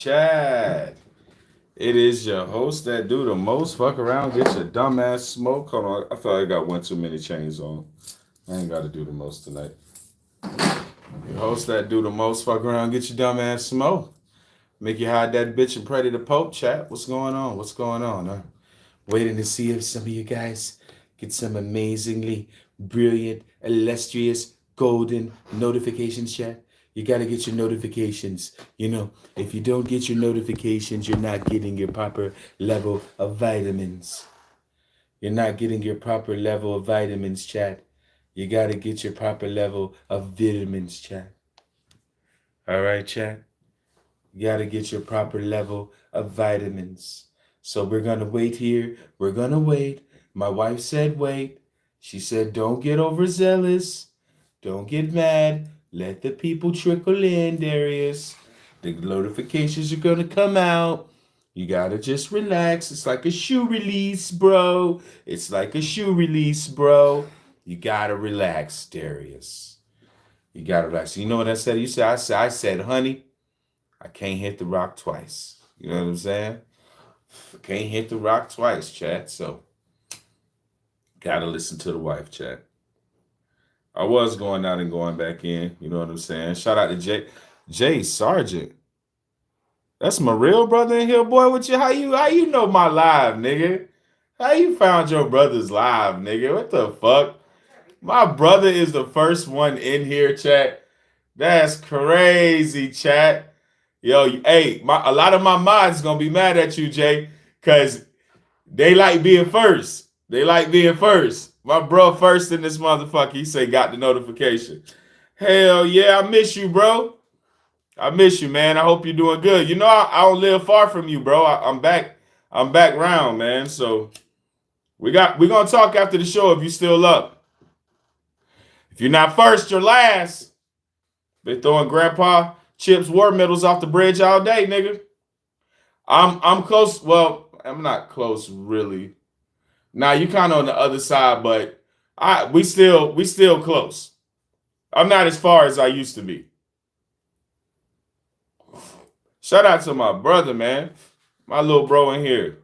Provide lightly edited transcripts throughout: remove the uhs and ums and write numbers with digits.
Chad. It is your host that do the most. Fuck around, get your dumb ass smoke. Hold on, I thought I got one too many chains on. I ain't got to do the most tonight. Your host that do the most. Fuck around, get your dumb ass smoke. Make you hide that bitch and pray to the Pope. Chat. What's going on? What's going on? Huh? Waiting to see if some of you guys get some amazingly brilliant, illustrious, golden notifications, chat. You got to get your notifications. If you don't get your notifications, you're not getting your proper level of vitamins. You're not getting your proper level of vitamins, chat. You got to get your proper level of vitamins, chat. All right, chat? You got to get your proper level of vitamins. So we're going to wait here. We're going to wait. My wife said wait. She said don't get overzealous. Don't get mad. Let the people trickle in, Darius. The notifications are going to come out. You got to just relax. It's like a shoe release, bro. It's like a shoe release, bro. You got to relax, Darius. You got to relax. You know what I said? I said, honey, I can't hit the rock twice. You know what I'm saying? Can't hit the rock twice, chat. So, gotta listen to the wife, chat. I was going out and going back in. You know what I'm saying? Shout out to Jay Sargent. That's my real brother in here, boy. With you, how you know my live, nigga? How you found your brother's live, nigga? What the fuck? My brother is the first one in here, chat. That's crazy, chat. Yo, hey, a lot of my mods gonna be mad at you, Jay, because they like being first. They like being first. My bro first in this motherfucker. He say got the notification. Hell yeah, I miss you, bro. I miss you, man. I hope you're doing good. You know, I don't live far from you, bro. I'm back. I'm back round, man. So we're gonna talk after the show if you still up. If you're not first, you're last. Been throwing Grandpa Chips war medals off the bridge all day, nigga. I'm close. Well, I'm not close really. Now you kind of on the other side, but we still close. I'm not as far as I used to be. Shout out to my brother, man. My little bro in here.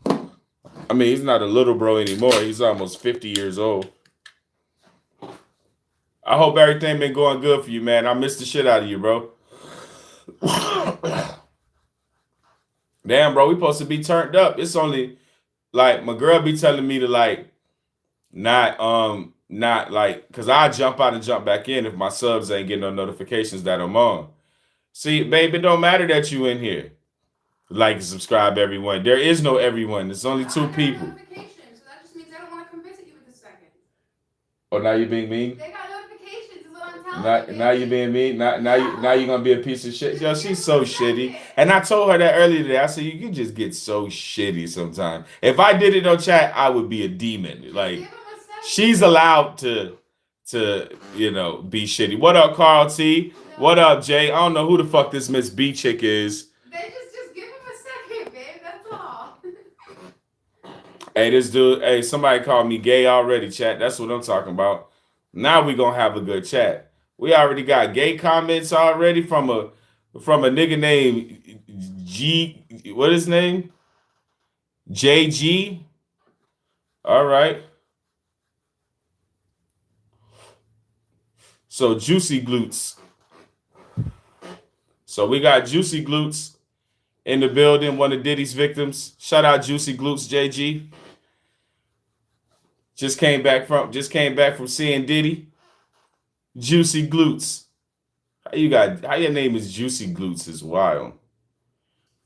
I mean, he's not a little bro anymore. He's almost 50 years old. I hope everything been going good for you, man. I missed the shit out of you, bro. Damn, bro, we supposed to be turned up. It's only like my girl be telling me to like not like, cause I jump out and jump back in if my subs ain't getting no notifications that I'm on. See, babe, it don't matter that you in here. Like and subscribe, everyone. There is no everyone. It's only two people. Notifications, so that just means I don't want to come visit you in a second. Oh, now you being mean? They got notifications, is what I'm telling you. Now you being mean. Now you gonna be a piece of shit. Yo, she's so shitty. And I told her that earlier today. I said you can just get so shitty sometimes. If I did it on chat, I would be a demon. Like she's allowed to be shitty. What up, Carl T? No. What up, Jay? I don't know who the fuck this Miss B chick is. They just give him a second, babe. That's all. Hey, this dude. Hey, somebody called me gay already, chat. That's what I'm talking about. Now we gonna have a good chat. We already got gay comments already from a nigga named G. What is his name? JG. All right. So Juicy Glutes. So we got Juicy Glutes in the building, one of Diddy's victims. Shout out Juicy Glutes, JG. Just came back from seeing Diddy. Juicy Glutes. How your name is Juicy Glutes is wild.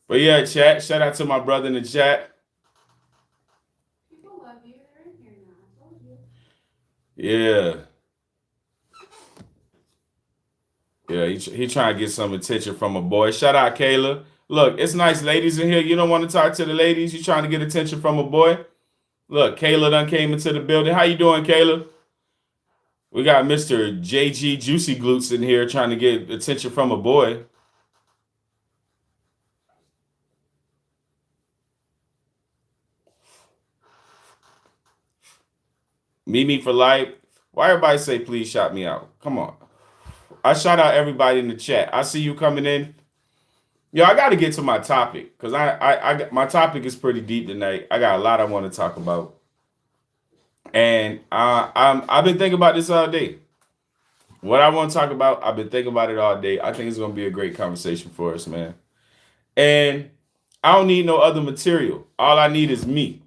But yeah, chat. Shout out to my brother in the chat. People love you. They're in here now. I told you. Yeah. Yeah, he trying to get some attention from a boy. Shout out Kayla. Look, it's nice ladies in here. You don't want to talk to the ladies. You trying to get attention from a boy. Look, Kayla done came into the building. How you doing, Kayla? We got Mr. JG Juicy Glutes in here trying to get attention from a boy. Mimi for life. Why everybody say please shout me out? Come on. I shout out everybody in the chat. I see you coming in. Yo, I got to get to my topic because my topic is pretty deep tonight. I got a lot I want to talk about, and I've been thinking about this all day. What I want to talk about, I've been thinking about it all day. I think it's gonna be a great conversation for us, man. And I don't need no other material. All I need is me,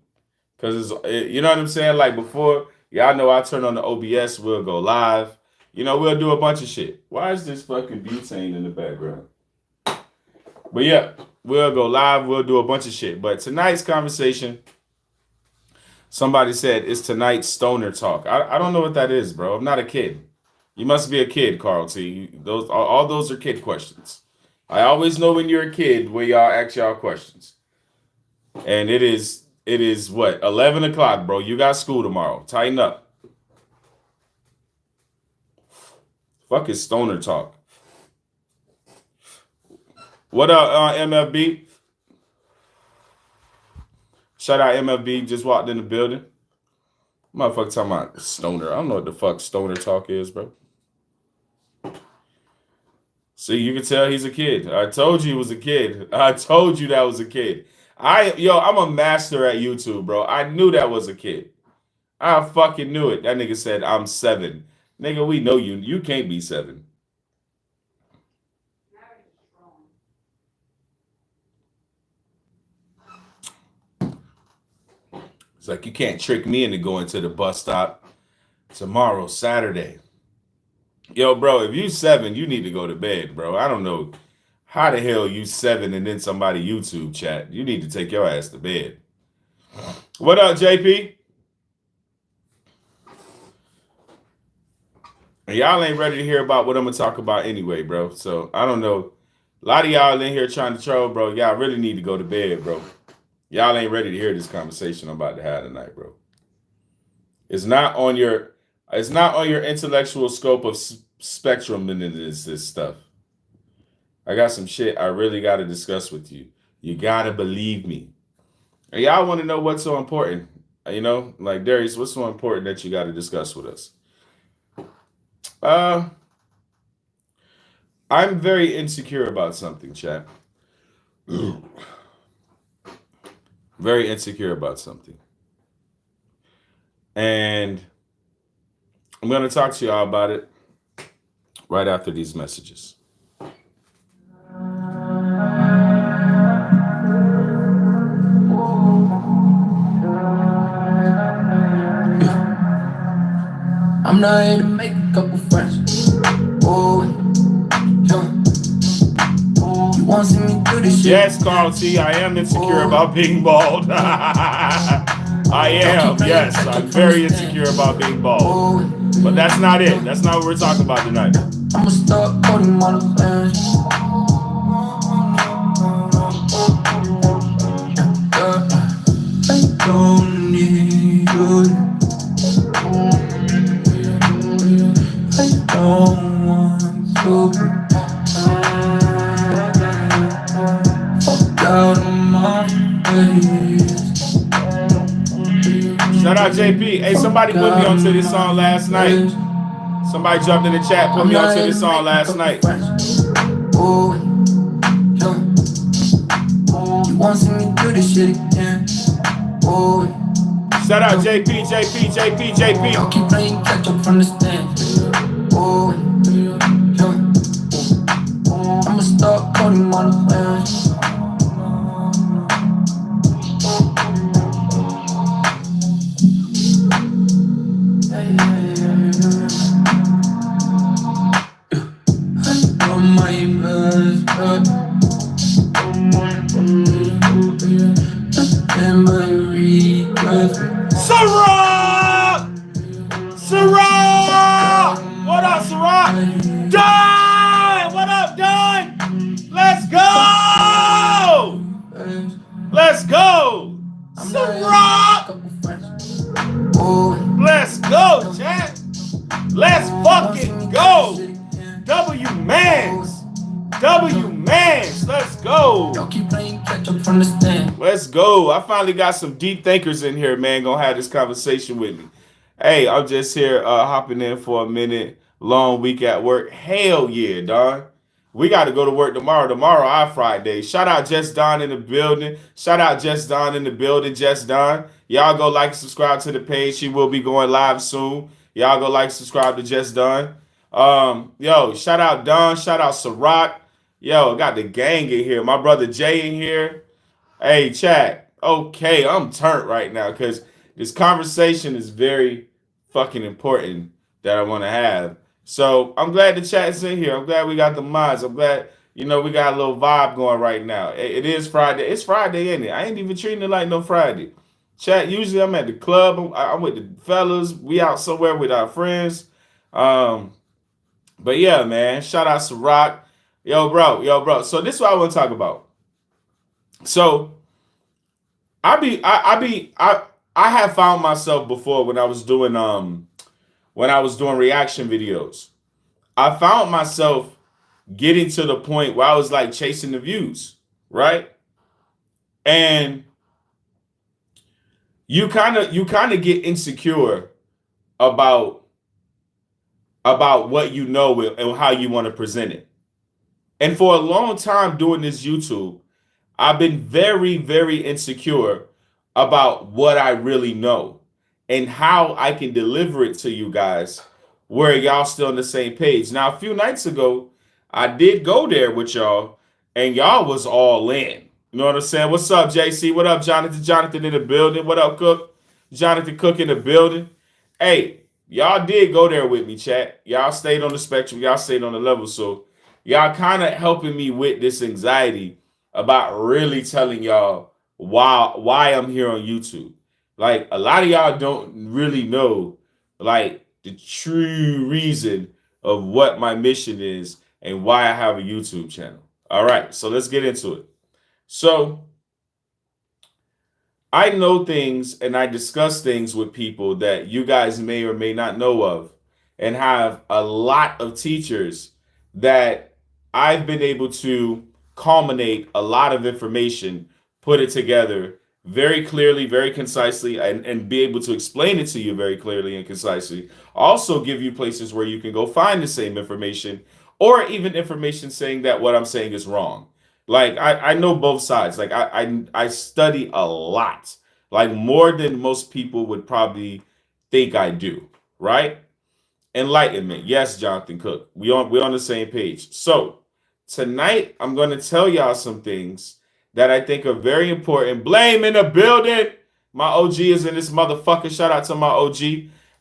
cause you know what I'm saying. Like before, y'all know I turn on the OBS. We'll go live. You know, we'll do a bunch of shit. Why is this fucking butane in the background? But yeah, we'll go live. We'll do a bunch of shit. But tonight's conversation, somebody said it's tonight's stoner talk. I don't know what that is, bro. I'm not a kid. You must be a kid, Carl T. Those all those are kid questions. I always know when you're a kid where y'all ask y'all questions. And it is what 11 o'clock, bro. You got school tomorrow. Tighten up. Fuck is stoner talk. What up, MFB? Shout out MFB. Just walked in the building. Motherfucker talking about stoner. I don't know what the fuck stoner talk is, bro. See, you can tell he's a kid. I told you he was a kid. I told you that was a kid. I'm a master at YouTube, bro. I knew that was a kid. I fucking knew it. That nigga said, I'm 7. Nigga, we know you. You can't be 7. It's like you can't trick me into going to the bus stop tomorrow, Saturday. Yo, bro, if you 7, you need to go to bed, bro. I don't know how the hell you 7 and then somebody YouTube chat. You need to take your ass to bed. What up, JP? And y'all ain't ready to hear about what I'm gonna talk about anyway, bro. So I don't know. A lot of y'all in here trying to troll, bro. Y'all really need to go to bed, bro. Y'all ain't ready to hear this conversation I'm about to have tonight, bro. It's not on your intellectual scope of spectrum in this stuff. I got some shit I really got to discuss with you. You got to believe me. And y'all want to know what's so important. You know, like Darius, what's so important that you got to discuss with us? I'm very insecure about something, chat. Very insecure about something. And I'm going to talk to y'all about it right after these messages. I'm not here to make a couple friends. Oh, you want to see me do this shit? Yes, Carl T, I am insecure about being bald. I am, yes. I'm very insecure about being bald. But that's not it. That's not what we're talking about tonight. I'ma start putting my hands. I don't need you. I don't want to. Fuck out of my face. Shout out JP. Hey, somebody put me onto this song last night. Somebody jumped in the chat, put me onto this song last night. Oh, you want to see me do this shit again? Oh, shout out JP. Y'all keep playing catch up from the stand. Oh, I'ma start calling my hands. Sarah! What up, Sarah? Don! What up, Don? Let's go! Let's go! Sarah! Let's go, chat! Let's fucking go! W-Mans! Let's go! Y'all keep playing catch up from the stand. Let's go. I finally got some deep thinkers in here, man, gonna have this conversation with me. Hey, I'm just here hopping in for a minute. Long week at work. Hell yeah, dog. We got to go to work tomorrow. Tomorrow, our Friday. Shout out Just Don in the building. Shout out Just Don in the building. Just Don. Y'all go like and subscribe to the page. She will be going live soon. Y'all go like and subscribe to Just Don. Yo, shout out Don. Shout out Ciroc. Yo, got the gang in here. My brother Jay in here. Hey, chat. Okay, I'm turned right now because this conversation is very fucking important that I want to have. So I'm glad the chat's in here. I'm glad we got the mods. I'm glad, we got a little vibe going right now. It is Friday. It's Friday, isn't it? I ain't even treating it like no Friday. Chat, usually I'm at the club. I'm with the fellas. We out somewhere with our friends. But yeah, man. Shout out Ciroc. Yo, bro. So this is what I want to talk about. So I have found myself before when I was doing reaction videos. I found myself getting to the point where I was like chasing the views, right? And you kind of get insecure about what you know and how you want to present it. And for a long time doing this YouTube, I've been very, very insecure about what I really know and how I can deliver it to you guys where y'all still on the same page. Now, a few nights ago, I did go there with y'all and y'all was all in. You know what I'm saying? What's up, JC? What up, Jonathan? Jonathan in the building. What up, Cook? Jonathan Cook in the building. Hey, y'all did go there with me, chat. Y'all stayed on the spectrum. Y'all stayed on the level. So y'all kind of helping me with this anxiety about really telling y'all why I'm here on YouTube. Like, a lot of y'all don't really know, like, the true reason of what my mission is and why I have a YouTube channel. All right, so let's get into it. So I know things and I discuss things with people that you guys may or may not know of, and have a lot of teachers that I've been able to culminate a lot of information, put it together very clearly, very concisely, and be able to explain it to you very clearly and concisely. Also give you places where you can go find the same information, or even information saying that what I'm saying is wrong. Like, I know both sides. Like, I study a lot, like more than most people would probably think I do, right? Enlightenment. Yes, Jonathan Cook. We're on the same page. So tonight, I'm going to tell y'all some things that I think are very important. Blame in the building. My OG is in this motherfucker. Shout out to my OG.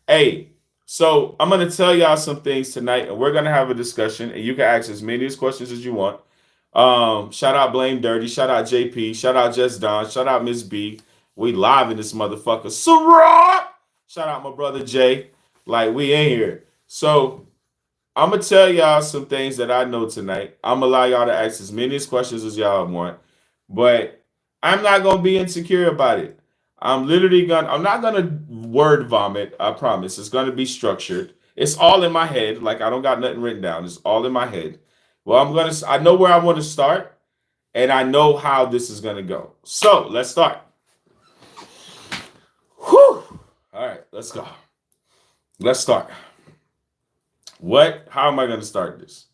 Hey, so I'm going to tell y'all some things tonight, and we're going to have a discussion, and you can ask as many questions as you want. Shout out Blame Dirty. Shout out JP. Shout out Just Don. Shout out Miss B. We live in this motherfucker. Ciroc! Shout out my brother Jay. Like, we in here. So I'm going to tell y'all some things that I know tonight. I'm going to allow y'all to ask as many questions as y'all want. But I'm not going to be insecure about it. I'm not going to word vomit. I promise. It's going to be structured. It's all in my head. Like, I don't got nothing written down. It's all in my head. Well, I know where I want to start, and I know how this is going to go. So let's start. Whew. All right, let's go. Let's start. How am I going to start this?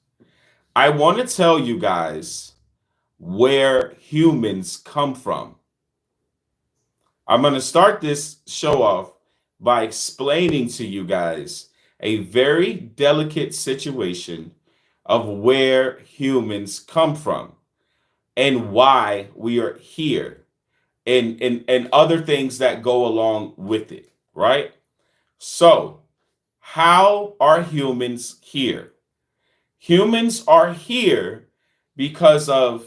I want to tell you guys where humans come from. I'm going to start this show off by explaining to you guys a very delicate situation of where humans come from and why we are here, and other things that go along with it, right? So, how are humans here? Humans are here because of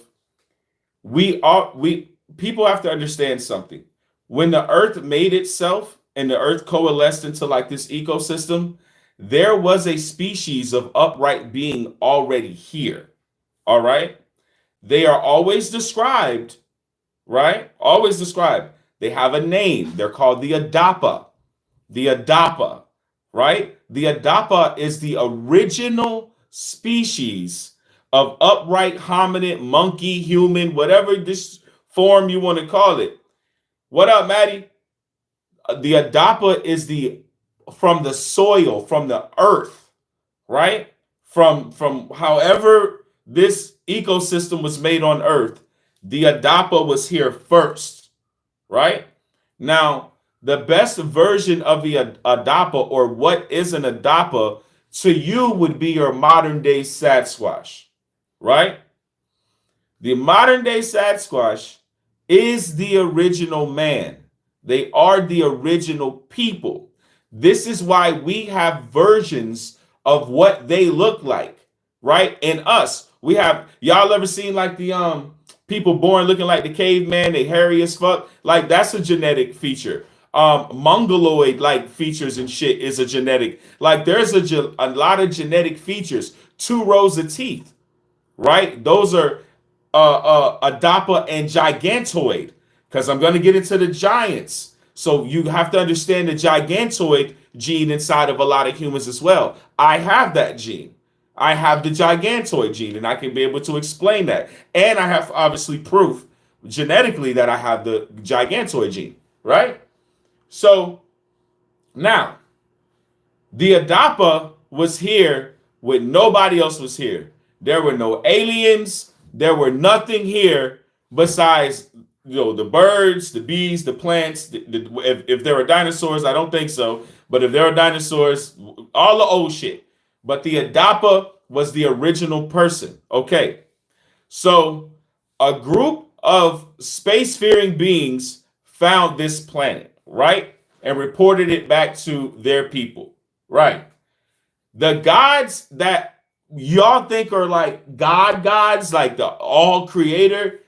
people have to understand something. When the earth made itself and the earth coalesced into like this ecosystem, there was a species of upright being already here. All right. They are always described, right? Always described. They have a name. They're called the Adapa. The Adapa, right? The Adapa is the original species of upright hominid, monkey, human, whatever this form you want to call it. What up, Maddie? The Adapa is from the soil, from the earth, right? From however this ecosystem was made on Earth, the Adapa was here first, right? Now, the best version of the Adapa, or what is an Adapa, to you would be your modern day Sasquatch, right? The modern day Sasquatch is the original man. They are the original people. This is why we have versions of what they look like, right? In us, we have, y'all ever seen like the people born looking like the caveman, they hairy as fuck? Like that's a genetic feature. Mongoloid like features and shit is a genetic. Like there's a lot of genetic features. 2 rows of teeth, right? Those are Adapa and Gigantoid, because I'm going to get into the giants. So you have to understand the Gigantoid gene inside of a lot of humans as well. I have that gene. I have the Gigantoid gene, and I can be able to explain that. And I have obviously proof genetically that I have the Gigantoid gene, right? So now the Adapa was here when nobody else was here. There were no aliens. There were nothing here besides, the birds, the bees, the plants. If there were dinosaurs, I don't think so. But if there were dinosaurs, all the old shit. But the Adapa was the original person. Okay. So a group of spacefaring beings found this planet, right? And reported it back to their people, right? The gods that y'all think are like gods, like the all creator,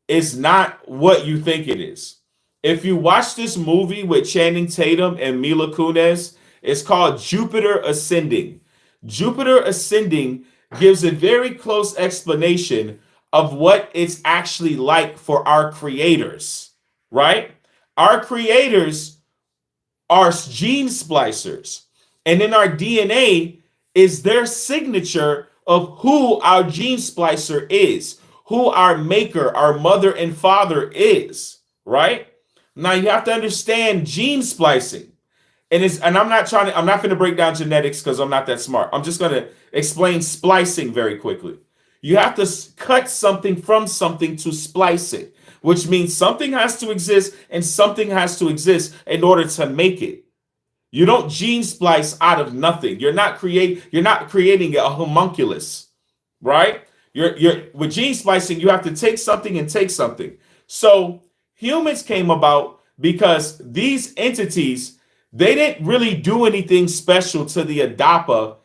is not what you think it is. If you watch this movie with Channing Tatum and Mila Kunis, it's called Jupiter Ascending. Jupiter Ascending gives a very close explanation of what it's actually like for our creators, right? Our creators are gene splicers, and in our DNA is their signature of who our gene splicer is, who our maker, our mother and father is, right? Now you have to understand gene splicing. I'm not going to break down genetics because I'm not that smart. I'm just going to explain splicing very quickly. You have to cut something from something to splice it, which means something has to exist and something has to exist in order to make it. You don't gene splice out of nothing. You're not creating a homunculus, right? You're with gene splicing, you have to take something and take something. So humans came about because these entities, they didn't really do anything special to the Adapa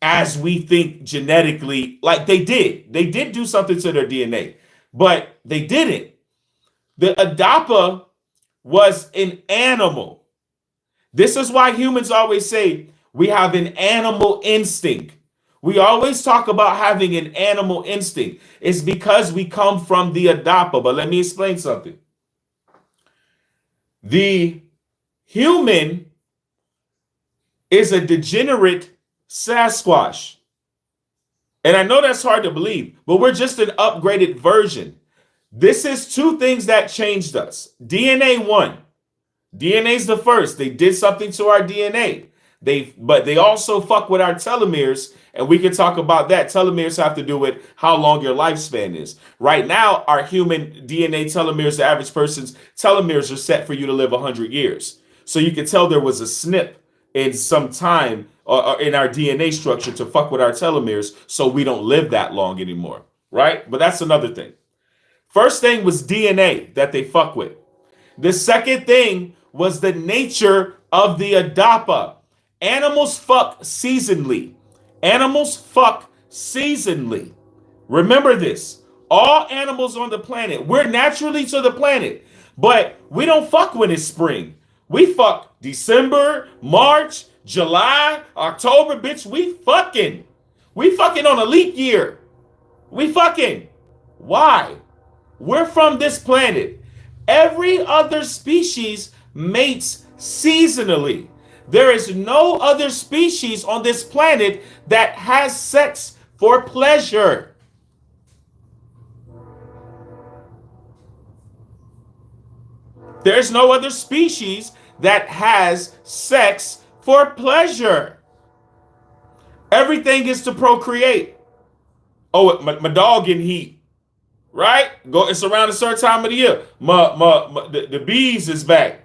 as we think genetically. Like they did. They did do something to their DNA, but they didn't. The Adapa was an animal. This is why humans always say we have an animal instinct. We always talk about having an animal instinct. It's because we come from the Adapa. But let me explain something. The human is a degenerate Sasquatch. And I know that's hard to believe, but we're just an upgraded version. This is 2 things that changed us. DNA 1. DNA's the first. They did something to our DNA. But they also fuck with our telomeres, and we can talk about that. Telomeres have to do with how long your lifespan is. Right now, our human DNA telomeres, the average person's telomeres are set for you to live 100 years. So you can tell there was a snip in some time in our DNA structure to fuck with our telomeres, so we don't live that long anymore, right? But that's another thing. First thing was DNA that they fuck with. The second thing was the nature of the Adapa. Animals fuck seasonally. Animals fuck seasonally. Remember this. All animals on the planet, we're naturally to the planet, but we don't fuck when it's spring. We fuck December, March, July, October, bitch. We fucking on a leap year. We fucking. Why? We're from this planet. Every other species mates seasonally. There is no other species on this planet that has sex for pleasure. There's no other species that has sex for pleasure. Everything is to procreate. Oh, my dog getting heat, right? It's around a certain time of the year. The bees is back.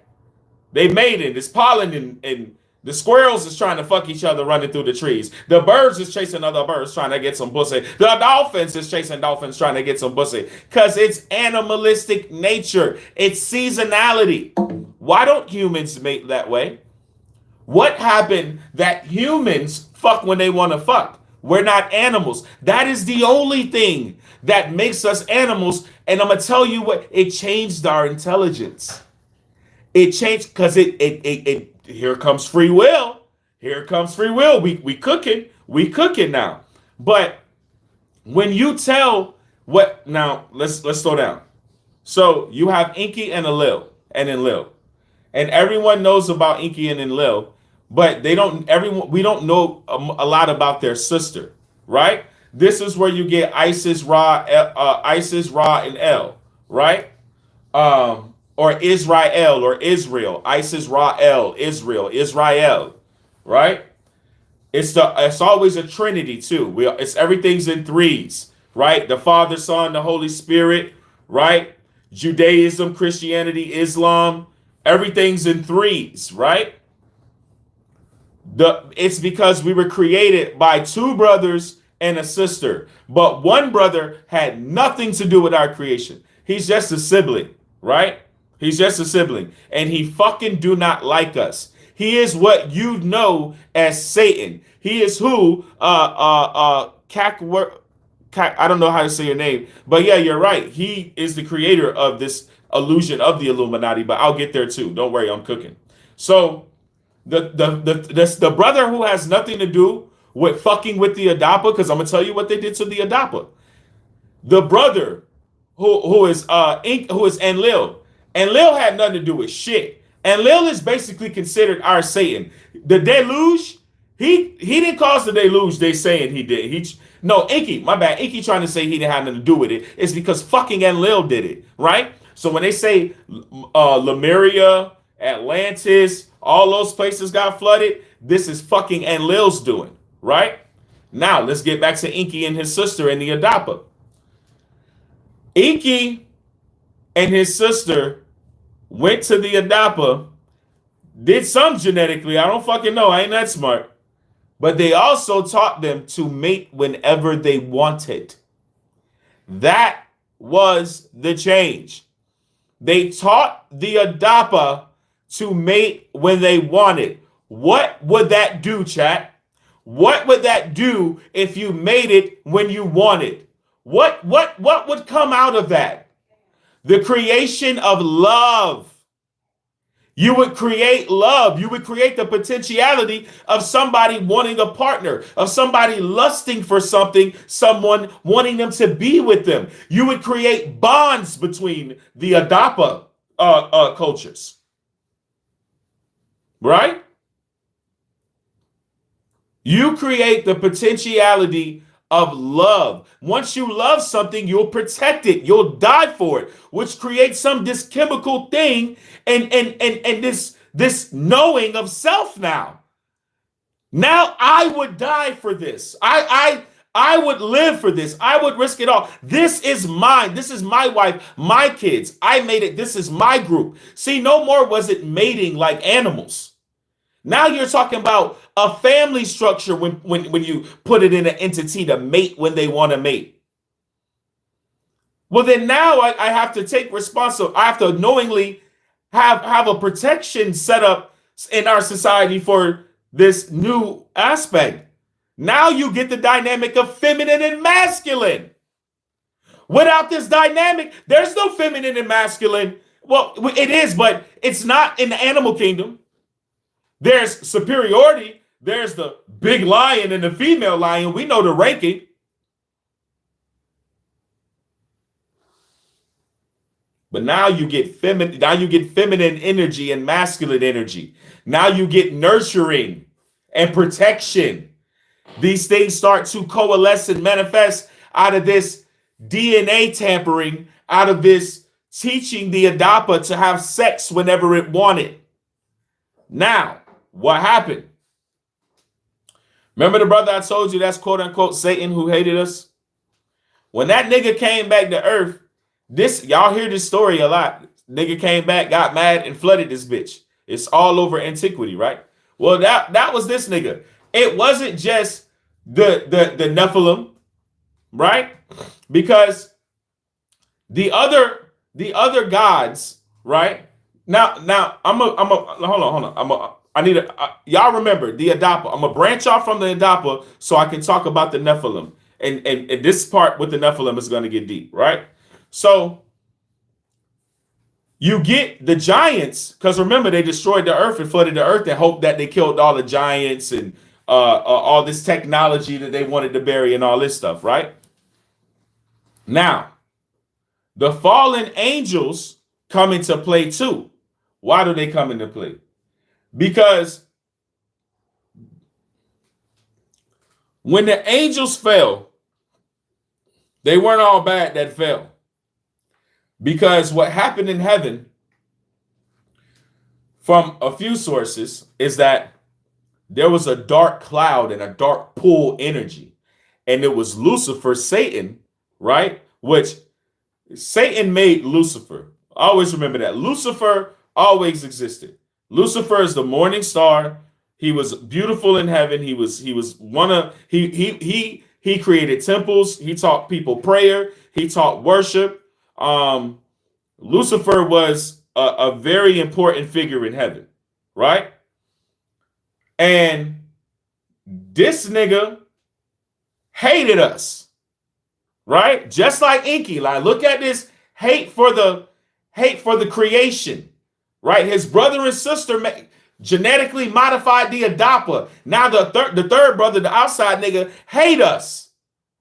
They made it. It's pollen and the squirrels is trying to fuck each other running through the trees. The birds is chasing other birds trying to get some pussy. The dolphins is chasing dolphins trying to get some pussy. Because it's animalistic nature. It's seasonality. Why don't humans mate that way? What happened that humans fuck when they want to fuck? We're not animals. That is the only thing that makes us animals. And I'm going to tell you what, it changed our intelligence. It changed because it here comes free will. Here comes free will. We cooking. We cooking now. But when you tell what now, let's slow down. So you have Inky and Enlil and Enlil. And everyone knows about Inky and Enlil, but we don't know a lot about their sister, right? This is where you get Isis, Ra, and El, right? Or Israel or Israel, Isis, Ra, El, Israel, right? It's always a trinity too. It's everything's in threes, right? The Father, Son, the Holy Spirit, right? Judaism, Christianity, Islam, everything's in threes, right? It's because we were created by two brothers and a sister, but one brother had nothing to do with our creation. He's just a sibling, right? He's just a sibling, and he fucking do not like us. He is what you know as Satan. He is who I don't know how to say your name, but yeah, you're right. He is the creator of this illusion of the Illuminati, but I'll get there too. Don't worry, I'm cooking. So the brother who has nothing to do with fucking with the Adapa, because I'm gonna tell you what they did to the Adapa. The brother who is Enlil. Enlil had nothing to do with shit. Enlil is basically considered our Satan. The deluge, he didn't cause the deluge. They saying he did. No, Inky, my bad. Inky trying to say he didn't have nothing to do with it. It's because fucking Enlil did it, right? So when they say Lemuria, Atlantis, all those places got flooded, this is fucking Enlil's doing, right? Now let's get back to Inky and his sister and the Adapa. Inky and his sister went to the Adapa, did some genetically. I don't fucking know. I ain't that smart. But they also taught them to mate whenever they wanted. That was the change. They taught the Adapa to mate when they wanted. What would that do, chat? What would that do if you made it when you wanted? What would come out of that? The creation of love. You would create love. You would create the potentiality of somebody wanting a partner, of somebody lusting for something, someone wanting them to be with them. You would create bonds between the Adapa cultures. Right? You create the potentiality of love. Once you love something, you'll protect it. You'll die for it, which creates this chemical thing and this knowing of self now. Now I would die for this. I would live for this. I would risk it all. This is mine. This is my wife, my kids. I made it. This is my group. See, no more was it mating like animals. Now you're talking about a family structure when you put it in an entity to mate when they want to mate. Well, then now I have to take responsibility. I have to knowingly have a protection set up in our society for this new aspect. Now you get the dynamic of feminine and masculine. Without this dynamic, there's no feminine and masculine. Well, it is, but it's not in the animal kingdom. There's superiority. There's the big lion and the female lion. We know the ranking. But now you get feminine. Now you get feminine energy and masculine energy. Now you get nurturing and protection. These things start to coalesce and manifest out of this DNA tampering, out of this teaching the Adapa to have sex whenever it wanted. Now, what happened? Remember the brother I told you that's quote unquote Satan who hated us? When that nigga came back to Earth, y'all hear this story a lot. Nigga came back, got mad, and flooded this bitch. It's all over antiquity, right? Well, that was this nigga. It wasn't just the Nephilim, right? Because the other gods, right? Now hold on. Y'all remember the Adapa. I'm gonna branch off from the Adapa so I can talk about the Nephilim. And this part with the Nephilim is gonna get deep, right? So you get the giants, because remember, they destroyed the earth and flooded the earth and hoped that they killed all the giants and all this technology that they wanted to bury and all this stuff, right? Now, the fallen angels come into play too. Why do they come into play? Because when the angels fell, they weren't all bad that fell. Because what happened in heaven, from a few sources, is that there was a dark cloud and a dark pool energy. And it was Lucifer, Satan, right? Which Satan made Lucifer. Always remember that. Lucifer always existed. Lucifer is the morning star. He was beautiful in heaven. He created temples. He taught people prayer. He taught worship. Lucifer was a very important figure in heaven, right? And this nigga hated us, right? Just like Inky. Like, look at this hate for the creation, right? His brother and sister genetically modified the Adapa. Now the third brother, the outside nigga, hate us,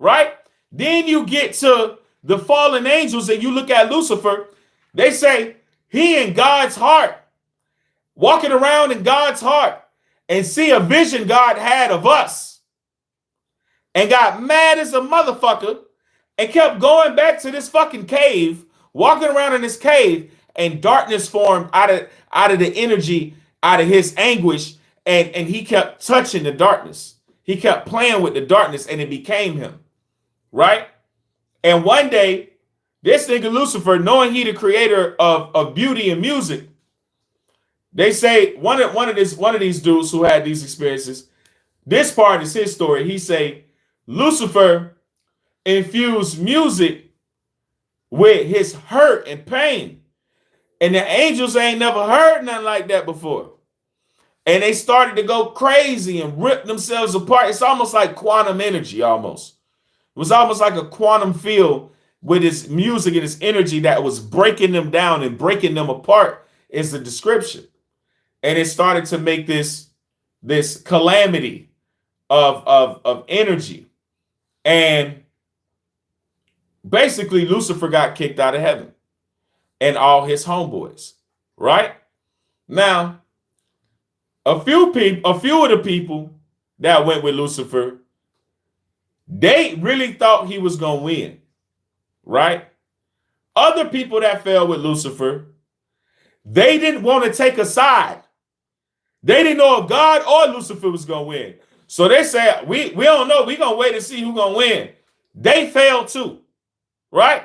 right? Then you get to the fallen angels and you look at Lucifer. They say he in God's heart, walking around in God's heart, and see a vision God had of us, and got mad as a motherfucker and kept going back to this fucking cave, walking around in this cave, and darkness formed out of the energy, out of his anguish, and he kept touching the darkness. He kept playing with the darkness, and it became him, right? And one day, this nigga Lucifer, knowing he the creator of beauty and music, they say one of these dudes who had these experiences, this part is his story. He say Lucifer infused music with his hurt and pain. And the angels ain't never heard nothing like that before. And they started to go crazy and rip themselves apart. It's almost like quantum energy, almost. It was almost like a quantum field with his music and his energy that was breaking them down and breaking them apart, is the description. And it started to make this calamity of energy. And basically, Lucifer got kicked out of heaven and all his homeboys, right? Now, a few of the people that went with Lucifer, they really thought he was going to win, right? Other people that fell with Lucifer, they didn't want to take a side. They didn't know if God or Lucifer was going to win. So they said, we don't know. We're going to wait and see who's going to win. They fell too, right?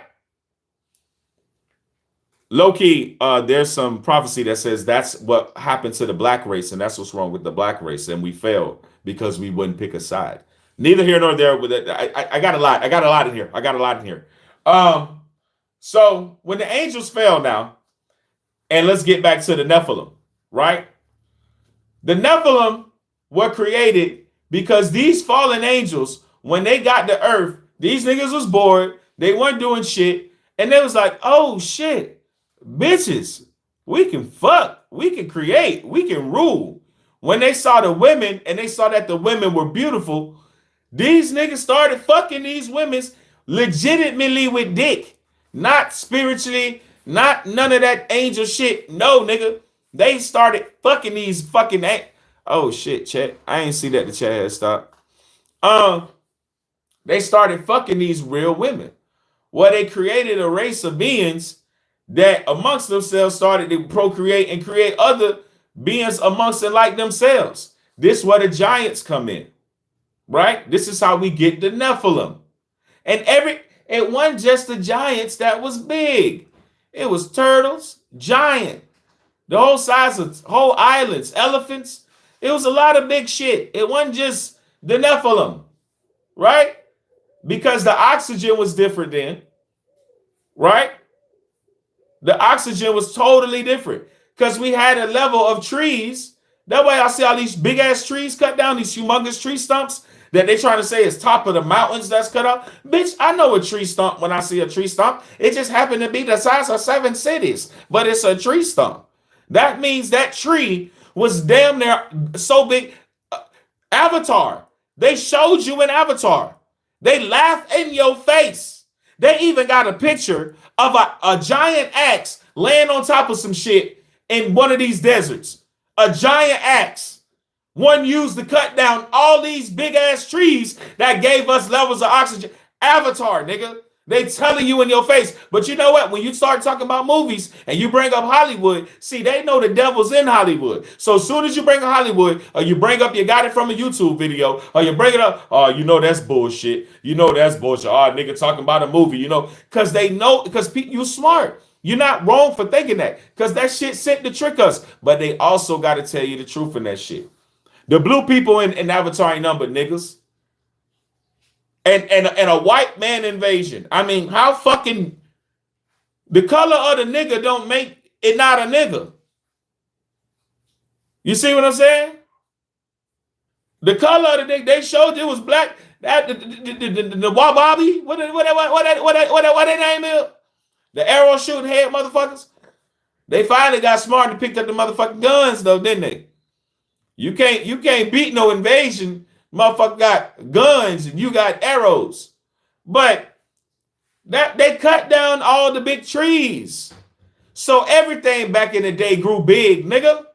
Low-key, there's some prophecy that says that's what happened to the black race, and that's what's wrong with the black race, and we failed because we wouldn't pick a side. Neither here nor there. With it, I got a lot. I got a lot in here. So when the angels fell now, and let's get back to the Nephilim, right? The Nephilim were created because these fallen angels, when they got to earth, these niggas was bored. They weren't doing shit. And they was like, oh shit, bitches, we can fuck, we can create, we can rule. When they saw the women and they saw that the women were beautiful, these niggas started fucking these women legitimately with dick. Not spiritually, not none of that angel shit. No, nigga. They started fucking these fucking... Oh, shit, chat. I ain't see that the chat had stopped. They started fucking these real women. Well, they created a race of beings that amongst themselves started to procreate and create other beings amongst and like themselves. This is where the giants come in, right? This is how we get the Nephilim. And It wasn't just the giants that was big. It was turtles, giant, the whole size of whole islands, elephants. It was a lot of big shit. It wasn't just the Nephilim, right? Because the oxygen was different then, right? The oxygen was totally different because we had a level of trees. That way I see all these big ass trees cut down, these humongous tree stumps that they trying to say is top of the mountains that's cut off. Bitch, I know a tree stump when I see a tree stump. It just happened to be the size of 7 cities, but it's a tree stump. That means that tree was damn near so big. Avatar. They showed you an Avatar. They laugh in your face. They even got a picture of a giant axe laying on top of some shit in one of these deserts. A giant axe. One used to cut down all these big ass trees that gave us levels of oxygen. Avatar, nigga. They telling you in your face. But you know what? When you start talking about movies and you bring up Hollywood, see, they know the devil's in Hollywood. So as soon as you bring up Hollywood, or you bring up you got it from a YouTube video, or you bring it up, oh, you know that's bullshit. You know that's bullshit. Oh, nigga talking about a movie, you know, because they know, because you smart. You're not wrong for thinking that, because that shit sent to trick us. But they also got to tell you the truth in that shit. The blue people in Avatar ain't numbered, niggas. And a white man invasion. I mean, how fucking the color of the nigga don't make it not a nigga. You see what I'm saying? The color of the nigga, they showed it was black. That the Wababi, what that name is? The arrow shooting head motherfuckers. They finally got smart and picked up the motherfucking guns though, didn't they? You can't beat no invasion. Motherfucker got guns and you got arrows. But that they cut down all the big trees. So everything back in the day grew big, nigga.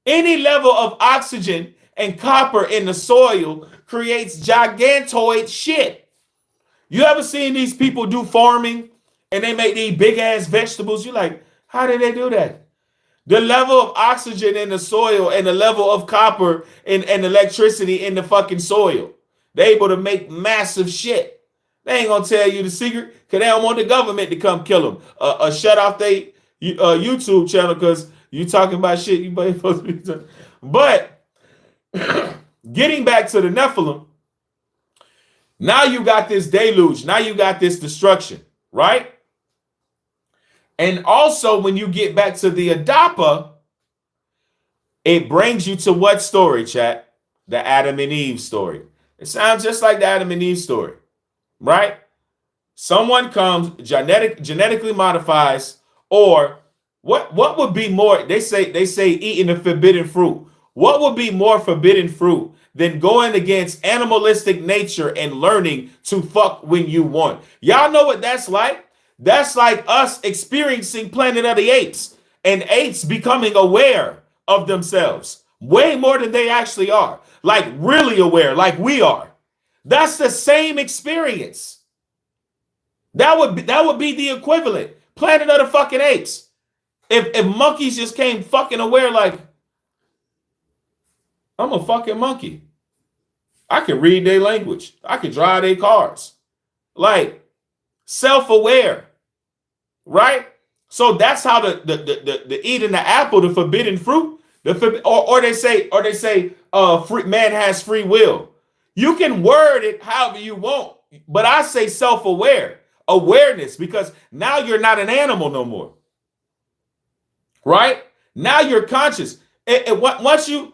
Any level of oxygen and copper in the soil creates gigantoid shit. You ever seen these people do farming and they make these big ass vegetables? You're like, how did they do that? The level of oxygen in the soil and the level of copper and electricity in the fucking soil. They able to make massive shit. They ain't gonna tell you the secret because they don't want the government to come kill them. Shut off their YouTube channel because you talking about shit you ain't supposed to be talking. But getting back to the Nephilim, now you got this deluge. Now you got this destruction, right? And also, when you get back to the Adapa, it brings you to what story, chat? The Adam and Eve story. It sounds just like the Adam and Eve story, right? Someone comes, genetically modifies, or what would be more? They say eating the forbidden fruit. What would be more forbidden fruit than going against animalistic nature and learning to fuck when you want? Y'all know what that's like? That's like us experiencing Planet of the Apes and apes becoming aware of themselves way more than they actually are. Like really aware, like we are. That's the same experience. That would be the equivalent. Planet of the fucking Apes. If monkeys just came fucking aware, like, I'm a fucking monkey. I can read their language. I can drive their cars. Like, self-aware. Right? So that's how the eating the apple, the forbidden fruit, or they say man has free will. You can word it however you want, but I say self-aware, awareness, because now you're not an animal no more. Right? Now you're conscious. Once you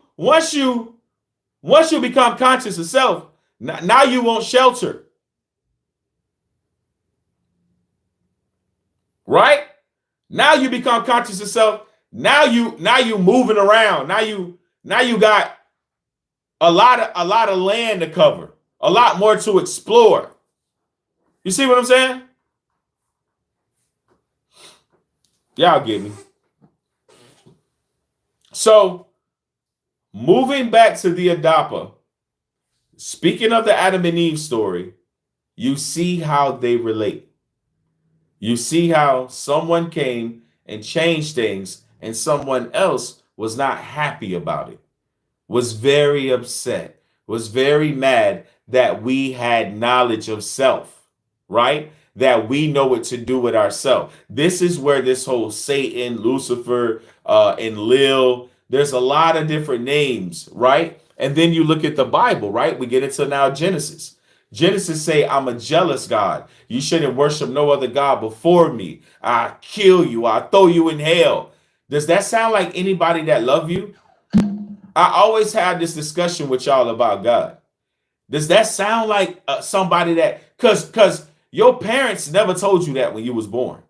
become conscious of self, now you want shelter. Right? Now you become conscious of self. Now you moving around. Now you got a lot of land to cover, a lot more to explore. You see what I'm saying? Y'all get me. So moving back to the Adapa, speaking of the Adam and Eve story, you see how they relate. You see how someone came and changed things and someone else was not happy about it, was very upset, was very mad that we had knowledge of self, right? That we know what to do with ourselves. This is where this whole Satan, Lucifer, and Lil, there's a lot of different names, right? And then you look at the Bible, right? We get into now Genesis. Genesis say, I'm a jealous God. You shouldn't worship no other God before me. I kill you. I throw you in hell. Does that sound like anybody that love you? I always have this discussion with y'all about God. Does that sound like somebody that, because your parents never told you that when you was born.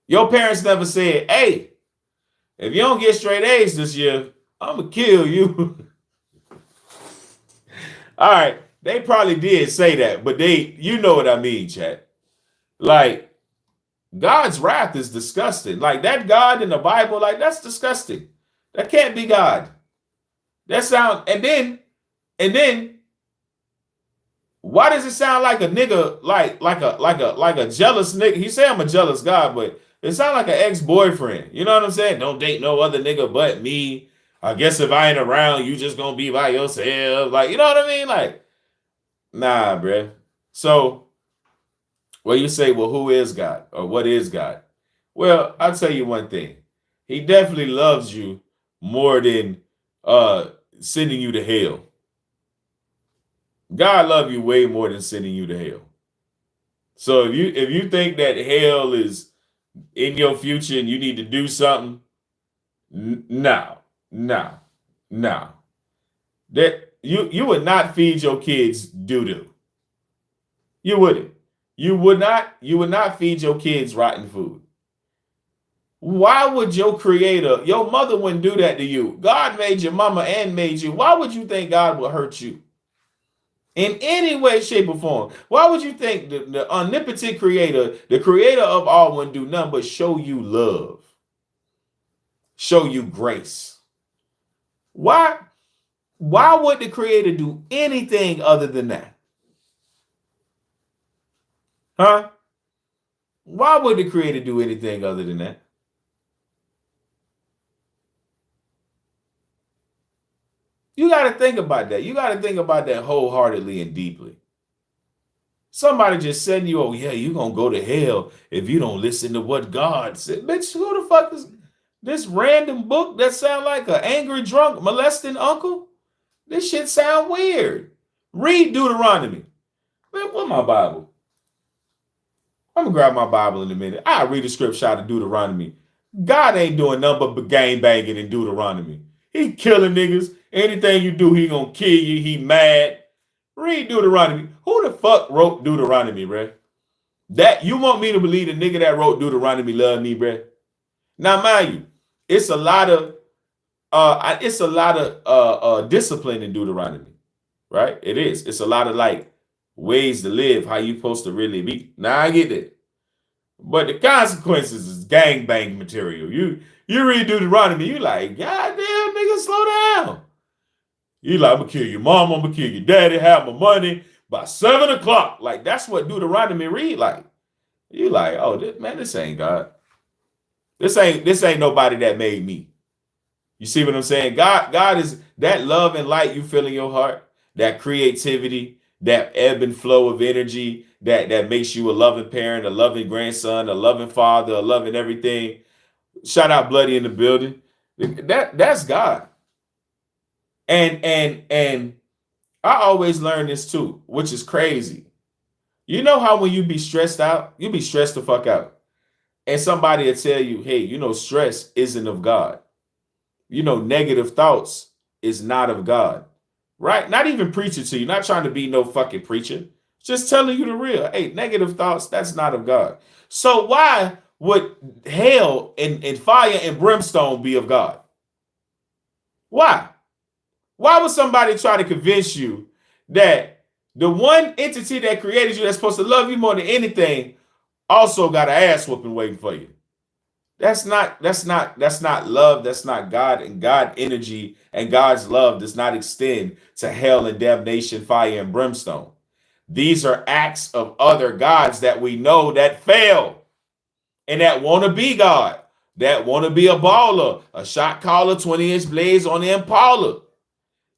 Your parents never said, hey, if you don't get straight A's this year, I'm going to kill you. All right. They probably did say that, but you know what I mean, chat. Like, God's wrath is disgusting. Like, that God in the Bible, like, that's disgusting. That can't be God. That sound, and then, why does it sound like a nigga, like a jealous nigga? He say I'm a jealous God, but it sounds like an ex-boyfriend. You know what I'm saying? Don't date no other nigga but me. I guess if I ain't around, you just gonna be by yourself. Like, you know what I mean? Like, nah, bruh. So, well, you say, well, who is God? Or what is God? Well, I'll tell you one thing. He definitely loves you more than sending you to hell. God loves you way more than sending you to hell. So if you think that hell is in your future and you need to do something, no. That you would not feed your kids doo-doo. You wouldn't. You would not feed your kids rotten food. Why would your creator, your mother wouldn't do that to you? God made your mama and made you. Why would you think God would hurt you? In any way, shape, or form. Why would you think the omnipotent creator, the creator of all, wouldn't do nothing but show you love? Show you grace. Why would the creator do anything other than that? Huh? Why would the creator do anything other than that? You got to think about that. You got to think about that wholeheartedly and deeply. Somebody just said to you, oh, yeah, you're going to go to hell if you don't listen to what God said. Bitch, who the fuck is this random book that sound like an angry drunk molesting uncle? This shit sound weird. Read Deuteronomy. Man, where's my Bible? I'm going to grab my Bible in a minute. I'll read the scripture out of Deuteronomy. God ain't doing nothing but gang banging in Deuteronomy. He killing niggas. Anything you do, he gonna kill you. He mad. Read Deuteronomy. Who the fuck wrote Deuteronomy, bruh? That you want me to believe the nigga that wrote Deuteronomy love me, bruh? Now, mind you, it's a lot of discipline in Deuteronomy, right? It is. It's a lot of like ways to live, how you supposed to really be. Now I get it, but the consequences is gangbang material. You read Deuteronomy, you like, God damn, nigga, slow down. You like, I'm gonna kill your mom, I'm gonna kill your daddy, have my money by 7 o'clock. Like, that's what Deuteronomy read like. You like, oh, this ain't God. This ain't nobody that made me. You see what I'm saying? God is that love and light you feel in your heart, that creativity, that ebb and flow of energy that makes you a loving parent, a loving grandson, a loving father, a loving everything. Shout out Bloody in the building. That's God. And I always learn this too, which is crazy. You know how when you be stressed out, you be stressed the fuck out. And somebody will tell you, hey, you know, stress isn't of God. You know, negative thoughts is not of God. Right? Not even preaching to you, not trying to be no fucking preacher. Just telling you the real. Hey, negative thoughts, that's not of God. So why would hell and fire and brimstone be of God? Why? Why would somebody try to convince you that the one entity that created you that's supposed to love you more than anything also got an ass whooping waiting for you? That's not love. That's not God. And God energy and God's love does not extend to hell and damnation, fire and brimstone. These are acts of other gods that we know that fail and that want to be God, that want to be a baller, a shot caller, 20-inch blades on the Impala.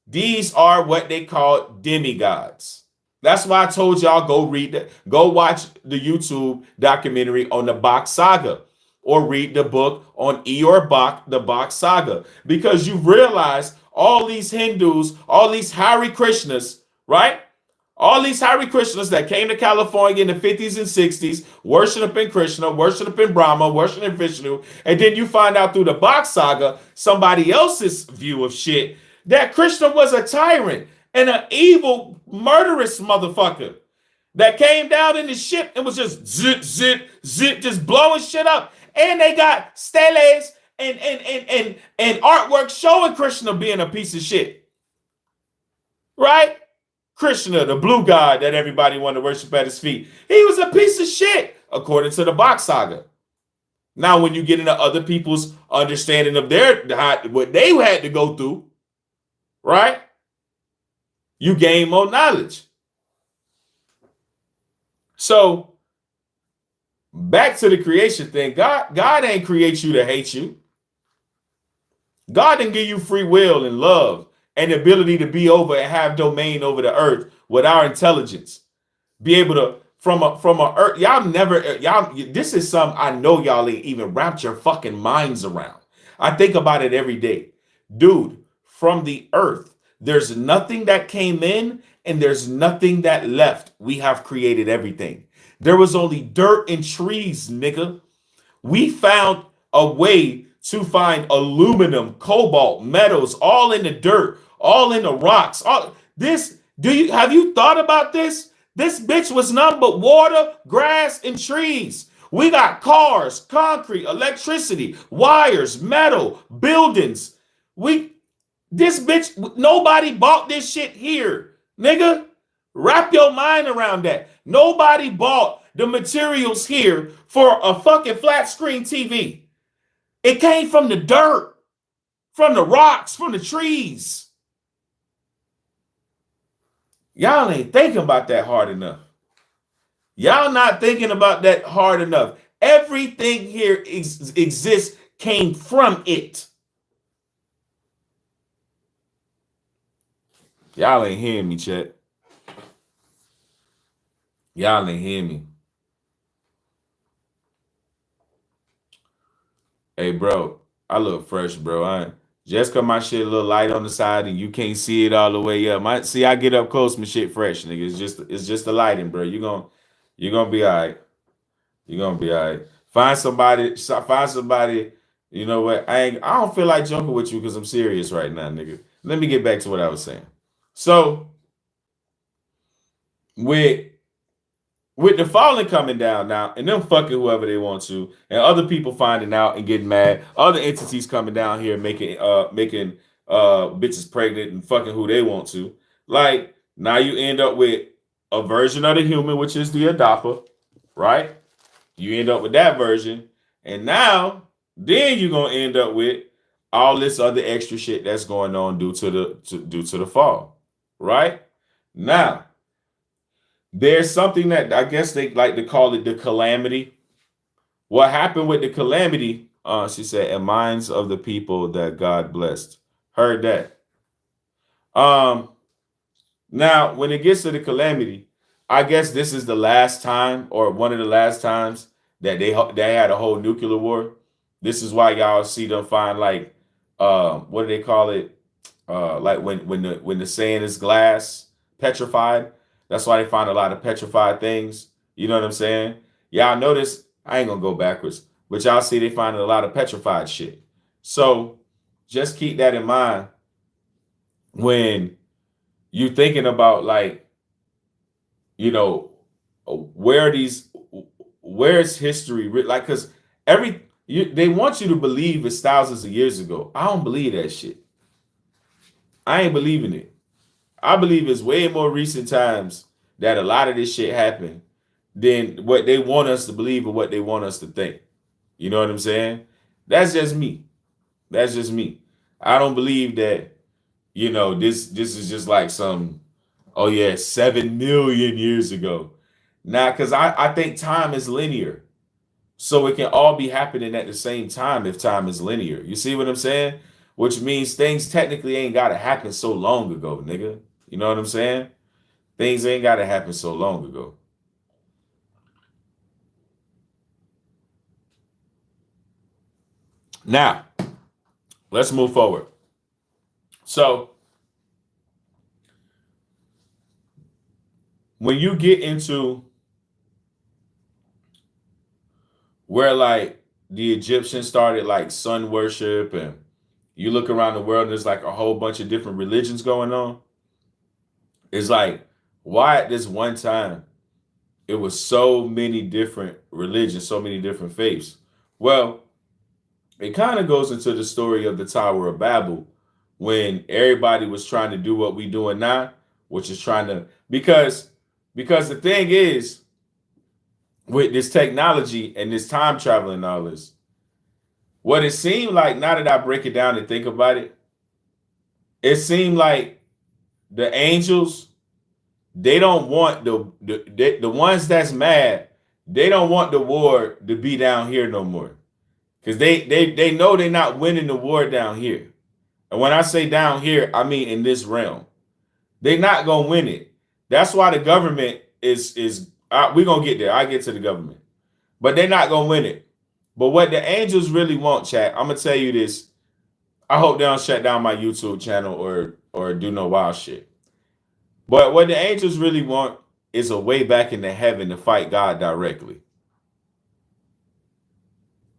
These are what they call demigods. That's why I told y'all go watch the YouTube documentary on the Bach Saga, or read the book on Eeyore Bach, the Bach Saga, because you realize all these Hindus, all these Hare Krishnas, right? All these Hare Krishnas that came to California in the 50s and 60s, worshiping Krishna, worshiping Brahma, worshiping Vishnu, and then you find out through the Bach Saga, somebody else's view of shit, that Krishna was a tyrant and an evil, murderous motherfucker that came down in the ship and was just zip, zip, zip, just blowing shit up. And they got steles and artwork showing Krishna being a piece of shit. Right? Krishna, the blue god that everybody wanted to worship at his feet. He was a piece of shit, according to the Bach Saga. Now, when you get into other people's understanding of what they had to go through, right? You gain more knowledge. So, back to the creation thing. God ain't create you to hate you. God didn't give you free will and love and the ability to be over and have domain over the earth with our intelligence. Be able to, from a earth, this is something I know y'all ain't even wrapped your fucking minds around. I think about it every day. Dude, from the earth, there's nothing that came in and there's nothing that left. We have created everything. There was only dirt and trees, nigga. We found a way to find aluminum, cobalt, metals, all in the dirt, all in the rocks. Have you thought about this? This bitch was nothing but water, grass, and trees. We got cars, concrete, electricity, wires, metal, buildings. This bitch, nobody bought this shit here, nigga. Wrap your mind around that. Nobody bought the materials here for a fucking flat screen TV. It came from the dirt, from the rocks, from the trees. Y'all ain't thinking about that hard enough. Y'all not thinking about that hard enough. Everything here exists came from it. Y'all ain't hearing me, chat. Y'all ain't hearing me. Hey, bro, I look fresh, bro. Just cause my shit a little light on the side and you can't see it all the way up. I get up close, my shit fresh, nigga. It's just the lighting, bro. You're gonna be all right. You're gonna be all right. Find somebody. You know what? I don't feel like joking with you because I'm serious right now, nigga. Let me get back to what I was saying. So with the falling coming down now, and them fucking whoever they want to, and other people finding out and getting mad, other entities coming down here making bitches pregnant and fucking who they want to. Like, now you end up with a version of the human, which is the Adapa, right? You end up with that version, and now then you're gonna end up with all this other extra shit that's going on due to the fall, right? Now, there's something that I guess they like to call it the calamity. What happened with the calamity? She said, "And minds of the people that God blessed." Heard that. Now, when it gets to the calamity, I guess this is the last time, or one of the last times, that they had a whole nuclear war. This is why y'all see them find like, what do they call it? Like when the sand is glass, petrified. That's why they find a lot of petrified things. You know what I'm saying? Y'all notice, I ain't gonna go backwards, but y'all see they find a lot of petrified shit. So just keep that in mind when you thinking about, like, you know, where's history? Like, because they want you to believe it's thousands of years ago. I don't believe that shit. I ain't believing it. I believe it's way more recent times that a lot of this shit happened than what they want us to believe or what they want us to think. You know what I'm saying? That's just me. That's just me. I don't believe that, you know, this is just like some, 7 million years ago. Now, because I think time is linear. So it can all be happening at the same time if time is linear. You see what I'm saying? Which means things technically ain't got to happen so long ago, nigga. You know what I'm saying? Things ain't got to happen so long ago. Now, let's move forward. So, when you get into where like the Egyptians started like sun worship, and you look around the world and there's like a whole bunch of different religions going on, it's like, why at this one time it was so many different religions, so many different faiths? Well, it kind of goes into the story of the Tower of Babel, when everybody was trying to do what we doing now, which is trying to, because the thing is, with this technology and this time travel and all this, what it seemed like, now that I break it down and think about it, it seemed like the angels, they don't want the ones that's mad, they don't want the war to be down here no more. Because they know they're not winning the war down here. And when I say down here, I mean in this realm. They're not gonna win it. That's why the government is we're gonna get there. I get to the government, but they're not gonna win it. But what the angels really want, chat, I'm gonna tell you this. I hope they don't shut down my YouTube channel or do no wild shit. But what the angels really want is a way back into heaven to fight God directly.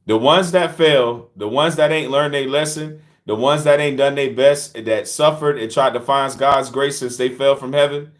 The ones that fail, the ones that ain't learned their lesson, the ones that ain't done their best, that suffered and tried to find God's grace since they fell from heaven,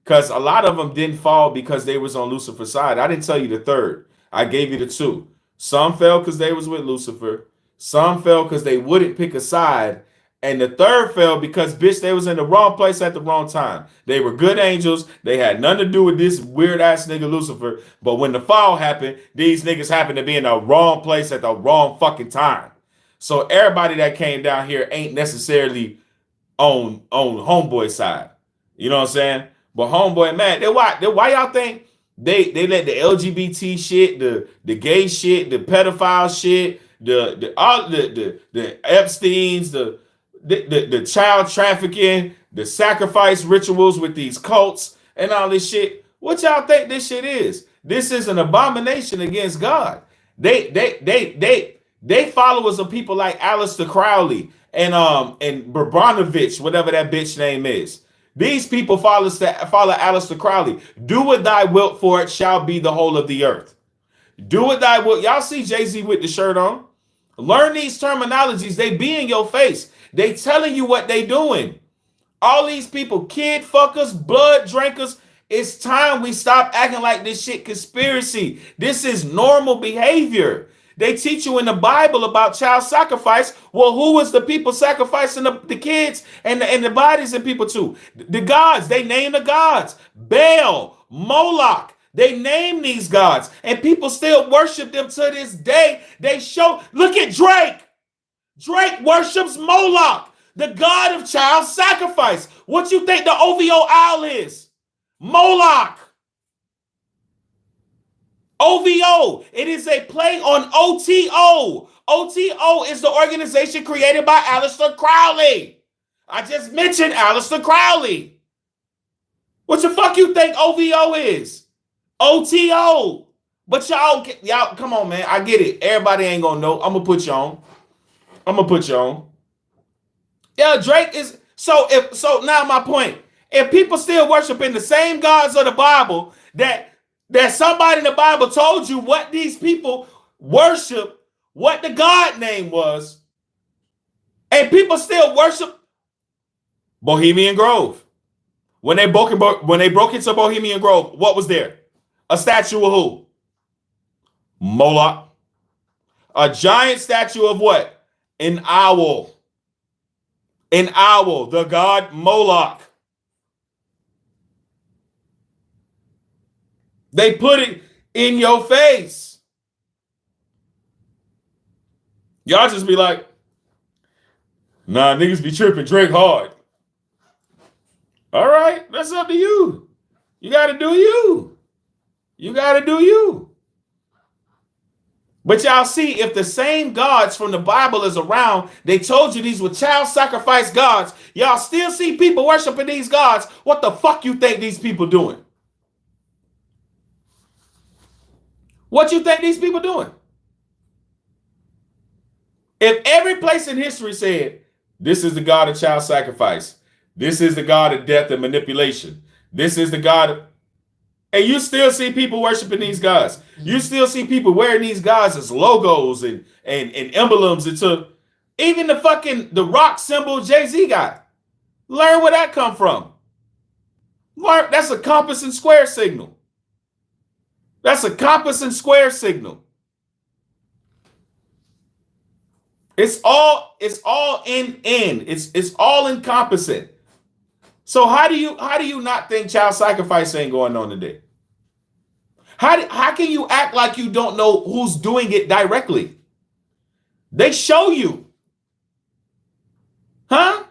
because a lot of them didn't fall because they was on Lucifer's side. I didn't tell you the third. I gave you the two. Some fell because they was with Lucifer. Some fell because they wouldn't pick a side. And the third fell because, bitch, they was in the wrong place at the wrong time. They were good angels. They had nothing to do with this weird-ass nigga Lucifer. But when the fall happened, these niggas happened to be in the wrong place at the wrong fucking time. So everybody that came down here ain't necessarily on homeboy side. You know what I'm saying? But homeboy, man, why y'all think they let the LGBT shit, the gay shit, the pedophile shit, the Epsteins, the child trafficking, the sacrifice rituals with these cults and all this shit? What y'all think this shit is? This is an abomination against God. They followers of people like Aleister Crowley and Brabranovich, whatever that bitch name is. These people follow Aleister Crowley. Do what thy wilt, for it shall be the whole of the earth. Do what thy wilt. Y'all see Jay-Z with the shirt on? Learn these terminologies. They be in your face. They telling you what they doing. All these people, kid fuckers, blood drinkers. It's time we stop acting like this shit conspiracy. This is normal behavior. They teach you in the Bible about child sacrifice. Well, who was the people sacrificing the kids and the bodies and people to? The gods. They name the gods. Baal, Moloch. They name these gods. And people still worship them to this day. Look at Drake. Drake worships Moloch, the god of child sacrifice. What you think the OVO owl is? Moloch. OVO. It is a play on OTO. OTO is the organization created by Aleister Crowley. I just mentioned Aleister Crowley. What the fuck you think OVO is? OTO. But y'all, come on, man. I get it. Everybody ain't gonna know. I'm gonna put you on. Yeah, Drake is so now my point. If people still worshiping the same gods of the Bible, that somebody in the Bible told you what these people worship, what the God name was, and people still worship Bohemian Grove. When they broke into Bohemian Grove, what was there? A statue of who? Moloch. A giant statue of what? An owl. An owl, the god Moloch. They put it in your face. Y'all just be like, nah, niggas be tripping, Drake hard. All right, that's up to you. You got to do you. You got to do you. But y'all see, if the same gods from the Bible is around, they told you these were child sacrifice gods, y'all still see people worshiping these gods. What the fuck you think these people doing? What you think these people doing? If every place in history said, this is the God of child sacrifice, this is the God of death and manipulation, this is the God of... And you still see people worshiping these gods. You still see people wearing these gods as logos and emblems. Into even the rock symbol Jay-Z got. Learn where that come from. Learn, that's a compass and square signal. That's a compass and square signal. It's all in. It's all encompassing. So how do you not think child sacrifice ain't going on today? How can you act like you don't know who's doing it directly? They show you. Huh?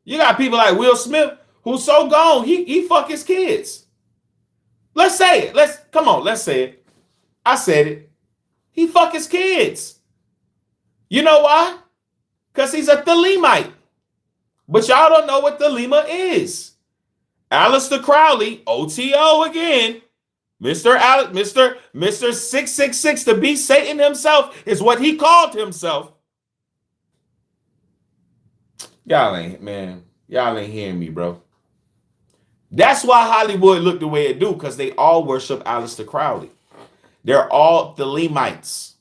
You got people like Will Smith who's so gone, he fuck his kids. Let's say it. Let's say it. I said it. He fuck his kids. You know why? Because he's a Thalemite. But y'all don't know what Thelema is. Aleister Crowley, OTO again. Mr. 666, to be Satan himself, is what he called himself. Y'all ain't hearing me, bro. That's why Hollywood looked the way it do, because they all worship Aleister Crowley. They're all Thelemites.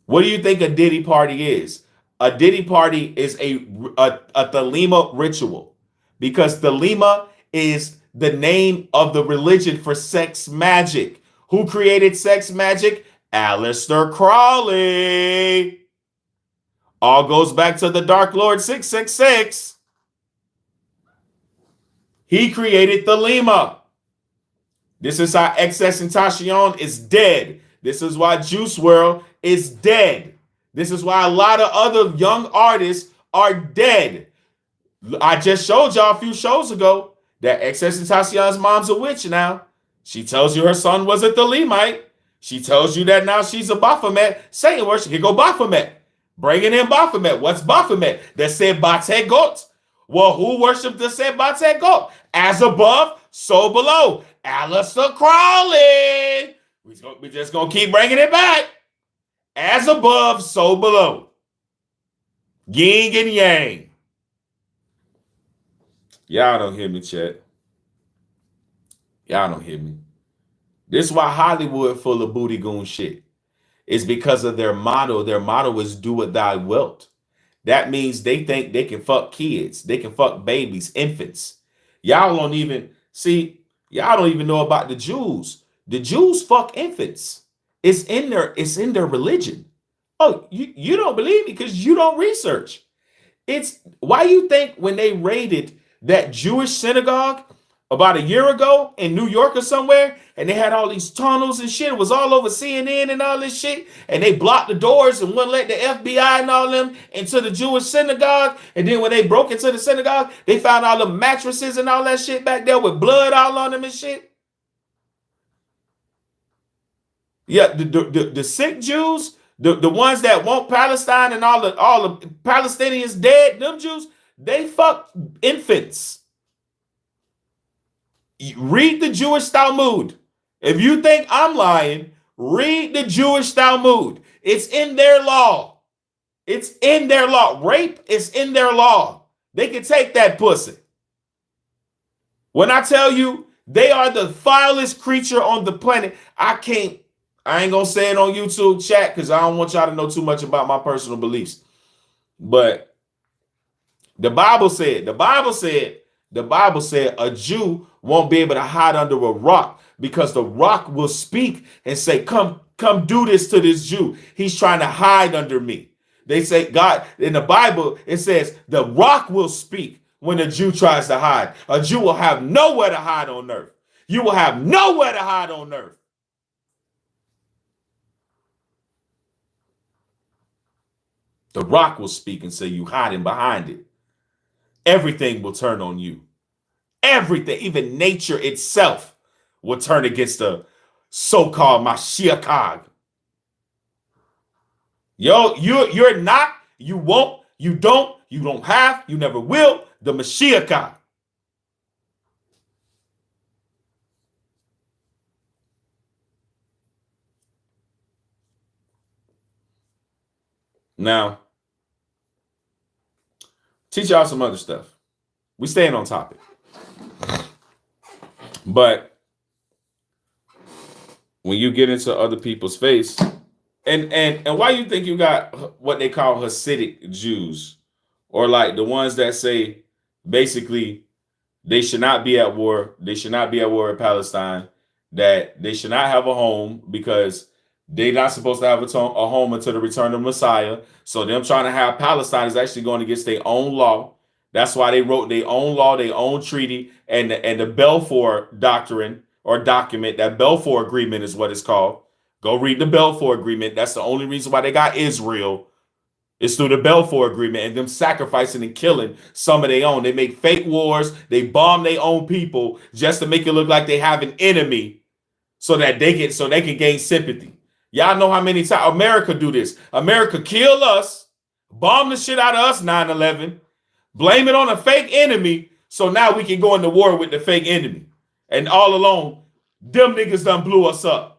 What do you think a Diddy party is? A Diddy party is a Thelema ritual, because Thelema is the name of the religion for sex magic. Who created sex magic? Aleister Crowley. All goes back to the Dark Lord 666. He created Thelema. This is how XXXTentacion is dead. This is why Juice WRLD is dead. This is why a lot of other young artists are dead. I just showed y'all a few shows ago that XXXTentacion's mom's a witch now. She tells you her son was a Thelemite. She tells you that now she's a Baphomet. Satan worship. Here go Baphomet. Bringing in Baphomet. What's Baphomet? The Sebate Goat. Well, who worshipped the Sebate Goat? As above, so below. Aleister Crowley. We're just going to keep bringing it back. As above, so below. Yin and yang. Y'all don't hear me, chat. Y'all don't hear me. This is why Hollywood full of booty goon shit. It's because of their motto. Their motto is do what thou wilt. That means they think they can fuck kids. They can fuck babies, infants. Y'all don't even know about the Jews. The Jews fuck infants. It's in their religion. Oh, you don't believe me because you don't research. It's why you think when they raided that Jewish synagogue about a year ago in New York or somewhere, and they had all these tunnels and shit. It was all over CNN and all this shit. And they blocked the doors and wouldn't let the FBI and all them into the Jewish synagogue. And then when they broke into the synagogue, they found all the mattresses and all that shit back there with blood all on them and shit. Yeah, the sick Jews, the ones that want Palestine and all the Palestinians dead, them Jews, they fuck infants. Read the Jewish Talmud. If you think I'm lying, read the Jewish Talmud. It's in their law. It's in their law. Rape is in their law. They can take that pussy. When I tell you they are the vilest creature on the planet, I ain't gonna say it on YouTube chat because I don't want y'all to know too much about my personal beliefs. But the Bible said a Jew won't be able to hide under a rock because the rock will speak and say, come do this to this Jew. He's trying to hide under me. They say God in the Bible, it says the rock will speak when a Jew tries to hide. A Jew will have nowhere to hide on earth. You will have nowhere to hide on earth. The rock will speak and say you hiding behind it. Everything will turn on you. Everything, even nature itself, will turn against the so-called Mashiach. Yo, you're not, you won't, you don't have, you never will, the Mashiach. Now, teach y'all some other stuff. We staying on topic. But when you get into other people's face, and why you think you got what they call Hasidic Jews, or like the ones that say basically they should not be at war, they should not be at war in Palestine, that they should not have a home because they're not supposed to have a home until the return of Messiah. So them trying to have Palestine is actually going against their own law. That's why they wrote their own law, their own treaty, and the Balfour Doctrine or document. That Balfour Agreement is what it's called. Go read the Balfour Agreement. That's the only reason why they got Israel. It's through the Balfour Agreement and them sacrificing and killing some of their own. They make fake wars. They bomb their own people just to make it look like they have an enemy, so that they can gain sympathy. Y'all know how many times America do this. America kill us, bomb the shit out of us 9/11, blame it on a fake enemy, so now we can go into war with the fake enemy. And all along, them niggas done blew us up.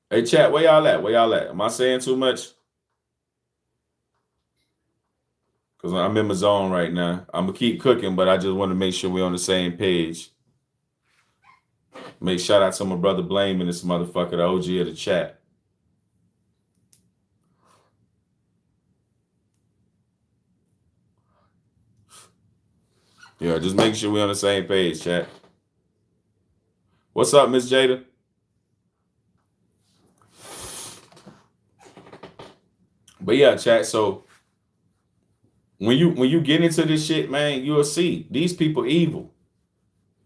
Hey, chat, where y'all at? Where y'all at? Am I saying too much? Because I'm in my zone right now. I'm going to keep cooking, but I just want to make sure we're on the same page. Make shout out to my brother Blame and this motherfucker, the OG of the chat. Yeah, just make sure we're on the same page, chat. What's up, Miss Jada? But yeah, chat, so when you get into this shit, man, you'll see these people evil.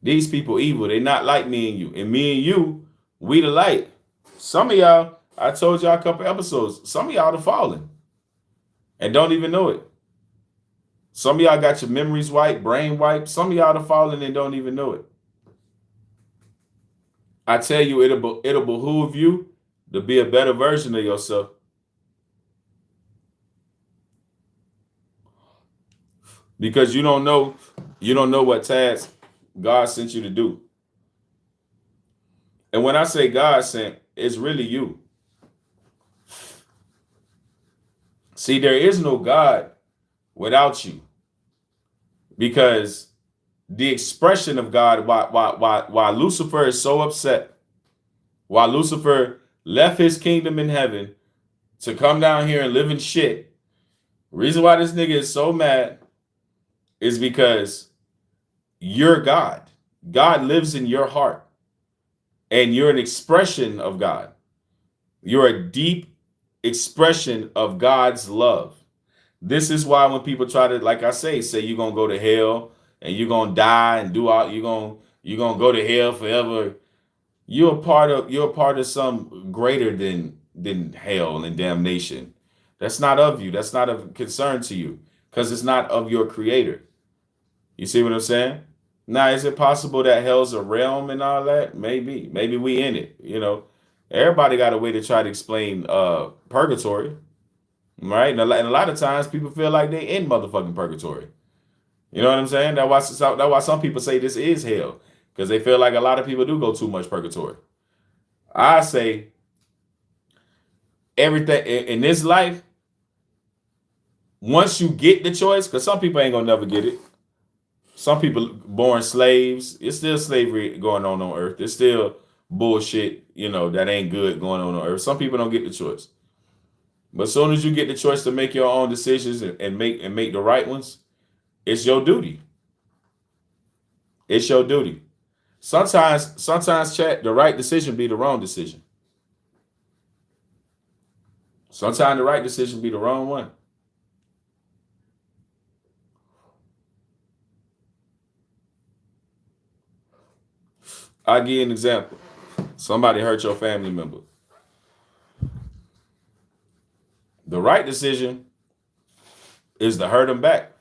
These people evil. They not like me and you. And me and you, we the light. Some of y'all, I told y'all a couple episodes, some of y'all are falling and don't even know it. Some of y'all got your memories wiped, brain wiped. Some of y'all are falling and don't even know it. I tell you, it'll behoove you to be a better version of yourself. Because you don't know what task God sent you to do. And when I say God sent, it's really you. See, there is no God without you. Because the expression of God, why Lucifer is so upset, why Lucifer left his kingdom in heaven to come down here and live in shit, the reason why this nigga is so mad is because you're God. God lives in your heart. And you're an expression of God. You're a deep expression of God's love. This is why when people try to, like I say you're going to go to hell and you're going to die and do all, you're going to go to hell forever. You're a part of some greater than hell and damnation. That's not of you. That's not of concern to you because it's not of your creator. You see what I'm saying? Now, is it possible that hell's a realm and all that? Maybe. Maybe we in it. You know, everybody got a way to try to explain purgatory, right? And a lot of times people feel like they in motherfucking purgatory. You know what I'm saying? That's why some people say this is hell, because they feel like a lot of people do go too much purgatory. I say everything in this life, once you get the choice, because some people ain't gonna never get it. Some people born slaves. It's still slavery going on earth. It's still bullshit, that ain't good going on earth. Some people don't get the choice. But as soon as you get the choice to make your own decisions and make the right ones, it's your duty. It's your duty. Sometimes, chat, the right decision be the wrong decision. Sometimes the right decision be the wrong one. I'll give you an example. Somebody hurt your family member. The right decision is to hurt them back.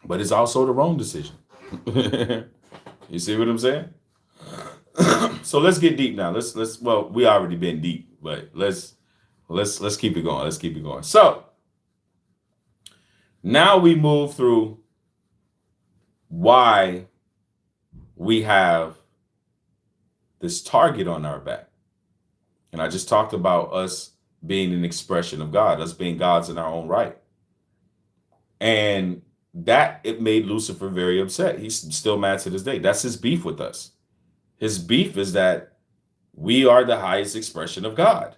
But it's also the wrong decision. You see what I'm saying? So let's get deep now. Let's well, we already been deep, but let's keep it going. Let's keep it going. So now we move through why we have this target on our back. And I just talked about us being an expression of God, us being gods in our own right. And that it made Lucifer very upset. He's still mad to this day. That's his beef with us. His beef is that we are the highest expression of God.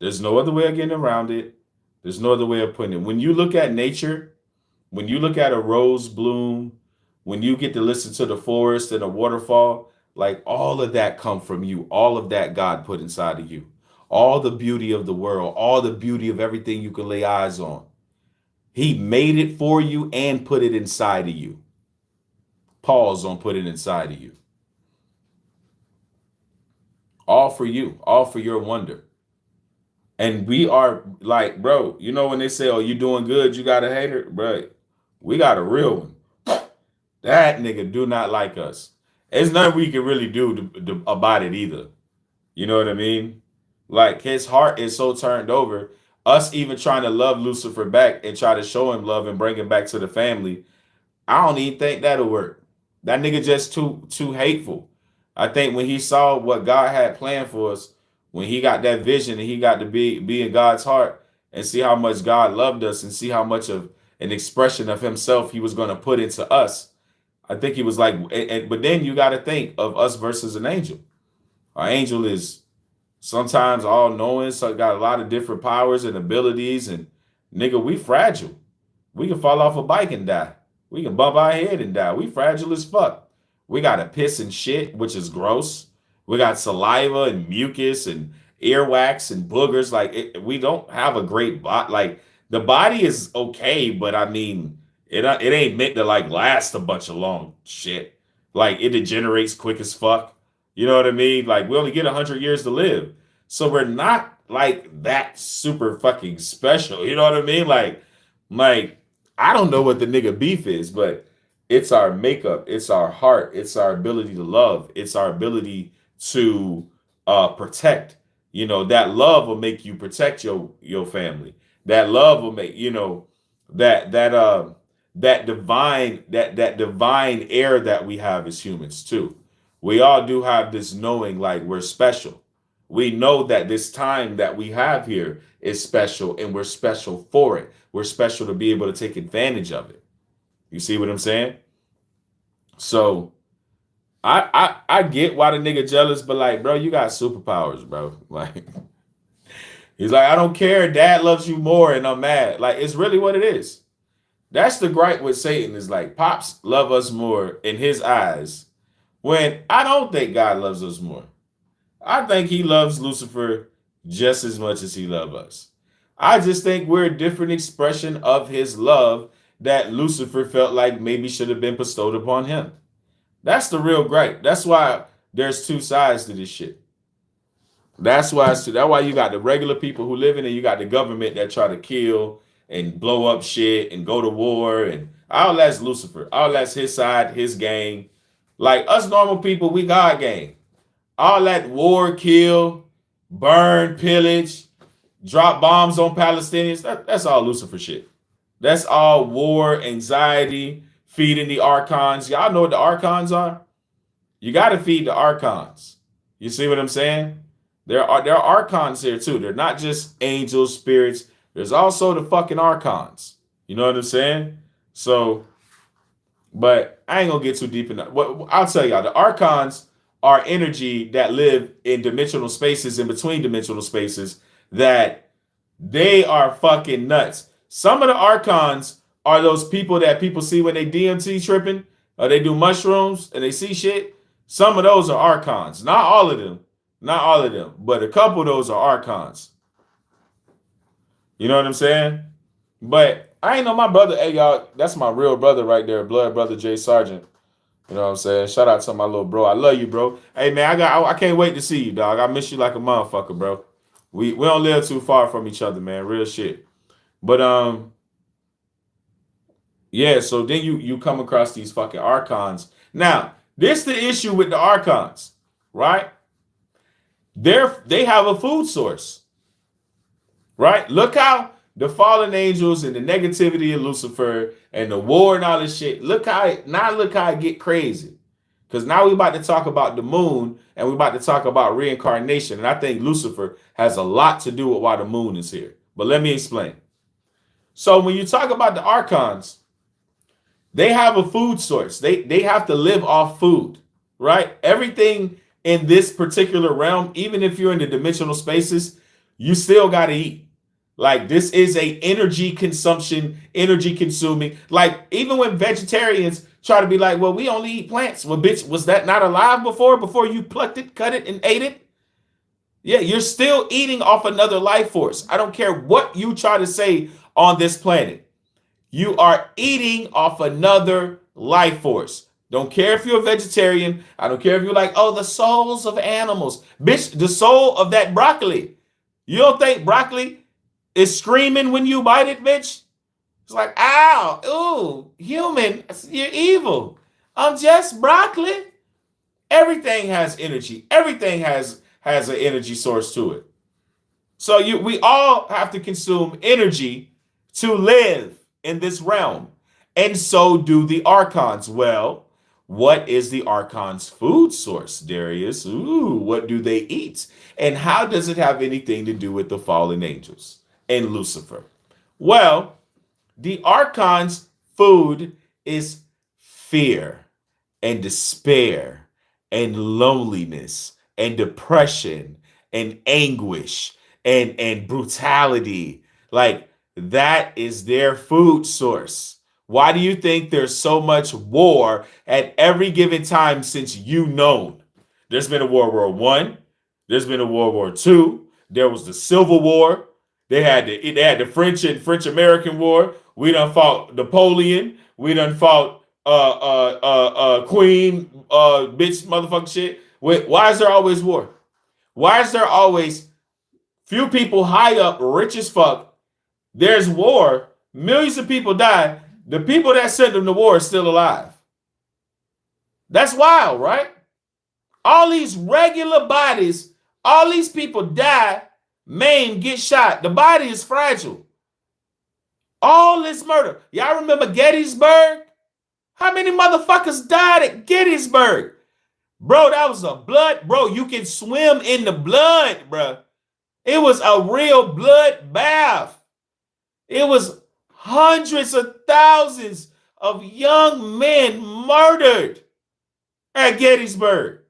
There's no other way of getting around it. There's no other way of putting it. When you look at nature, when you look at a rose bloom, when you get to listen to the forest and a waterfall, like all of that come from you. All of that God put inside of you. All the beauty of the world, all the beauty of everything you can lay eyes on. He made it for you and put it inside of you. Pause on put it inside of you. All for you, all for your wonder. And we are like, bro, you know when they say, oh, you doing good, you got a hater? Bro, we got a real one. That nigga do not like us. There's nothing we can really do about it either. You know what I mean? Like his heart is so turned over. Us even trying to love Lucifer back and try to show him love and bring him back to the family. I don't even think that'll work. That nigga just too hateful. I think when he saw what God had planned for us, when he got that vision and he got to be in God's heart and see how much God loved us and see how much of an expression of himself he was going to put into us. I think he was like, but then you got to think of us versus an angel. Our angel is sometimes all knowing, so got a lot of different powers and abilities. And nigga, we fragile. We can fall off a bike and die. We can bump our head and die. We fragile as fuck. We got to piss and shit, which is gross. We got saliva and mucus and earwax and boogers. Like we don't have a great body. Like the body is okay, but I mean, it ain't meant to like last a bunch of long shit. Like it degenerates quick as fuck. You know what I mean? Like we only get 100 years to live. So we're not like that super fucking special. You know what I mean? Like I don't know what the nigga beef is, but it's our makeup, it's our heart, it's our ability to love, it's our ability to protect. You know, that love will make you protect your family. That love will make, you know, that divine air that we have as humans too. We all do have this knowing like we're special. We know that this time that we have here is special and we're special for it. We're special to be able to take advantage of it. You see what I'm saying? So I get why the nigga jealous, but like, bro, you got superpowers, bro. Like, he's like, I don't care. Dad loves you more, and I'm mad. Like, it's really what it is. That's the gripe with Satan is like, Pops love us more in his eyes, when I don't think God loves us more. I think he loves Lucifer just as much as he loves us. I just think we're a different expression of his love that Lucifer felt like maybe should have been bestowed upon him. That's the real gripe. That's why there's two sides to this shit. That's why you got the regular people who live in it, you got the government that try to kill and blow up shit and go to war, and all that's Lucifer. All that's his side, his gang. Like us normal people, we God gang. All that war, kill, burn, pillage, drop bombs on Palestinians, that's all Lucifer shit. That's all war, anxiety, feeding the archons. Y'all know what the archons are? You got to feed the archons. You see what I'm saying? There are archons here too. They're not just angels, spirits. There's also the fucking archons. You know what I'm saying? So, but I ain't gonna get too deep in that. What I'll tell y'all, the archons are energy that live in dimensional spaces, in between dimensional spaces, that they are fucking nuts. Some of the archons are those people that people see when they DMT tripping or they do mushrooms and they see shit. Some of those are archons. Not all of them. Not all of them. But a couple of those are archons. You know what I'm saying? But I ain't know my brother. Hey, y'all, that's my real brother right there. Blood brother Jay Sargent. You know what I'm saying? Shout out to my little bro. I love you, bro. Hey, man, I can't wait to see you, dog. I miss you like a motherfucker, bro. We don't live too far from each other, man. Real shit. But, Yeah, so then you come across these fucking archons. Now, this the issue with the archons, right? They have a food source, right? Look how the fallen angels and the negativity of Lucifer and the war and all this shit. Look how it get crazy. Because now we're about to talk about the moon and we're about to talk about reincarnation. And I think Lucifer has a lot to do with why the moon is here. But let me explain. So when you talk about the archons, they have a food source. They have to live off food, right? Everything in this particular realm, even if you're in the dimensional spaces, you still got to eat. Like this is a energy consumption, energy consuming. Like even when vegetarians try to be like, well, we only eat plants. Well, bitch, was that not alive before you plucked it, cut it, and ate it? Yeah, you're still eating off another life force. I don't care what you try to say on this planet. You are eating off another life force. Don't care if you're a vegetarian. I don't care if you're like, oh, the souls of animals. Bitch, the soul of that broccoli. You don't think broccoli is screaming when you bite it, bitch? It's like, ow, ooh, human, you're evil. I'm just broccoli. Everything has energy. Everything has an energy source to it. So we all have to consume energy to live in this realm. And so do the archons. Well, what is the archon's food source, Darius? Ooh, what do they eat? And how does it have anything to do with the fallen angels and Lucifer? Well, the archon's food is fear and despair and loneliness and depression and anguish and brutality. Like that is their food source. Why do you think there's so much war at every given time since you known? There's been a World War I. There's been a World War II. There was the Civil War. They had the French and French-American War. We done fought Napoleon. We done fought Queen bitch motherfucking shit. Why is there always war? Why is there always few people high up, rich as fuck? There's war. Millions of people die. The people that sent them to war are still alive. That's wild, right? All these regular bodies, all these people die, maim, get shot. The body is fragile. All this murder. Y'all remember Gettysburg? How many motherfuckers died at Gettysburg? Bro, that was a blood. Bro, you can swim in the blood, bro. It was a real blood bath. It was hundreds of thousands of young men murdered at Gettysburg.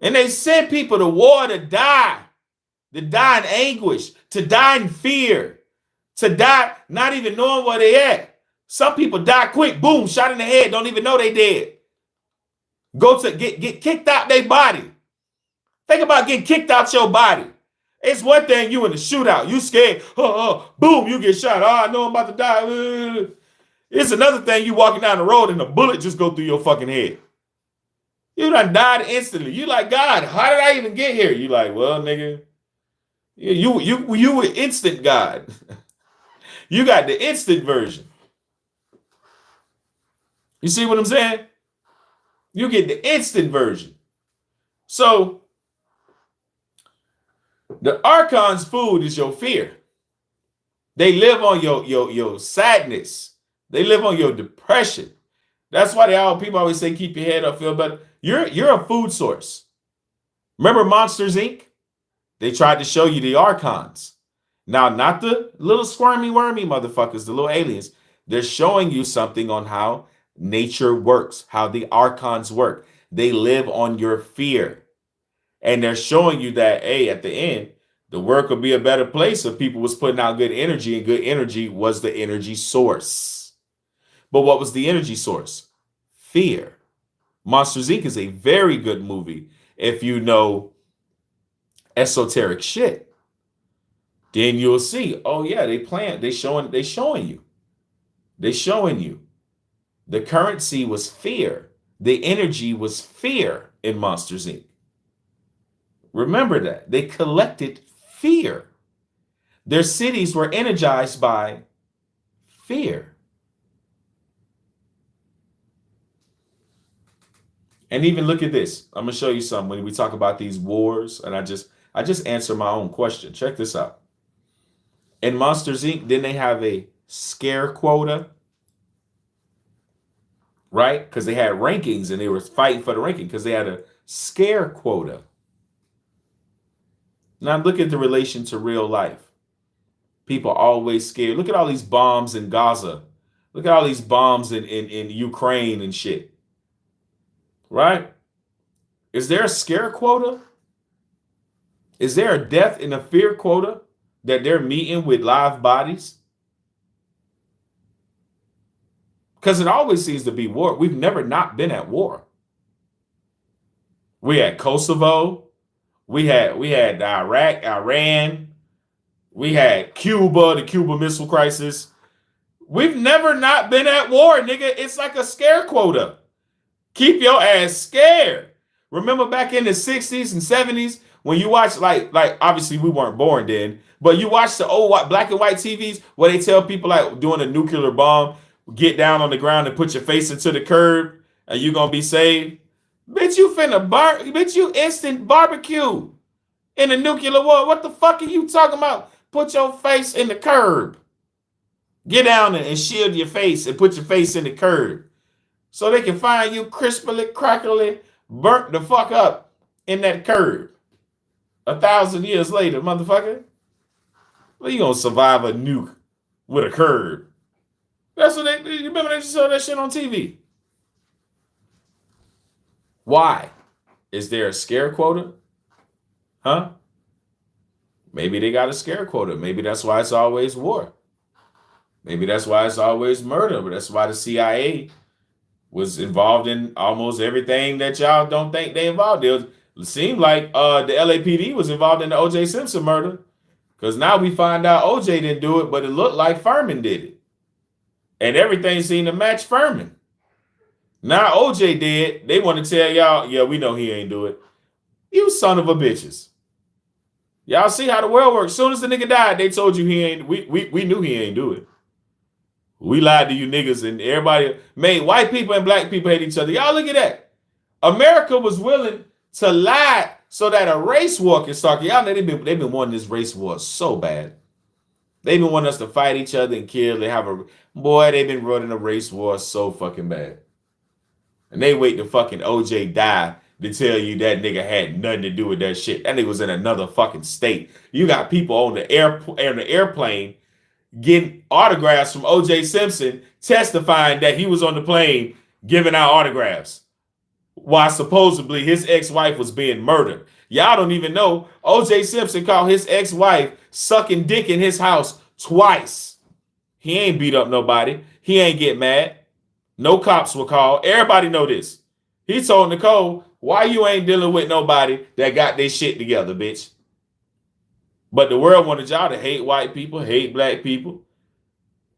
And they sent people to war to die in anguish, to die in fear, to die not even knowing where they at. Some people die quick, boom, shot in the head, don't even know they dead. Go to get kicked out their body. Think about getting kicked out your body. It's one thing you in a shootout, you scared, boom, you get shot. Oh, I know I'm about to die. It's another thing you walking down the road and a bullet just go through your fucking head. You done died instantly. You like, God, how did I even get here? You like, well, nigga, you were instant God. You got the instant version. You see what I'm saying? You get the instant version. So the archon's food is your fear. They live on your sadness. They live on your depression. That's why people always say keep your head up, feel better. You're a food source. Remember Monsters, Inc.? They tried to show you the archons. Now, not the little squirmy wormy motherfuckers, the little aliens. They're showing you something on how nature works, how the archons work. They live on your fear. And they're showing you that, hey, at the end, the world could be a better place if people was putting out good energy, and good energy was the energy source. But what was the energy source? Fear. Monsters, Inc. is a very good movie if you know esoteric shit. Then you'll see, oh yeah, they showing you. They showing you. The currency was fear. The energy was fear in Monsters, Inc. Remember that. They collected fear. Their cities were energized by Fear. And even look at this. I'm gonna show you something when we talk about these wars, and I just answer my own question. Check this out. In Monsters Inc., didn't they have a scare quota? Right? Because they had rankings and they were fighting for the ranking because they had a scare quota. Now look at the relation to real life. People always scared. Look at all these bombs in Gaza. Look at all these bombs in Ukraine and shit. Right? Is there a scare quota? Is there a death in a fear quota that they're meeting with live bodies? Because it always seems to be war. We've never not been at war. We had Kosovo. We had Iraq, Iran. We had Cuba, the Cuba Missile Crisis. We've never not been at war, nigga. It's like a scare quota. Keep your ass scared. Remember back in the 60s and 70s when you watch like obviously we weren't born then, but you watch the old black and white TVs where they tell people like doing a nuclear bomb, get down on the ground and put your face into the curb and you're gonna be saved. Bitch, you bitch, you instant barbecue in a nuclear war. What the fuck are you talking about? Put your face in the curb. Get down there and shield your face and put your face in the curb. So they can find you crisply, crackly, burnt the fuck up in that curb. 1,000 years later, motherfucker. Well, you gonna survive a nuke with a curb. That's what you remember they saw that shit on TV. Why? Is there a scare quota? Huh? Maybe they got a scare quota. Maybe that's why it's always war. Maybe that's why it's always murder. But that's why the CIA was involved in almost everything that y'all don't think they involved in. It seemed like the LAPD was involved in the O.J. Simpson murder. Because now we find out O.J. didn't do it, but it looked like Furman did it. And everything seemed to match Furman. Now O.J. did. They want to tell y'all, yeah, we know he ain't do it. You son of a bitches. Y'all see how the world works. As soon as the nigga died, they told you he ain't. We knew he ain't do it. We lied to you niggas and everybody made white people and black people hate each other. Y'all look at that. America was willing to lie so that a race war can start. Y'all know they've been wanting this race war so bad. They've been wanting us to fight each other and kill. They've been running a race war so fucking bad. And they wait to fucking OJ die to tell you that nigga had nothing to do with that shit. That nigga was in another fucking state. You got people on the airplane getting autographs from O.J. Simpson, testifying that he was on the plane giving out autographs while supposedly his ex-wife was being murdered. Y'all don't even know O.J. Simpson called his ex-wife sucking dick in his house twice. He ain't beat up nobody. He ain't get mad. No cops were called. Everybody know this. He told Nicole, why you ain't dealing with nobody that got their shit together, bitch? But the world wanted y'all to hate white people, hate black people.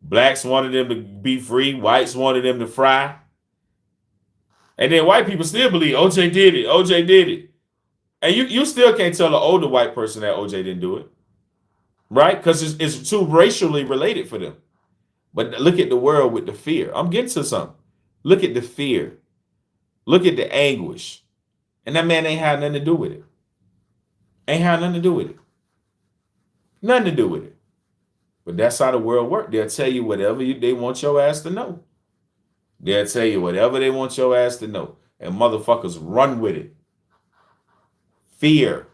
Blacks wanted them to be free. Whites wanted them to fry. And then white people still believe OJ did it. OJ did it. And you still can't tell an older white person that OJ didn't do it. Right? Because it's too racially related for them. But look at the world with the fear. I'm getting to something. Look at the fear. Look at the anguish. And that man ain't had nothing to do with it. Ain't had nothing to do with it. Nothing to do with it. But that's how the world works. They'll tell you whatever they want your ass to know. They'll tell you whatever they want your ass to know. And motherfuckers run with it. Fear.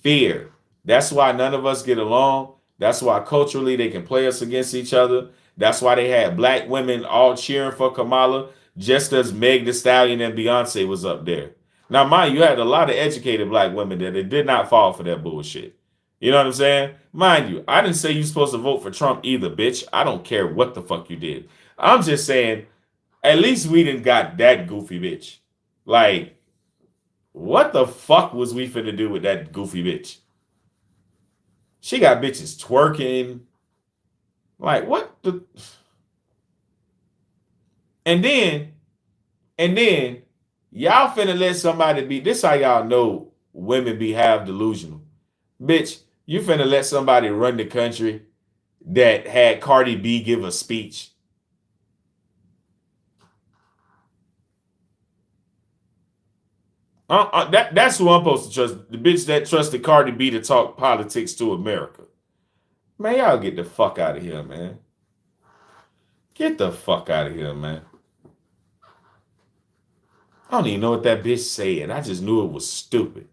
Fear. That's why none of us get along. That's why culturally they can play us against each other. That's why they had black women all cheering for Kamala, just as Meg Thee Stallion and Beyonce was up there. Now, mind you, had a lot of educated black women there that did not fall for that bullshit. You know what I'm saying? Mind you, I didn't say you're supposed to vote for Trump either, bitch. I don't care what the fuck you did. I'm just saying, at least we didn't got that goofy bitch. Like, what the fuck was we finna do with that goofy bitch? She got bitches twerking. Like, what the... And then, y'all finna let somebody be... This how y'all know women be half delusional. Bitch, you finna let somebody run the country that had Cardi B give a speech? That's who I'm supposed to trust. The bitch that trusted Cardi B to talk politics to America. Man, y'all get the fuck out of here, man. Get the fuck out of here, man. I don't even know what that bitch said. I just knew it was stupid.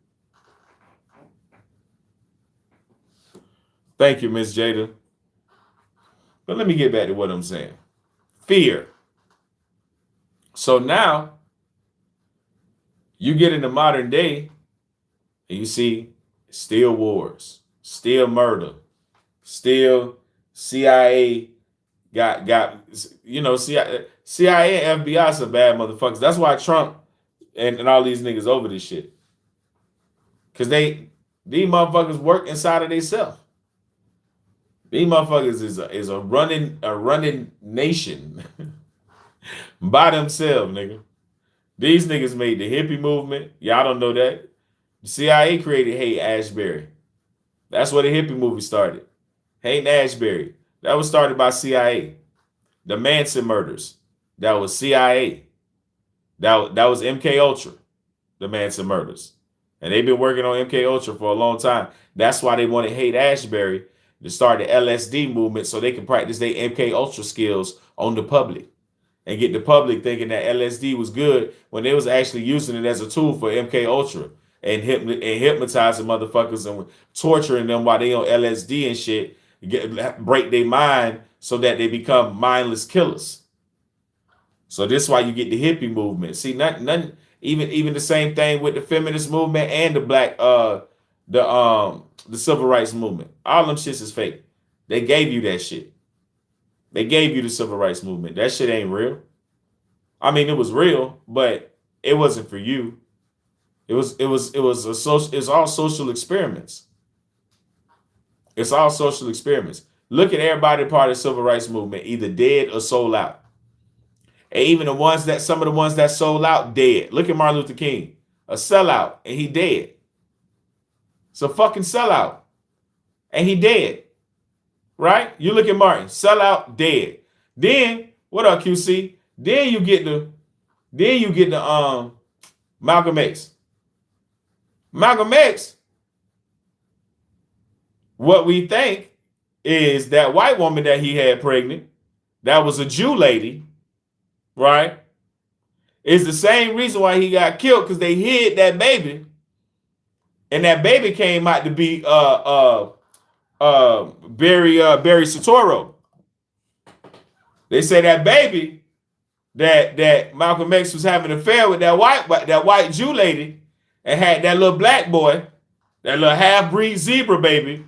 Thank you, Miss Jada. But let me get back to what I'm saying. Fear. So now, you get into modern day, and you see still wars, still murder, still CIA got CIA and FBI some bad motherfuckers. That's why Trump and all these niggas over this shit. Cause these motherfuckers work inside of themselves. These motherfuckers is a running nation by themselves, nigga. These niggas made the hippie movement. Y'all don't know that. The CIA created Haight-Ashbury. That's where the hippie movie started. Haight-Ashbury. That was started by CIA. The Manson murders. That was CIA. That was MK Ultra. The Manson murders. And they've been working on MK Ultra for a long time. That's why they wanted Haight-Ashbury to start the LSD movement so they can practice their MK Ultra skills on the public. And get the public thinking that LSD was good when they was actually using it as a tool for MK Ultra and hypnotizing motherfuckers and torturing them while they on LSD and shit, break their mind so that they become mindless killers. So this is why you get the hippie movement. See, nothing, even the same thing with the feminist movement and the black the civil rights movement. All them shits is fake. They gave you that shit. They gave you the civil rights movement. That shit ain't real. I mean, it was real, but it wasn't for you. It's all social experiments. It's all social experiments. Look at everybody part of the civil rights movement, either dead or sold out. And even some of the ones that sold out, dead. Look at Martin Luther King, a sellout, and he dead. It's a fucking sellout, and he dead. Right? You look at Martin, sell out, dead. Then what up, QC? Then you get the Malcolm X. Malcolm X, what we think is that white woman that he had pregnant, that was a Jew lady, right? Is the same reason why he got killed, because they hid that baby, and that baby came out to be Barry Soetoro. They say that baby that Malcolm X was having an affair with that white Jew lady and had that little black boy, that little half-breed zebra baby,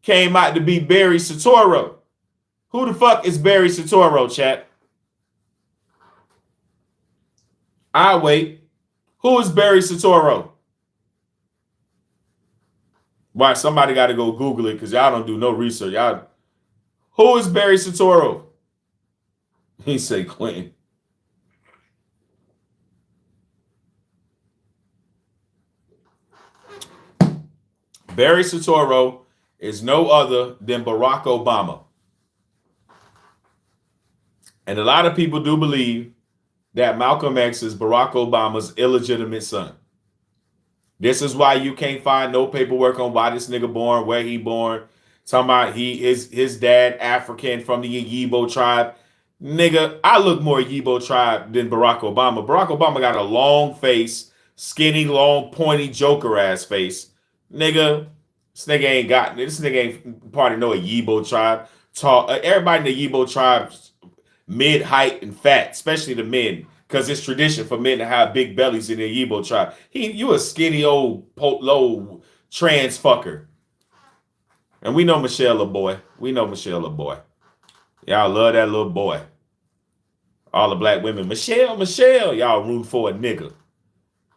came out to be Barry Soetoro. Who the fuck is Barry Soetoro, chat? I wait. Who is Barry Soetoro? Why, somebody got to go Google it because y'all don't do no research. Who is Barry Soetoro? He say Clinton. Barry Soetoro is no other than Barack Obama. And a lot of people do believe that Malcolm X is Barack Obama's illegitimate son. This is why you can't find no paperwork on why this nigga born, where he born. Talking about his dad African from the Yibo tribe. Nigga, I look more Yibo tribe than Barack Obama. Barack Obama got a long face, skinny, long, pointy, joker ass face. Nigga, this nigga ain't part of no Yibo tribe. Tall, everybody in the Yibo tribe, mid height and fat, especially the men. Because it's tradition for men to have big bellies in the Yibo tribe. You a skinny old low trans fucker. And we know Michelle a boy. Y'all love that little boy. All the black women, Michelle. Y'all root for a nigga.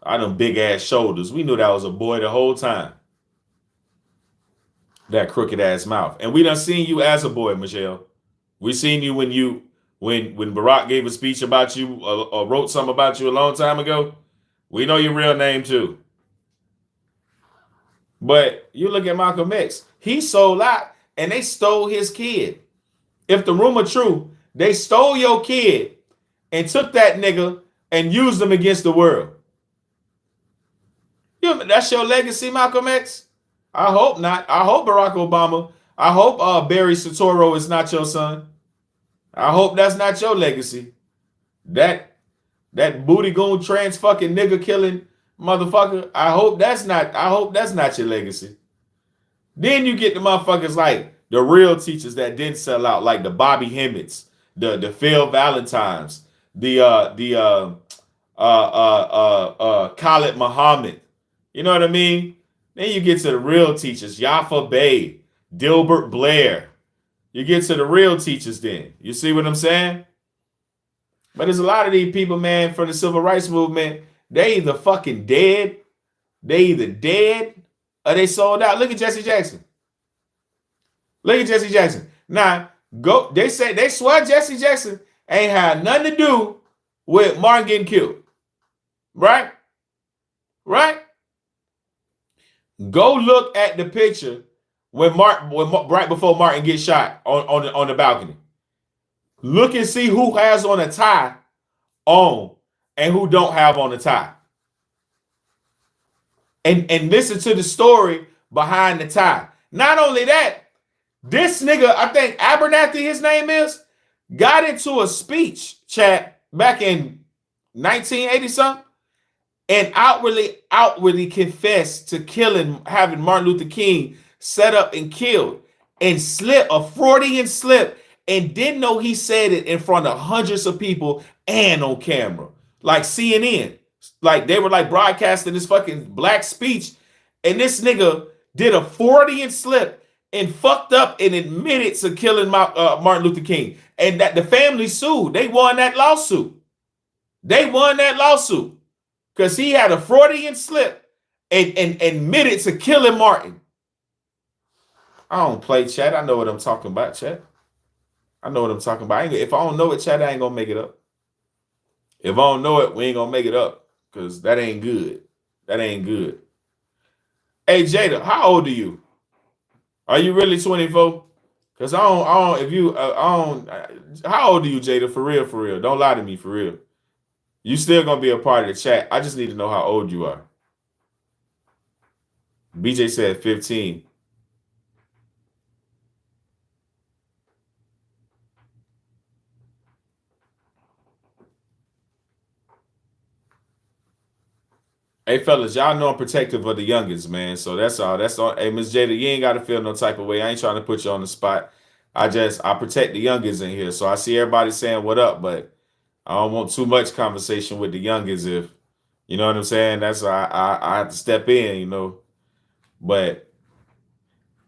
All them big ass shoulders. We knew that was a boy the whole time. That crooked ass mouth. And we done seen you as a boy, Michelle. We seen you when Barack gave a speech about you or wrote something about you a long time ago. We know your real name too. But you look at Malcolm X. He sold out and they stole his kid. if the rumor true, they stole your kid and took that nigga and used them against the world. That's your legacy, Malcolm X? I hope not. I hope Barack Obama. I hope Barry Soetoro is not your son. I hope that's not your legacy. That booty goon trans fucking nigga killing motherfucker. I hope that's not your legacy. Then you get the motherfuckers like the real teachers that didn't sell out, like the Bobby Hemmets, the Phil Valentines, the Khalid Muhammad. You know what I mean? Then you get to the real teachers, Yafa Bay, Dilbert Blair. You get to the real teachers then. You see what I'm saying? But there's a lot of these people, man, from the civil rights movement, they either fucking dead, or they sold out. Look at Jesse Jackson. Now, they swear Jesse Jackson ain't had nothing to do with Martin getting killed. Right? Go look at the picture when right before Martin gets shot on the balcony. Look and see who has on a tie on and who don't have on a tie. And listen to the story behind the tie. Not only that, this nigga, I think Abernathy, his name is, got into a speech chat back in 1980 something and outwardly confessed to having Martin Luther King set up and killed and slip a Freudian slip and didn't know he said it in front of hundreds of people and on camera. Like CNN. Like they were like broadcasting this fucking black speech and this nigga did a Freudian slip and fucked up and admitted to killing Martin Luther King. And that the family sued. They won that lawsuit. Because he had a Freudian slip and admitted to killing Martin. I don't play, chat. I know what I'm talking about, chat. I know what I'm talking about. If I don't know it, chat, I ain't gonna make it up. If I don't know it, we ain't gonna make it up. Because that ain't good. Hey, Jada, how old are you? Are you really 24? Because how old are you, Jada? For real. Don't lie to me, for real. You still gonna be a part of the chat. I just need to know how old you are. BJ said 15. Hey, fellas, y'all know I'm protective of the youngins, man. So that's all. Hey, Miss Jada, you ain't got to feel no type of way. I ain't trying to put you on the spot. I protect the youngins in here. So I see everybody saying what up, but I don't want too much conversation with the youngins. If you know what I'm saying, that's why I have to step in, you know. But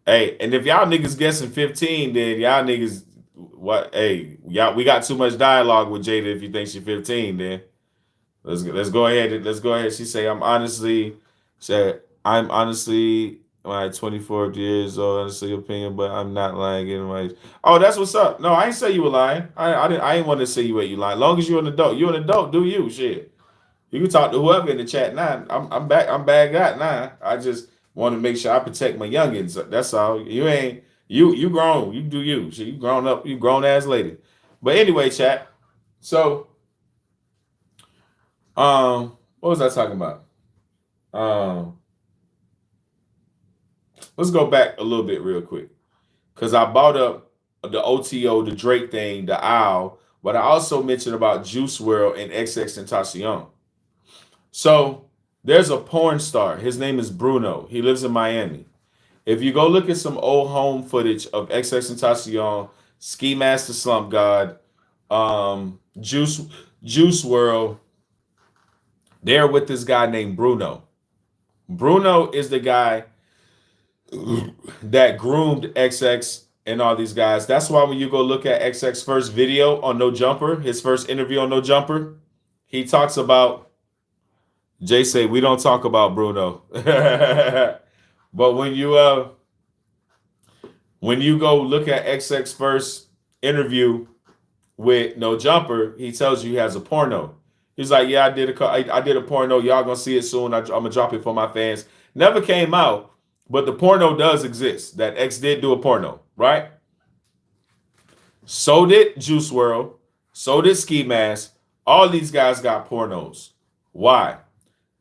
hey, and if y'all niggas guessing 15, then y'all niggas what? Hey, y'all, we got too much dialogue with Jada. If you think she's 15, then. Let's go ahead. She say, I'm honestly like 24 years old, honestly opinion, but I'm not lying. Oh, that's what's up. No, I ain't say you were lying. I ain't want to say you lying. Long as you're an adult. You're an adult, do you? Shit. You can talk to whoever in the chat now. I'm bagged out now. I just want to make sure I protect my youngins. That's all. You grown. You do you. Shit, you grown up, you grown ass lady. But anyway, chat. So what was I talking about? Let's go back a little bit real quick. Because I brought up the OTO, the Drake thing, the Owl, but I also mentioned about Juice WRLD and XXXTentacion. So there's a porn star. His name is Bruno. He lives in Miami. If you go look at some old home footage of XXXTentacion, Ski Master Slump God, Juice WRLD, they're with this guy named Bruno. Bruno is the guy that groomed XX and all these guys. That's why when you go look at XX's first video on No Jumper, his first interview on No Jumper, he talks about, Jay say, we don't talk about Bruno. But when you go look at XX's first interview with No Jumper, he tells you he has a porno. He's like, yeah, I did a porno. Y'all gonna see it soon. I'm gonna drop it for my fans. Never came out, but the porno does exist. That X did do a porno, right? So did Juice World. So did Ski Mask. All these guys got pornos. Why?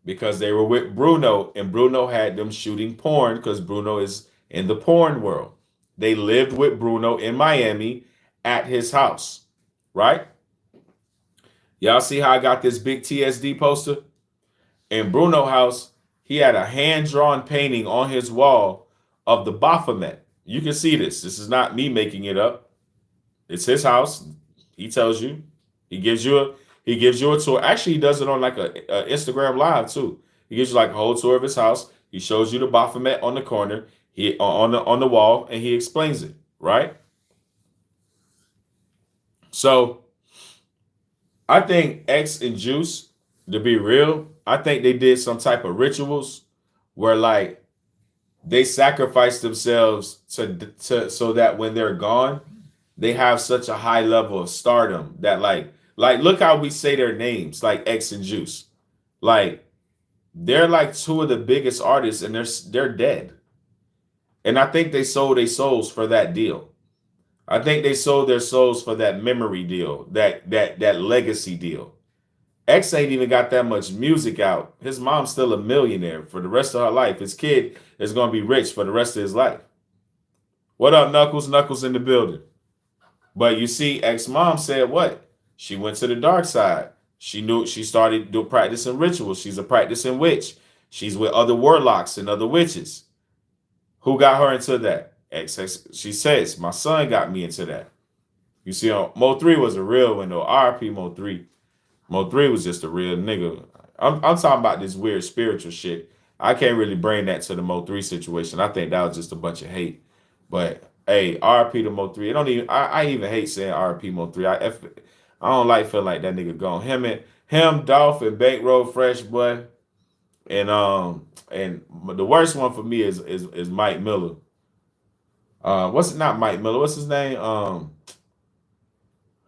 Because they were with Bruno, and Bruno had them shooting porn because Bruno is in the porn world. They lived with Bruno in Miami at his house, right? Y'all see how I got this big TSD poster? In Bruno house, he had a hand-drawn painting on his wall of the Baphomet. You can see this. This is not me making it up. It's his house. He tells you. He gives you a tour. Actually, he does it on like a Instagram live too. He gives you like a whole tour of his house. He shows you the Baphomet on the corner, he on the wall, and he explains it, right? So I think X and Juice, to be real, I think they did some type of rituals where like they sacrifice themselves to so that when they're gone, they have such a high level of stardom that like look how we say their names, like X and Juice. Like they're like two of the biggest artists and they're dead. And I think they sold their souls for that deal. I think they sold their souls for that memory deal, that legacy deal. X ain't even got that much music out. His mom's still a millionaire for the rest of her life. His kid is going to be rich for the rest of his life. What up, Knuckles? Knuckles in the building. But you see, X mom said what? She went to the dark side. She started practicing rituals. She's a practicing witch. She's with other warlocks and other witches. Who got her into that? X. She says, my son got me into that. You see, Mo 3 was a real one though. RP Mo 3. Mo 3 was just a real nigga. I'm talking about this weird spiritual shit. I can't really bring that to the Mo 3 situation. I think that was just a bunch of hate. But hey, RP to Mo 3. It don't even I even hate saying RP Mo 3. I don't like feeling like that nigga gone. Him, Dolph, and Bankroll Fresh, boy. And the worst one for me is Mike Miller. Not Mike Miller? What's his name?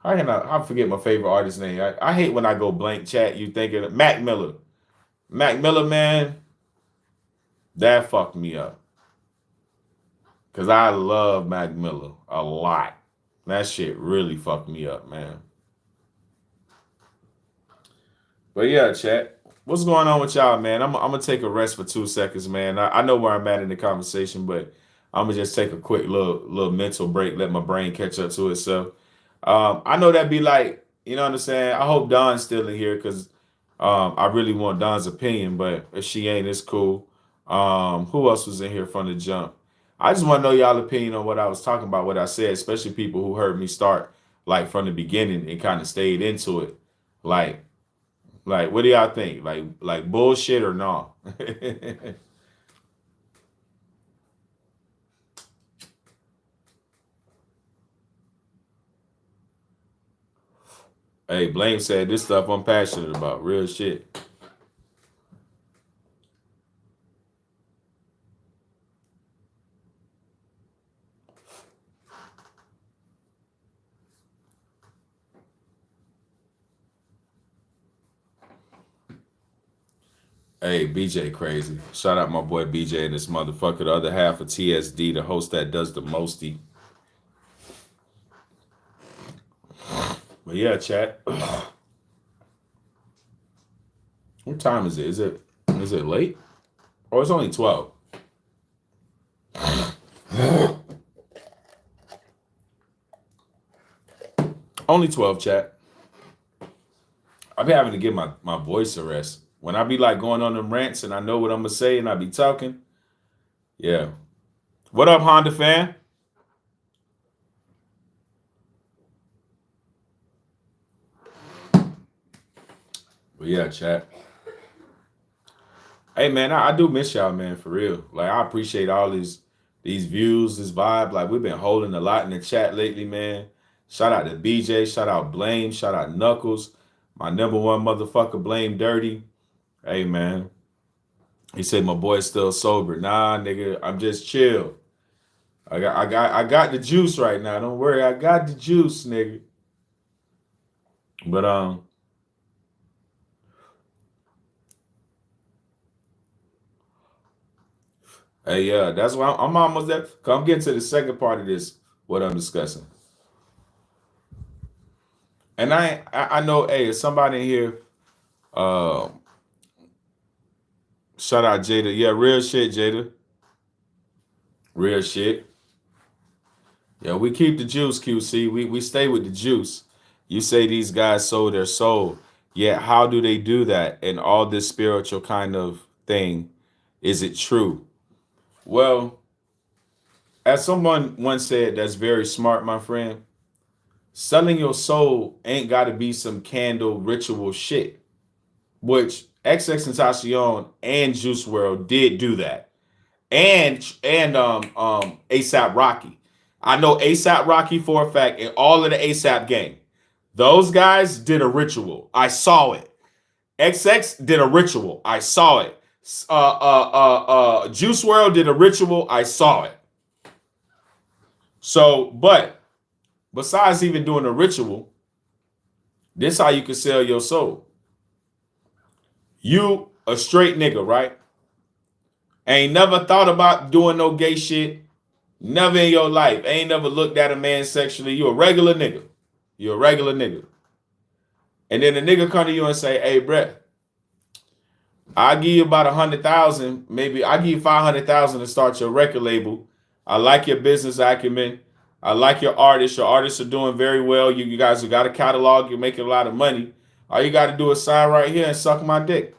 I forget my favorite artist's name. I hate when I go blank chat. You thinking Mac Miller? Mac Miller, man, that fucked me up. Cause I love Mac Miller a lot. That shit really fucked me up, man. But yeah, chat. What's going on with y'all, man? I'm gonna take a rest for 2 seconds, man. I know where I'm at in the conversation, but I'm gonna just take a quick little mental break, let my brain catch up to itself. I know that'd be like, you know what I'm saying? I hope Don's still in here because I really want Don's opinion, but if she ain't, it's cool. Who else was in here from the jump? I just want to know y'all opinion on what I was talking about, what I said, especially people who heard me start like from the beginning and kind of stayed into it. Like, what do y'all think? Like bullshit or no? Hey, Blame said this stuff I'm passionate about. Real shit. Hey, BJ crazy. Shout out my boy BJ and this motherfucker. The other half of TSD, the host that does the mosty. But yeah, chat. What time is it? Is it late? Oh, it's only 12. Only 12, chat. I've been having to give my voice a rest. When I be like going on them rants and I know what I'm gonna say and I be talking. Yeah. What up, Honda fan? But yeah, chat. Hey man, I do miss y'all, man, for real. Like I appreciate all these views, this vibe. Like we've been holding a lot in the chat lately, man. Shout out to BJ, shout out Blame, shout out Knuckles, my number one motherfucker, Blame Dirty. Hey man. He said my boy's still sober. Nah, nigga, I'm just chill. I got the juice right now. Don't worry, I got the juice, nigga. But hey, yeah, that's why I'm almost there. Come get to the second part of this, what I'm discussing. And I know, hey, if somebody in here, uh, shout out Jada. Yeah, real shit, Jada. Real shit. Yeah, we keep the juice, QC. We stay with the juice. You say these guys sold their soul. Yeah, how do they do that? And all this spiritual kind of thing, is it true? Well, as someone once said that's very smart, my friend, selling your soul ain't got to be some candle ritual shit, which XXXTentacion and Juice World did do that. And ASAP Rocky. I know ASAP Rocky for a fact, and all of the ASAP gang. Those guys did a ritual. I saw it. XX did a ritual. I saw it. Juice World did a ritual. I saw it. So, but besides even doing a ritual, this how you can sell your soul. You a straight nigga, right? Ain't never thought about doing no gay shit. Never in your life. Ain't never looked at a man sexually. You a regular nigga. You a regular nigga. And then the nigga come to you and say, hey, Brett, I'll give you about 100,000. Maybe I'll give you 500,000 to start your record label. I like your business acumen. I like your artists. Your artists are doing very well. You guys have got a catalog. You're making a lot of money. All you got to do is sign right here and suck my dick.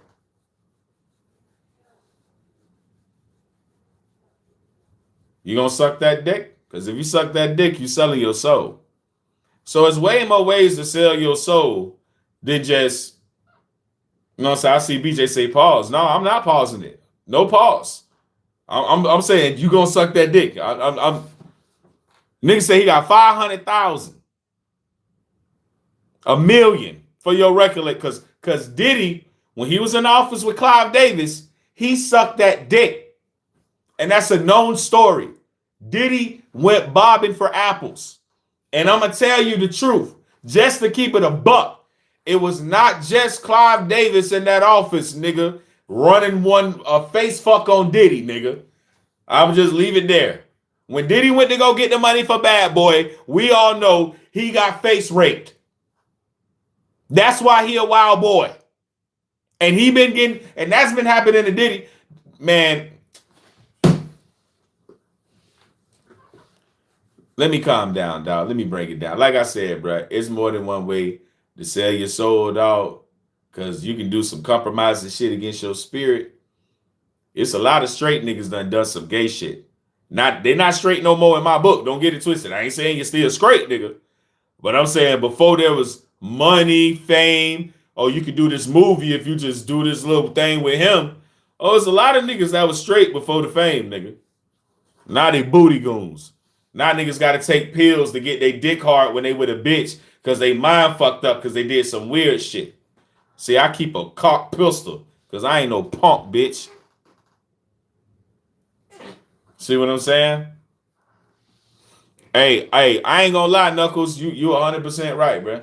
You gonna suck that dick? Because if you suck that dick, you selling your soul. So it's way more ways to sell your soul than just, you know what I'm saying? I see BJ say pause. No, I'm not pausing it. No pause. I'm saying you gonna suck that dick. I'm nigga say he got 500,000, $1 million for your record, because Diddy, when he was in office with Clive Davis, he sucked that dick, and that's a known story. Diddy went bobbing for apples, and I'm gonna tell you the truth, just to keep it a buck. It was not just Clive Davis in that office, nigga, running a face fuck on Diddy, nigga. I'm just leave it there. When Diddy went to go get the money for Bad Boy, we all know he got face raped. That's why he a wild boy. And he been getting, and that's been happening to Diddy. Man, let me calm down, dog. Let me break it down. Like I said, bro, it's more than one way to sell your soul, dog, because you can do some compromising shit against your spirit. It's a lot of straight niggas done some gay shit. They're not straight no more in my book. Don't get it twisted. I ain't saying you're still straight, nigga. But I'm saying before there was money, fame, oh, you could do this movie if you just do this little thing with him. Oh, there's a lot of niggas that was straight before the fame, nigga. Now they booty goons. Now niggas got to take pills to get their dick hard when they with a bitch because they mind fucked up because they did some weird shit. See, I keep a cocked pistol because I ain't no punk, bitch. See what I'm saying? Hey, I ain't gonna lie, Knuckles. You 100% right, bro.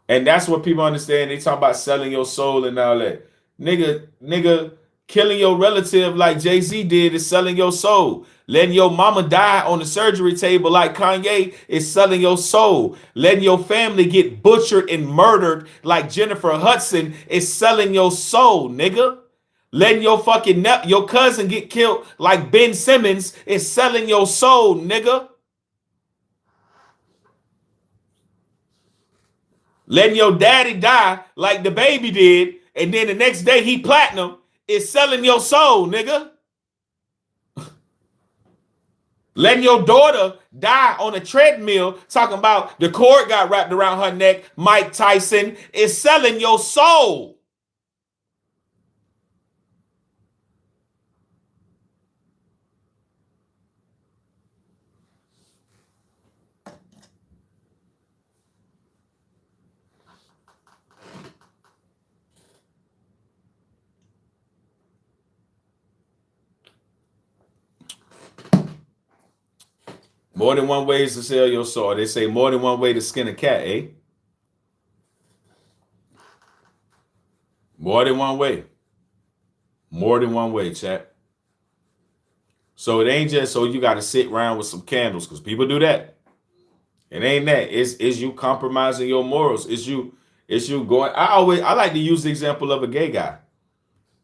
And that's what people understand. They talk about selling your soul and all that. Nigga, killing your relative like Jay-Z did is selling your soul. Letting your mama die on the surgery table like Kanye is selling your soul. Letting your family get butchered and murdered like Jennifer Hudson is selling your soul, nigga. Letting your your cousin get killed like Ben Simmons is selling your soul, nigga. Letting your daddy die like the baby did, and then the next day he platinum is selling your soul, nigga. Letting your daughter die on a treadmill, talking about the cord got wrapped around her neck, Mike Tyson, is selling your soul. More than one way to sell your soul. They say more than one way to skin a cat, eh? More than one way. More than one way, chat. So it ain't just so you got to sit around with some candles, because people do that. It ain't that. It's you compromising your morals. It's you going. I like to use the example of a gay guy.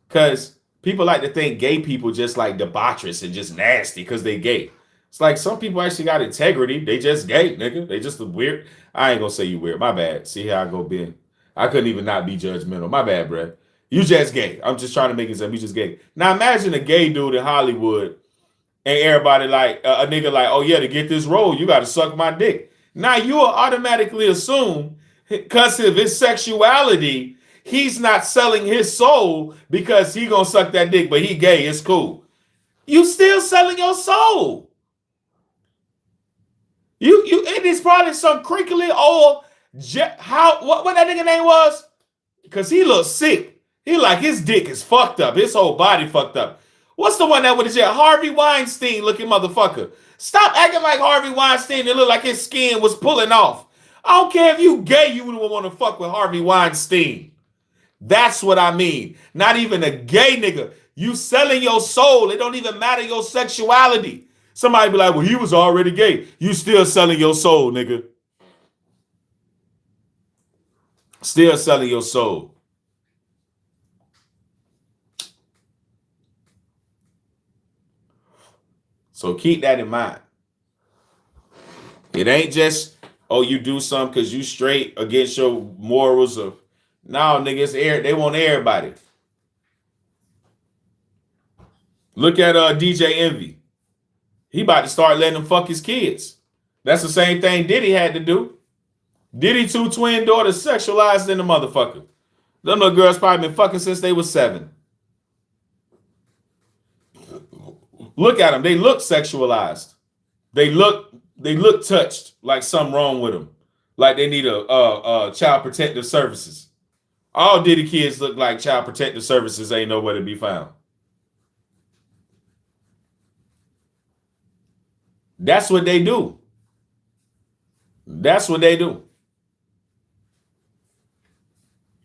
Because people like to think gay people just like debaucherous and just nasty because they gay. It's like some people actually got integrity. They just gay, nigga. They just weird. I ain't gonna say you weird. My bad. See how I go being. I couldn't even not be judgmental. My bad, bruh. You just gay. I'm just trying to make it sound you just gay. Now imagine a gay dude in Hollywood and everybody like a nigga like, oh yeah, to get this role, you got to suck my dick. Now you will automatically assume because of his sexuality, he's not selling his soul because he gonna suck that dick, but he gay. It's cool. You still selling your soul. You it is probably some crinkly old what that nigga name was? Because he looks sick. He like his dick is fucked up. His whole body fucked up. What's the one that would have said Harvey Weinstein looking motherfucker? Stop acting like Harvey Weinstein. It looked like his skin was pulling off. I don't care if you gay, you would want to fuck with Harvey Weinstein. That's what I mean. Not even a gay nigga. You selling your soul. It don't even matter your sexuality. Somebody be like, well, he was already gay. You still selling your soul, nigga. Still selling your soul. So keep that in mind. It ain't just, oh, you do something because you straight against your morals of, no, niggas, they want everybody. Look at DJ Envy. He about to start letting him fuck his kids. That's the same thing Diddy had to do. Diddy 2 twin daughters sexualized in the motherfucker. Them little girls probably been fucking since they was 7. Look at them. They look sexualized. They look touched like something wrong with them. Like they need a child protective services. All Diddy kids look like child protective services ain't nowhere to be found. That's what they do. That's what they do.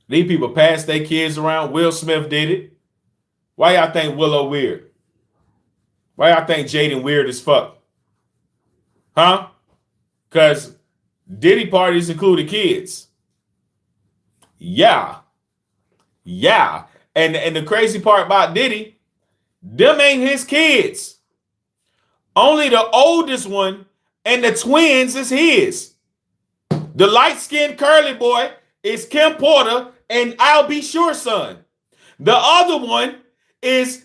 These people pass their kids around. Will Smith did it. Why y'all think Willow weird? Why y'all think Jaden weird as fuck? Huh? Because Diddy parties included kids. Yeah. Yeah. And the crazy part about Diddy, them ain't his kids. Only the oldest one and the twins is his. The light-skinned curly boy is Kim Porter and I'll Be Sure's son. The other one is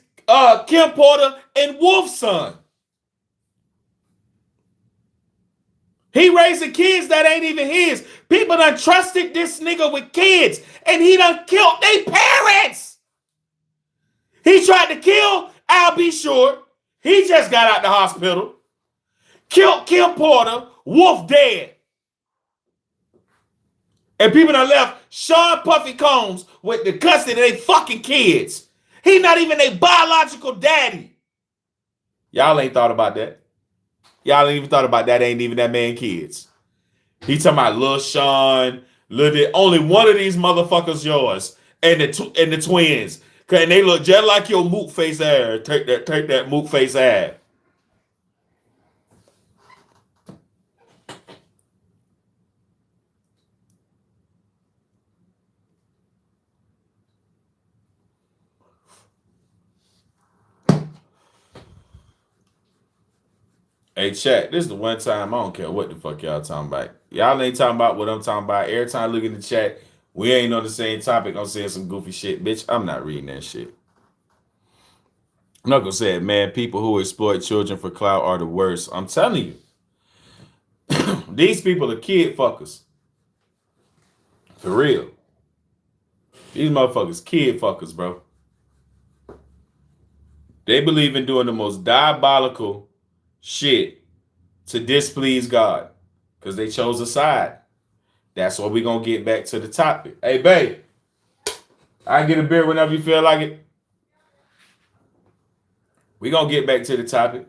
Kim Porter and Wolf's son. He raising kids that ain't even his. People done trusted this nigga with kids and he done killed their parents. He tried to kill I'll Be Sure. He just got out the hospital. Killed Kim Porter. Wolf dead. And people done left Sean Puffy Combs with the custody of their fucking kids. He not even their biological daddy. Y'all ain't thought about that. Y'all ain't even thought about that. Ain't even that man kids. He talking about Lil Sean, only one of these motherfuckers yours, and the twins. And they look just like your moot face ass. Take that moot face ass. Hey, chat, this is the one time I don't care what the fuck y'all talking about. Y'all ain't talking about what I'm talking about. Every time I look in the chat, we ain't on the same topic. I'm saying some goofy shit. Bitch, I'm not reading that shit. Knuckles said, man, people who exploit children for clout are the worst. I'm telling you. These people are kid fuckers. For real. These motherfuckers kid fuckers, bro. They believe in doing the most diabolical shit to displease God because they chose a side. That's why we're going to get back to the topic. Hey, babe, I can get a beer whenever you feel like it. We're going to get back to the topic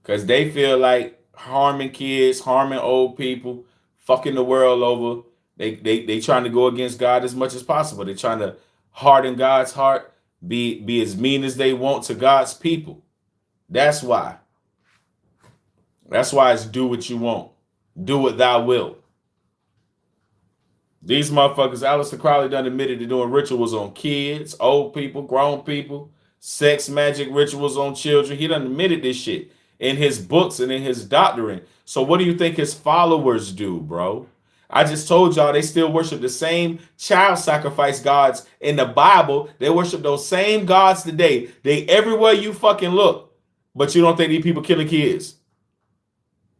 because they feel like harming kids, harming old people, fucking the world over. They trying to go against God as much as possible. They're trying to harden God's heart, be as mean as they want to God's people. That's why. That's why it's do what you want. Do what thou wilt. These motherfuckers, Aleister Crowley done admitted to doing rituals on kids, old people, grown people, sex magic rituals on children. He done admitted this shit in his books and in his doctrine. So what do you think his followers do, bro? I just told y'all they still worship the same child sacrifice gods in the Bible. They worship those same gods today. They everywhere you fucking look. But you don't think these people killing kids.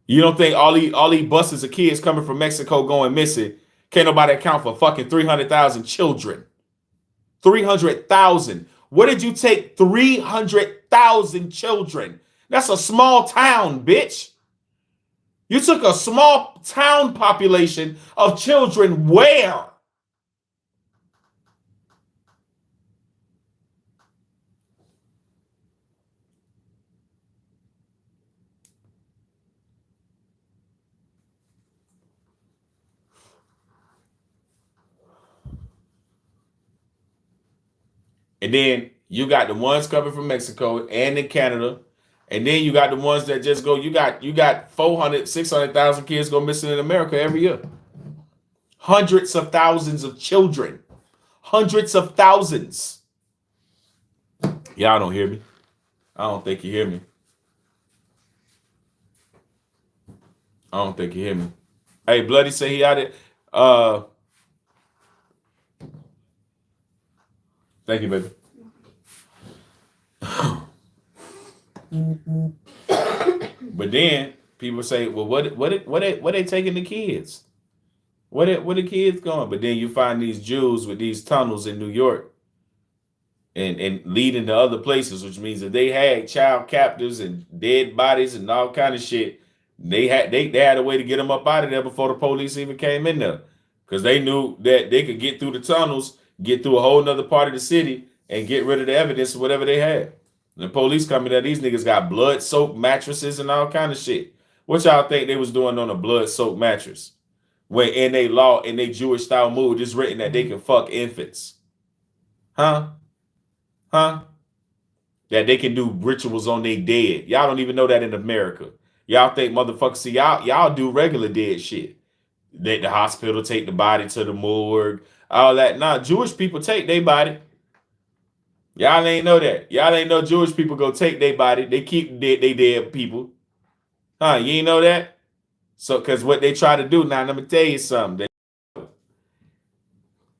You don't think all these buses of kids coming from Mexico going missing. Can't nobody account for fucking 300,000 children. 300,000. Where did you take 300,000 children? That's a small town, bitch. You took a small town population of children where? And then you got the ones coming from Mexico and in Canada. And then you got the ones that just go, you got 400, 600,000 kids go missing in America every year. Hundreds of thousands of children. Hundreds of thousands. Y'all don't hear me. I don't think you hear me. I don't think you hear me. Hey, Bloody say he out it. Thank you, baby. But then people say, well, what they taking the kids? Where the kids going? But then you find these Jews with these tunnels in New York and leading to other places, which means that they had child captives and dead bodies and all kind of shit. They had a way to get them up out of there before the police even came in there, because they knew that they could get through the tunnels, get through a whole nother part of the city, and get rid of the evidence of whatever they had. And the police coming there, these niggas got blood-soaked mattresses and all kind of shit. What y'all think they was doing on a blood-soaked mattress? When in they law, in they Jewish style mood, it's written that they can fuck infants. Huh? That they can do rituals on their dead. Y'all don't even know that in America. Y'all think motherfuckers, see, y'all do regular dead shit. Let the hospital take the body to the morgue, all that. Nah, Jewish people take their body. Y'all ain't know that. Y'all ain't know Jewish people go take their body. They keep they dead people. Huh? You ain't know that? So, because what they try to do, now let me tell you something.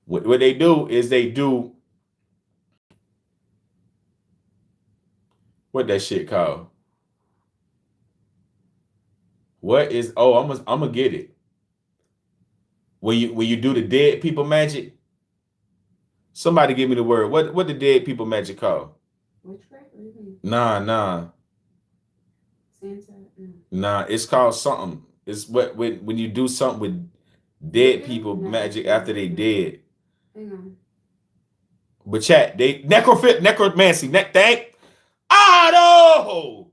What they do is they do, what that shit called? What is, oh, I'm gonna get it. When you do the dead people magic, somebody give me the word. What the dead people magic called? Witchcraft? What do you mean? Nah. Santa? Nah, it's called something. It's when you do something with dead people magic after they dead. Hang on. But chat, they necromancy. Thank Otto.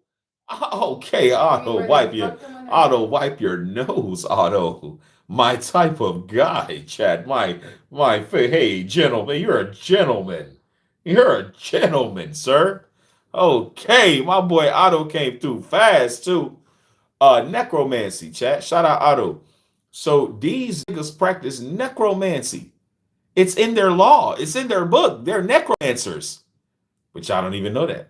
Okay, Otto, wipe your nose, Otto. My type of guy, Chad. Hey, gentleman, you're a gentleman. You're a gentleman, sir. Okay, my boy Otto came through fast too. Necromancy, chat. Shout out Otto. So these niggas practice necromancy. It's in their law. It's in their book. They're necromancers. But y'all don't even know that.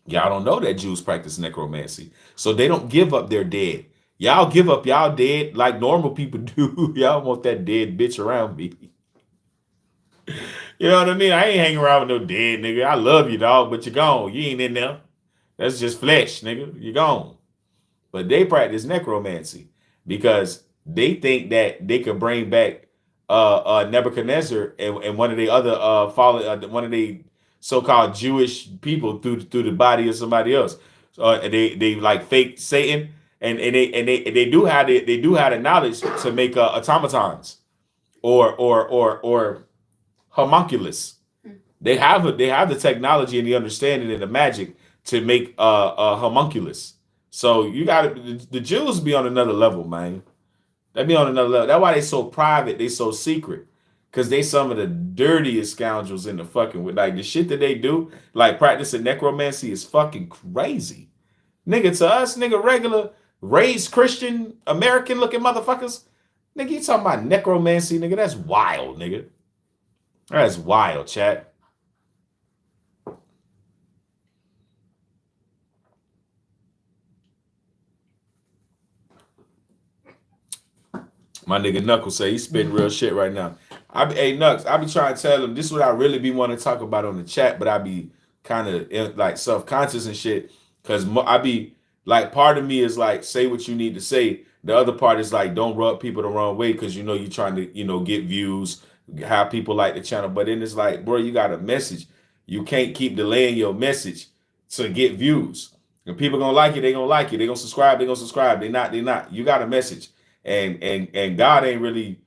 Y'all don't know that Jews practice necromancy. So they don't give up their dead. Y'all give up y'all dead like normal people do. Y'all want that dead bitch around me. You know what I mean? I ain't hanging around with no dead nigga. I love you, dog, but you're gone. You ain't in there. That's just flesh, nigga. You're gone. But they practice necromancy because they think that they could bring back Nebuchadnezzar and one of the other one of the so-called Jewish people through the body of somebody else. They like fake Satan, and they do have the knowledge to make automatons or homunculus. They have the technology and the understanding and the magic to make a homunculus. So you got the Jews be on another level, man. They be on another level. That's why they so private. They so secret. Because they some of the dirtiest scoundrels in the fucking, like the shit that they do, like practicing necromancy is fucking crazy. Nigga, to us, nigga, regular, raised Christian American looking motherfuckers. Nigga, you talking about necromancy, nigga? That's wild, nigga. That's wild, chat. My nigga Knuckles say he's spitting real shit right now. Hey Knucks, I be trying to tell him this is what I really be wanting to talk about on the chat, but I be kind of like self-conscious and shit. Cause I be like, part of me is like, say what you need to say. The other part is like, don't rub people the wrong way because you know you're trying to, get views, have people like the channel. But then it's like, bro, you got a message. You can't keep delaying your message to get views. If people gonna like it, they gonna like it. They gonna subscribe, they gonna subscribe. They not. You got a message. And God ain't really,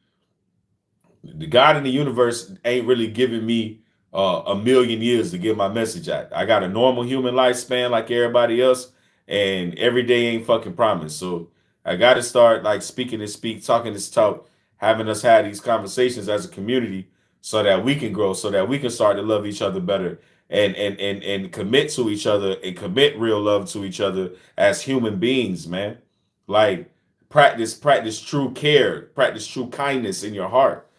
the God in the universe ain't really giving me a million years to get my message out. I got a normal human lifespan like everybody else, and every day ain't fucking promised. So I got to start like speaking and speak, talking this talk, having us have these conversations as a community, so that we can grow, so that we can start to love each other better, and commit to each other and commit real love to each other as human beings, man. Like practice true care, practice true kindness in your heart.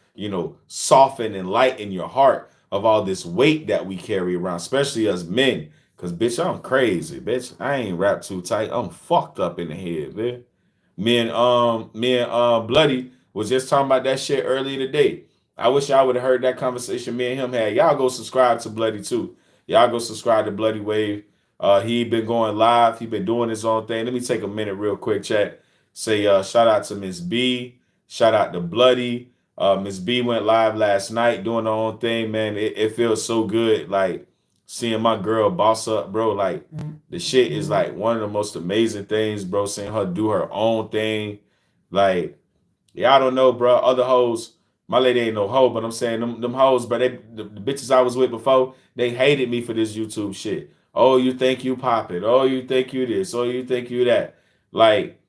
Soften and lighten your heart of all this weight that we carry around, especially as men. Cause bitch, I'm crazy, bitch. I ain't wrapped too tight. I'm fucked up in the head, man. Me and Bloody was just talking about that shit earlier today. I wish y'all would have heard that conversation me and him had. Y'all go subscribe to Bloody too. Y'all go subscribe to Bloody Wave. He been going live. He been doing his own thing. Let me take a minute real quick, chat. Say shout out to Miss B. Shout out to Bloody. Miss B went live last night doing her own thing, man. It feels so good, like seeing my girl boss up, bro. Like the shit is like one of the most amazing things, bro. Seeing her do her own thing, like yeah, I don't know, bro. Other hoes, my lady ain't no hoe, but I'm saying them hoes, but the bitches I was with before, they hated me for this YouTube shit. Oh, you think you pop it? Oh, you think you this? Oh, you think you that? Like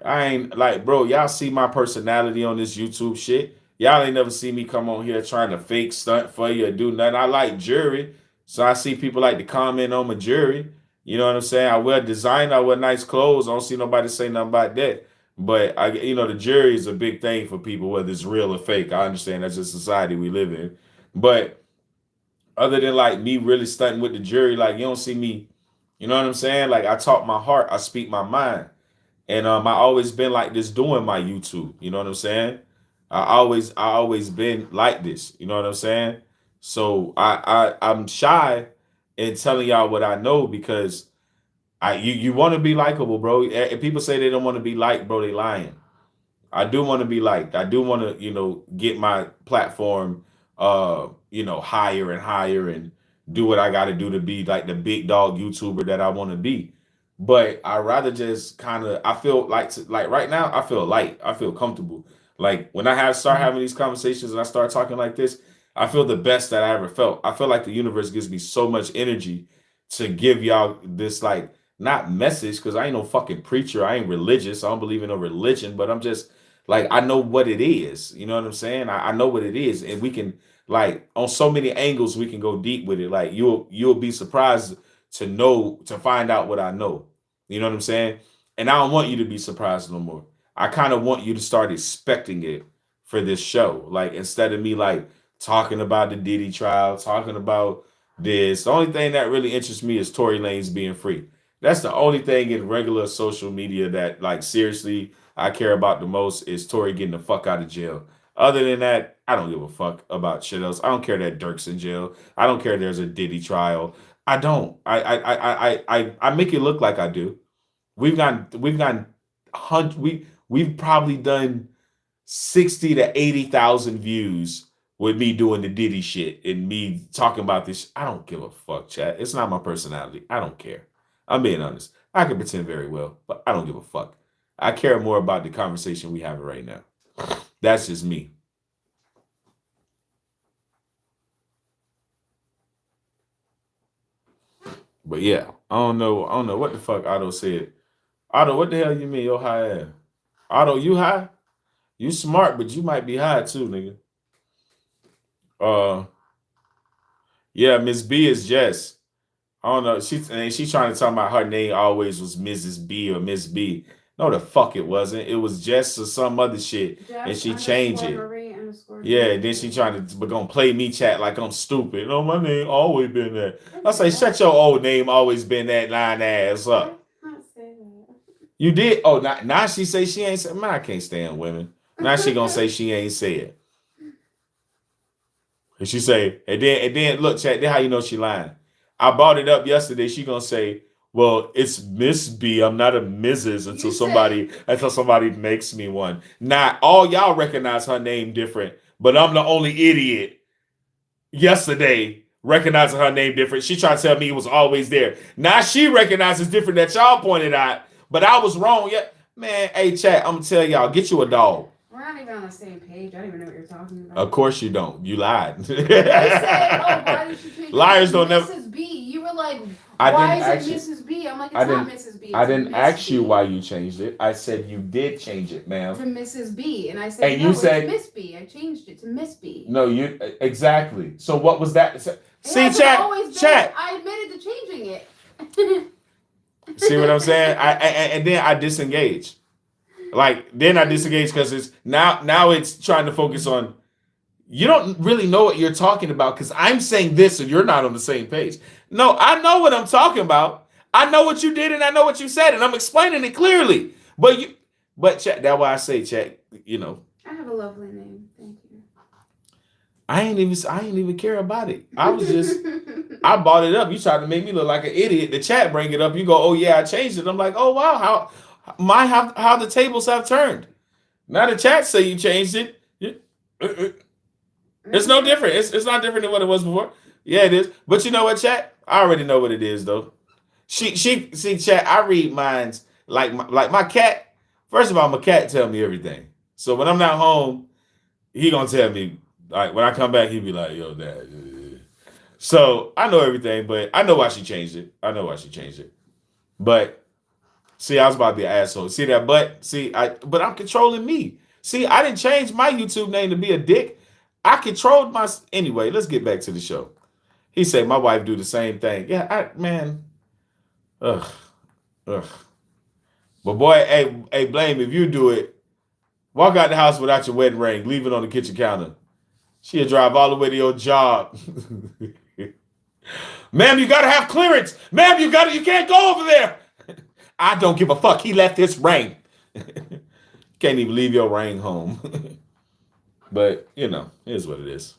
I ain't like, bro, y'all see my personality on this YouTube shit. Y'all ain't never see me come on here trying to fake stunt for you or do nothing. I like jewelry. So I see people like to comment on my jewelry. You know what I'm saying? I wear design, I wear nice clothes. I don't see nobody say nothing about that. But the jury is a big thing for people, whether it's real or fake. I understand that's just society we live in. But other than like me really stunting with the jury, like you don't see me, you know what I'm saying? Like I talk my heart, I speak my mind. And I always been like this doing my YouTube. You know what I'm saying? I always been like this. You know what I'm saying? So I'm shy in telling y'all what I know because you want to be likable, bro. If people say they don't want to be liked, bro, they lying. I do want to be liked. I do want to, get my platform, higher and higher and do what I got to do to be like the big dog YouTuber that I want to be. But I rather just kind of, I feel like right now, I feel light. I feel comfortable. Like when I start having these conversations and I start talking like this, I feel the best that I ever felt. I feel like the universe gives me so much energy to give y'all this like not message because I ain't no fucking preacher. I ain't religious. I don't believe in no religion, but I'm just like I know what it is. You know what I'm saying? I know what it is, and we can like on so many angles we can go deep with it. Like you'll be surprised to find out what I know. You know what I'm saying? And I don't want you to be surprised no more. I kind of want you to start expecting it for this show. Like instead of me like talking about the Diddy trial, talking about this, the only thing that really interests me is Tory Lanez being free. That's the only thing in regular social media that like seriously I care about the most is Tory getting the fuck out of jail. Other than that, I don't give a fuck about shit else. I don't care that Dirk's in jail. I don't care there's a Diddy trial. I don't. I make it look like I do. We've gotten we've probably done 60 to 80,000 views with me doing the Diddy shit and me talking about this. I don't give a fuck, chat. It's not my personality. I don't care. I'm being honest. I can pretend very well, but I don't give a fuck. I care more about the conversation we have right now. That's just me. But yeah, I don't know. I don't know what the fuck Otto said. Otto, what the hell you mean you're high ass? Otto, you high? You smart, but you might be high too, nigga. Uh, yeah, Miss B is Jess. I don't know. She's trying to talk about her name always was Mrs. B or Miss B. No, the fuck it wasn't. It was Jess or some other shit, Jess and she changed it. Marie _ Yeah, and then she trying to gonna play me chat like I'm stupid. No, my name always been that. I say, shut your old name, always been that line ass up. I can't say that. You did. Oh, now she say she ain't say. Man, I can't stand women. Now she gonna say she ain't said. And she say, and then look, chat. Then how you know she lying? I brought it up yesterday. She gonna say, well, it's Miss B. I'm not a Mrs. until somebody makes me one. Now all y'all recognize her name different, but I'm the only idiot yesterday recognizing her name different. She tried to tell me it was always there. Now she recognizes different that y'all pointed out, but I was wrong. Yeah, man. Hey, chat. I'm gonna tell y'all, get you a dog. We're not even on the same page. I don't even know what you're talking about. Of course you don't. You lied. I said, oh, why did you change Liars it don't to never. Mrs. B? You were like, I why didn't is it Mrs. B? I'm like, it's I not didn't- Mrs. B. I it's didn't Miss ask you B. why you changed it. I said you did change it, ma'am. To Mrs. B. And I said, And no, you said- it's Miss B. I changed it to Miss B. No, you exactly. So what was that? It See, hasn't always been- chat. I admitted to changing it. See what I'm saying? And then I disengage. Like then I disengage because it's now it's trying to focus on. You don't really know what you're talking about because I'm saying this and you're not on the same page. No, I know what I'm talking about. I know what you did and I know what you said and I'm explaining it clearly. But chat, that's why I say chat. You know, I have a lovely name. Thank you. I ain't even care about it. I was just I bought it up. You tried to make me look like an idiot. The chat bring it up. You go, oh yeah, I changed it. I'm like, oh wow, how the tables have turned. Now the chat say you changed it. It's no different. It's not different than what it was before. Yeah, it is. But you know what, chat? I already know what it is though. She see chat. I read minds like my cat. First of all, my cat tell me everything. So when I'm not home, he gonna tell me. Like when I come back, he be like, "Yo, Dad." So I know everything, but I know why she changed it. But see, I was about to be an asshole. See that? But I'm controlling me. See, I didn't change my YouTube name to be a dick. I controlled my. Anyway, let's get back to the show. He said my wife do the same thing. Yeah, man. Ugh. But boy, hey, blame if you do it. Walk out the house without your wedding ring. Leave it on the kitchen counter. She'll drive all the way to your job. Ma'am, you gotta have clearance. Ma'am, you can't go over there. I don't give a fuck. He left his ring. Can't even leave your ring home. But, you know, here's what it is.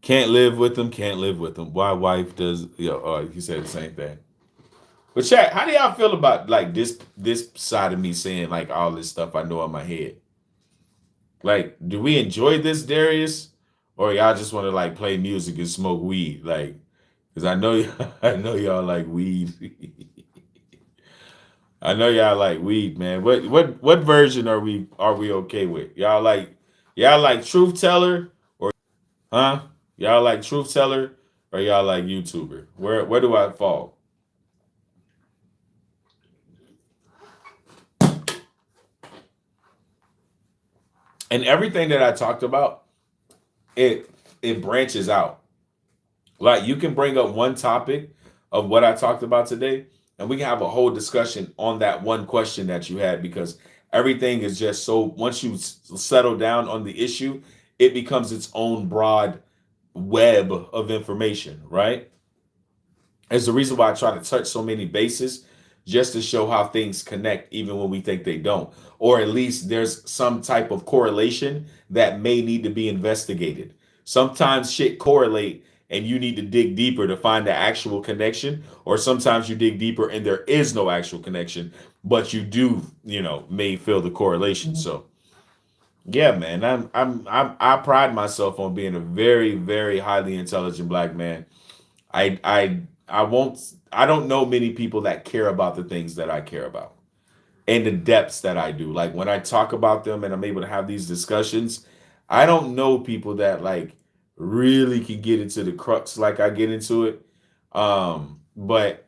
Can't live with them. Why wife does, he said the same thing. But chat, how do y'all feel about like this side of me saying like all this stuff I know in my head? Like, do we enjoy this, Darius? Or y'all just want to like play music and smoke weed? Like, because I know y'all like weed. I know y'all like weed, man. What version are we okay with? Y'all like truth teller or huh? Y'all like truth teller or y'all like YouTuber? Where do I fall? And everything that I talked about, it branches out. Like you can bring up one topic of what I talked about today, and we can have a whole discussion on that one question that you had because everything is just so once you settle down on the issue, it becomes its own broad web of information, right? It's the reason why I try to touch so many bases just to show how things connect even when we think they don't, or at least there's some type of correlation that may need to be investigated. Sometimes shit correlate and you need to dig deeper to find the actual connection, or sometimes you dig deeper and there is no actual connection, but you do, may feel the correlation. So yeah, man, I pride myself on being a very, very highly intelligent black man. I don't know many people that care about the things that I care about and the depths that I do. Like when I talk about them and I'm able to have these discussions, I don't know people that like really can get into the crux like I get into it. But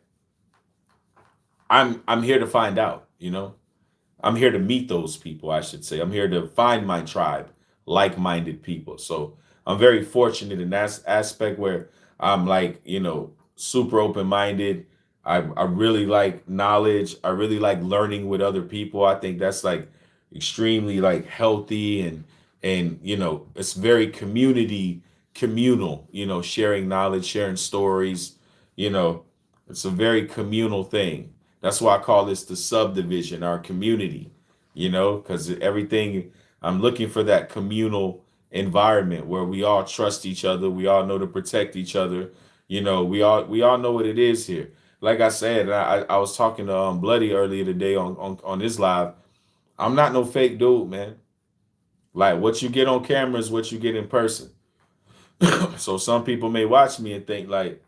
I'm here to find out, I'm here to meet those people, I should say. I'm here to find my tribe, like-minded people. So I'm very fortunate in that aspect where I'm like, super open-minded. I really like knowledge. I really like learning with other people. I think that's like extremely like healthy and it's very communal, sharing knowledge, sharing stories, you know, it's a very communal thing. That's why I call this the subdivision, our community, because everything I'm looking for that communal environment where we all trust each other, we all know to protect each other, we all know what it is here. Like I said, I was talking to Bloody earlier today on this live. I'm not no fake dude, man. Like what you get on camera is what you get in person. So some people may watch me and think like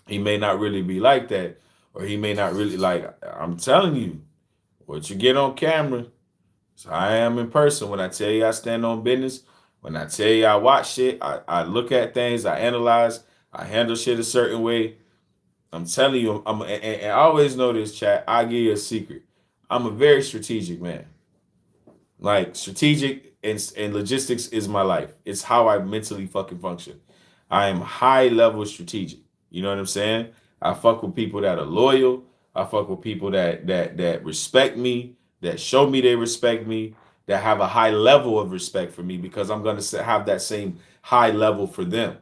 he may not really be like that, or he may not really like. I'm telling you, what you get on camera is how I am in person. When I tell you I stand on business, when I tell you I watch shit, I look at things, I analyze, I handle shit a certain way. I'm telling you, and I always know this, chat. I'll give you a secret. I'm a very strategic man. Like strategic and logistics is my life. It's how I mentally fucking function. I am high level strategic. You know what I'm saying? I fuck with people that are loyal. I fuck with people that respect me, that show me they respect me, that have a high level of respect for me because I'm gonna have that same high level for them.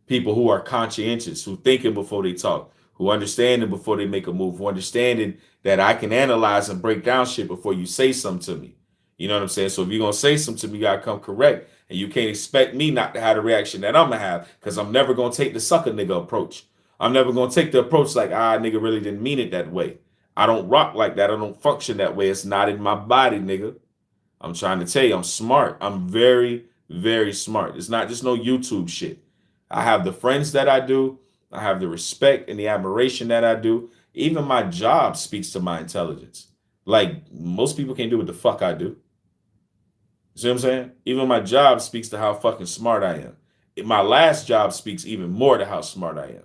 People who are conscientious, who thinking before they talk, who understanding before they make a move, who understanding that I can analyze and break down shit before you say something to me. You know what I'm saying? So if you're gonna say something to me, you gotta come correct. And you can't expect me not to have the reaction that I'm gonna have, because I'm never gonna take the sucker nigga approach. I'm never gonna take the approach like, nigga really didn't mean it that way. I don't rock like that. I don't function that way. It's not in my body, nigga. I'm trying to tell you, I'm smart. I'm very, very smart. It's not just no YouTube shit. I have the friends that I do. I have the respect and the admiration that I do. Even my job speaks to my intelligence. Like, most people can't do what the fuck I do. See what I'm saying? Even my job speaks to how fucking smart I am. My last job speaks even more to how smart I am.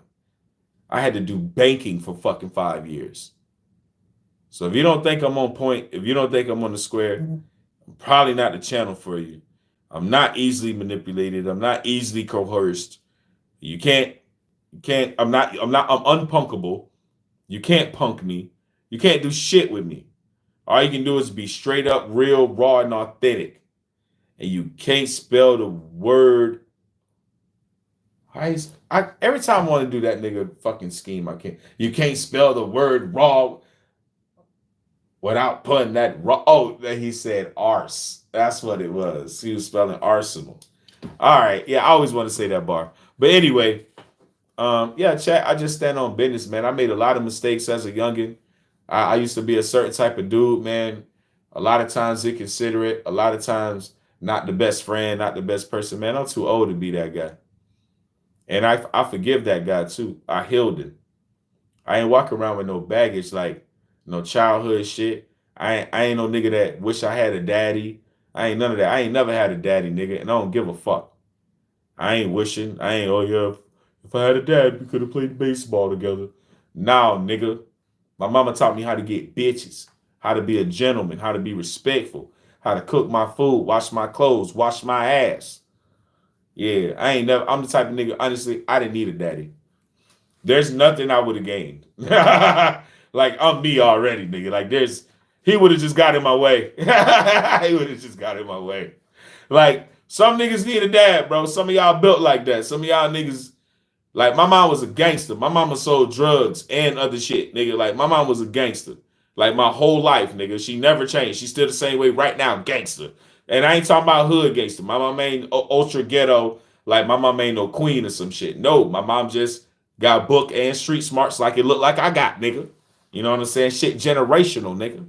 I had to do banking for fucking 5 years. So if you don't think I'm on point, if you don't think I'm on the square, I'm probably not the channel for you. I'm not easily manipulated. I'm not easily coerced. I'm unpunkable. You can't punk me. You can't do shit with me. All you can do is be straight up, real, raw, and authentic. And you can't spell the word. Every time I want to do that nigga fucking scheme, I can't. You can't spell the word raw without putting that raw. Oh, that he said arse. That's what it was. He was spelling arsenal. All right. Yeah, I always want to say that bar. But anyway, chat, I just stand on business, man. I made a lot of mistakes as a youngin'. I used to be a certain type of dude, man. A lot of times inconsiderate. A lot of times not the best friend, not the best person. Man, I'm too old to be that guy. And I forgive that guy too. I healed him. I ain't walking around with no baggage, like no childhood shit. I ain't no nigga that wish I had a daddy. I ain't none of that. I ain't never had a daddy, nigga, and I don't give a fuck. I ain't wishing. I ain't, oh yeah, if I had a dad, we could have played baseball together. Nah, nigga. My mama taught me how to get bitches, how to be a gentleman, how to be respectful, how to cook my food, wash my clothes, wash my ass. Yeah, I'm the type of nigga, honestly, I didn't need a daddy. There's nothing I would have gained. Like, I'm me already, nigga. Like, he would have just got in my way. He would have just got in my way. Like, some niggas need a dad, bro. Some of y'all built like that. Some of y'all niggas, like, my mom was a gangster. My mama sold drugs and other shit, nigga. Like, my mom was a gangster. Like, my whole life, nigga. She never changed. She's still the same way right now, gangster. And I ain't talking about hood gangster. My mom ain't ultra ghetto. Like, my mom ain't no queen or some shit. No, my mom just got book and street smarts like it looked like I got, nigga. You know what I'm saying? Shit generational, nigga.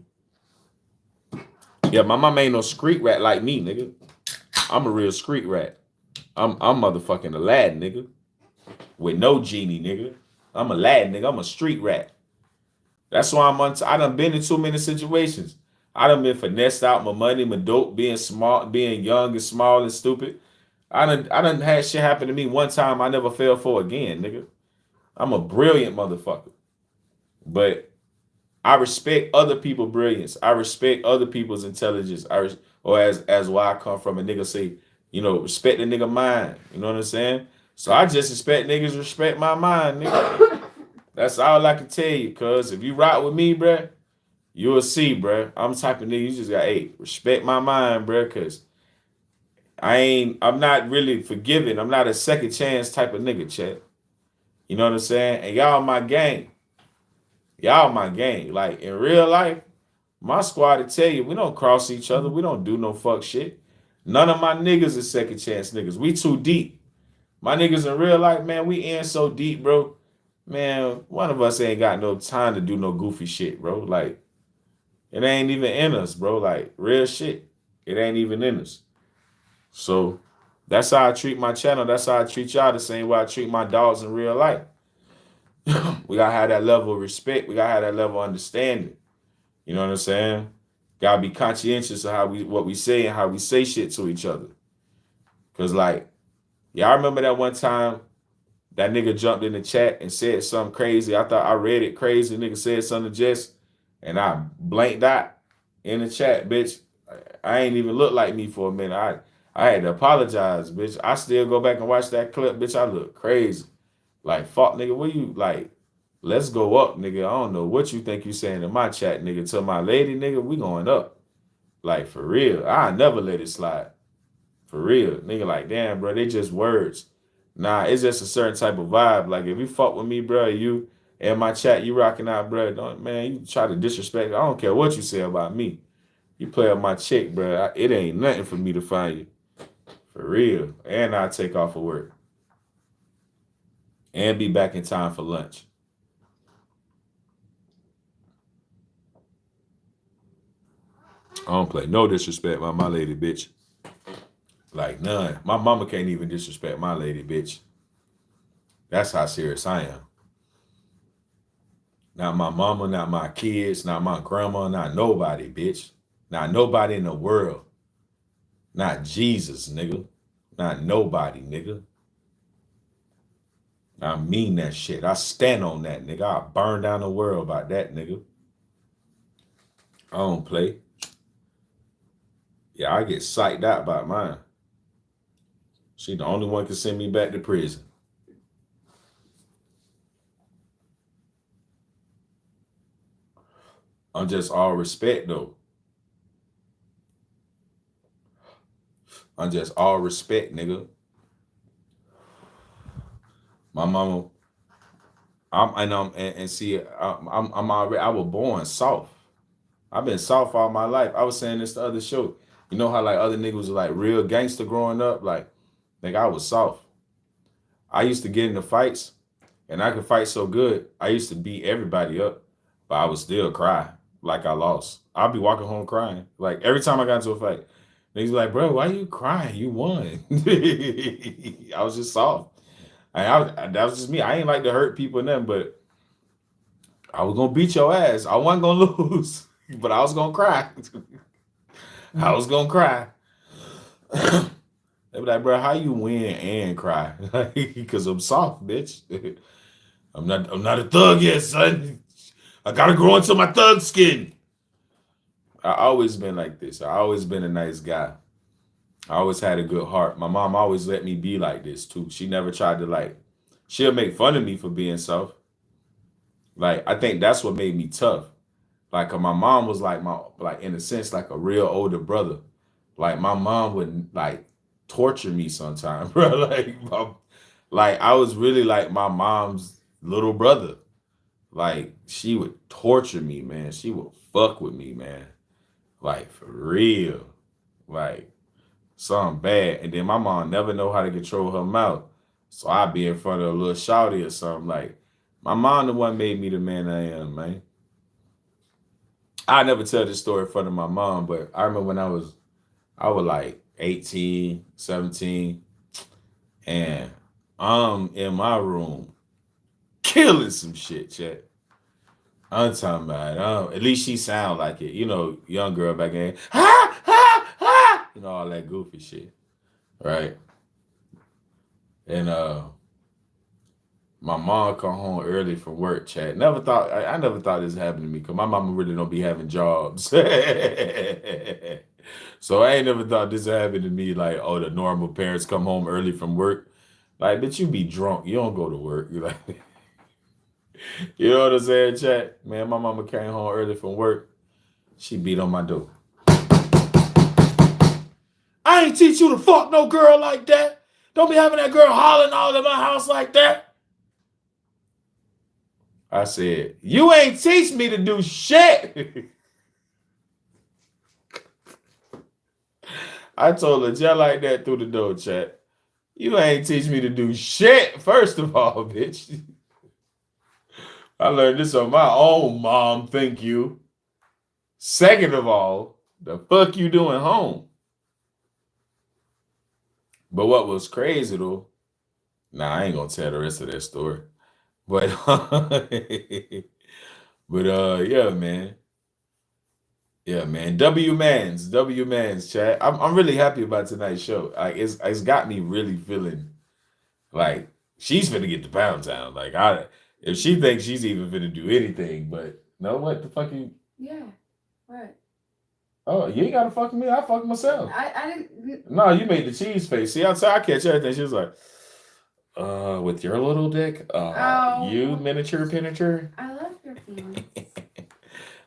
Yeah, my mom ain't no street rat like me, nigga. I'm a real street rat. I'm motherfucking Aladdin, nigga. With no genie, nigga. I'm Aladdin, nigga. I'm a street rat. That's why I done been in too many situations. I done been finessed out my money, my dope, being smart, being young and small and stupid. I done had shit happen to me one time I never fell for again, nigga. I'm a brilliant motherfucker. But I respect other people's brilliance. I respect other people's intelligence. As where I come from, a nigga say, respect the nigga mind. You know what I'm saying? So I just expect niggas respect my mind, nigga. That's all I can tell you, cuz if you rock with me, bruh, you'll see, bruh. I'm the type of nigga you just got, hey, respect my mind, bruh, cuz I'm not really forgiving. I'm not a second chance type of nigga, chat. You know what I'm saying? And y'all my gang. Y'all my gang. Like in real life, my squad to tell you, we don't cross each other. We don't do no fuck shit. None of my niggas is second chance niggas. We too deep. My niggas in real life, man, we in so deep, bro. Man, one of us ain't got no time to do no goofy shit, bro. Like, it ain't even in us, bro. Like, real shit. It ain't even in us. So, that's how I treat my channel. That's how I treat y'all the same way I treat my dogs in real life. We gotta have that level of respect. We gotta have that level of understanding. You know what I'm saying? Gotta be conscientious of what we say and how we say shit to each other. Cause like, y'all remember that one time that nigga jumped in the chat and said something crazy. I thought I read it crazy. Nigga said something to Jess, and I blanked out in the chat, bitch. I ain't even look like me for a minute. I had to apologize, bitch. I still go back and watch that clip, bitch. I look crazy. Like, fuck, nigga, what you, like, let's go up, nigga. I don't know what you think you saying in my chat, nigga. To my lady, nigga, we going up. Like, for real. I never let it slide. For real. Nigga, like, damn, bro, they just words. Nah, it's just a certain type of vibe. Like, if you fuck with me, bro, you in my chat, you rocking out, bro, man, you try to disrespect. I don't care what you say about me. You play up my chick, bro. It ain't nothing for me to find you. For real. And I take off of work. And be back in time for lunch. I don't play no disrespect by my lady, bitch. Like, none. My mama can't even disrespect my lady, bitch. That's how serious I am. Not my mama, not my kids, not my grandma, not nobody, bitch. Not nobody in the world. Not Jesus, nigga. Not nobody, nigga. I mean that shit. I stand on that, nigga. I burn down the world about that, nigga. I don't play. Yeah, I get psyched out about mine. She the only one can send me back to prison. I'm just all respect, though. I'm just all respect, nigga. My mama, I'm already, I was born soft. I've been soft all my life. I was saying this the other show. You know how like other niggas was like real gangster growing up? Like I was soft. I used to get into fights, and I could fight so good. I used to beat everybody up, but I would still cry like I lost. I'd be walking home crying. Like every time I got into a fight, niggas be like, bro, why you crying? You won. I was just soft. That was just me. I ain't like to hurt people and them, but I was gonna beat your ass. I wasn't gonna lose, but I was gonna cry. I was gonna cry. They be like, bro, how you win and cry? Because I'm soft, bitch. I'm not a thug yet, son. I gotta grow into my thug skin. I always been like this. I always been a nice guy. I always had a good heart. My mom always let me be like this too. She never tried to she'll make fun of me for being soft. Like, I think that's what made me tough. Like, 'cause my mom was in a sense, like a real older brother. Like, my mom would torture me sometimes, bro. Like I was really like my mom's little brother. Like, she would torture me, man. She would fuck with me, man. Like, for real. Like, something bad. And then my mom never know how to control her mouth. So I'd be in front of a little shouty or something. Like, my mom the one made me the man I am, man. I never tell this story in front of my mom, but I remember when I was like 18, 17, and I'm in my room killing some shit, chat. I'm talking about it. At least she sound like it. You know, young girl back then. Ha, ha, ha! You know, all that goofy shit. Right? And my mom come home early from work, chat. I never thought this happened to me, because my mama really don't be having jobs. So I ain't never thought this happened to me. Like, oh, the normal parents come home early from work. Like, bitch, you be drunk. You don't go to work. You like, You know what I'm saying, chat? Man, my mama came home early from work. She beat on my door. I ain't teach you to fuck no girl like that. Don't be having that girl hollering all in my house like that. I said, you ain't teach me to do shit. I told her just like that through the door, chat. You ain't teach me to do shit, first of all, bitch. I learned this on my own, mom, thank you. Second of all, the fuck you doing home? But what was crazy though, I ain't gonna tell the rest of that story. But yeah, man. Yeah, man. W Mans, chat. I'm really happy about tonight's show. Like it's got me really feeling like she's finna get the pound town. Like if she thinks she's even finna do anything, but no, what the fuck you? Yeah. What? Oh, you ain't gotta fuck me. I fuck myself. I didn't. No, you made the cheese face. See, outside I catch everything. She was like, with your little dick, you miniature penetrator. I love your feelings.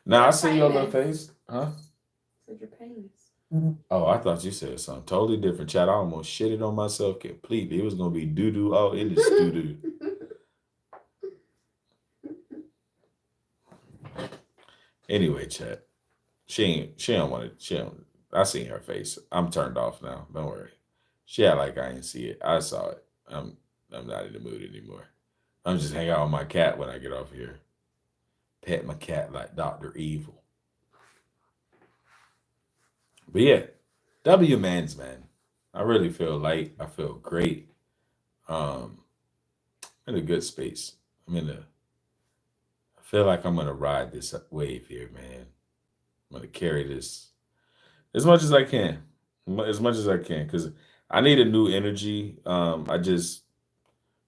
Now I see your little face, huh? Said your penis. Oh, I thought you said something totally different. Chat, I almost shitted on myself completely. It was gonna be doo doo. Oh, it is doo doo. Anyway, chat. She don't want to. I seen her face. I'm turned off now. Don't worry. She act like I ain't see it. I saw it. I'm not in the mood anymore. I'm just hanging out with my cat when I get off here. Pet my cat like Dr. Evil. But yeah, W Mans, man. I really feel light. I feel great. I'm in a good space. I feel like I'm gonna ride this wave here, man. I'm gonna carry this as much as I can. As much as I can. Because I need a new energy. I just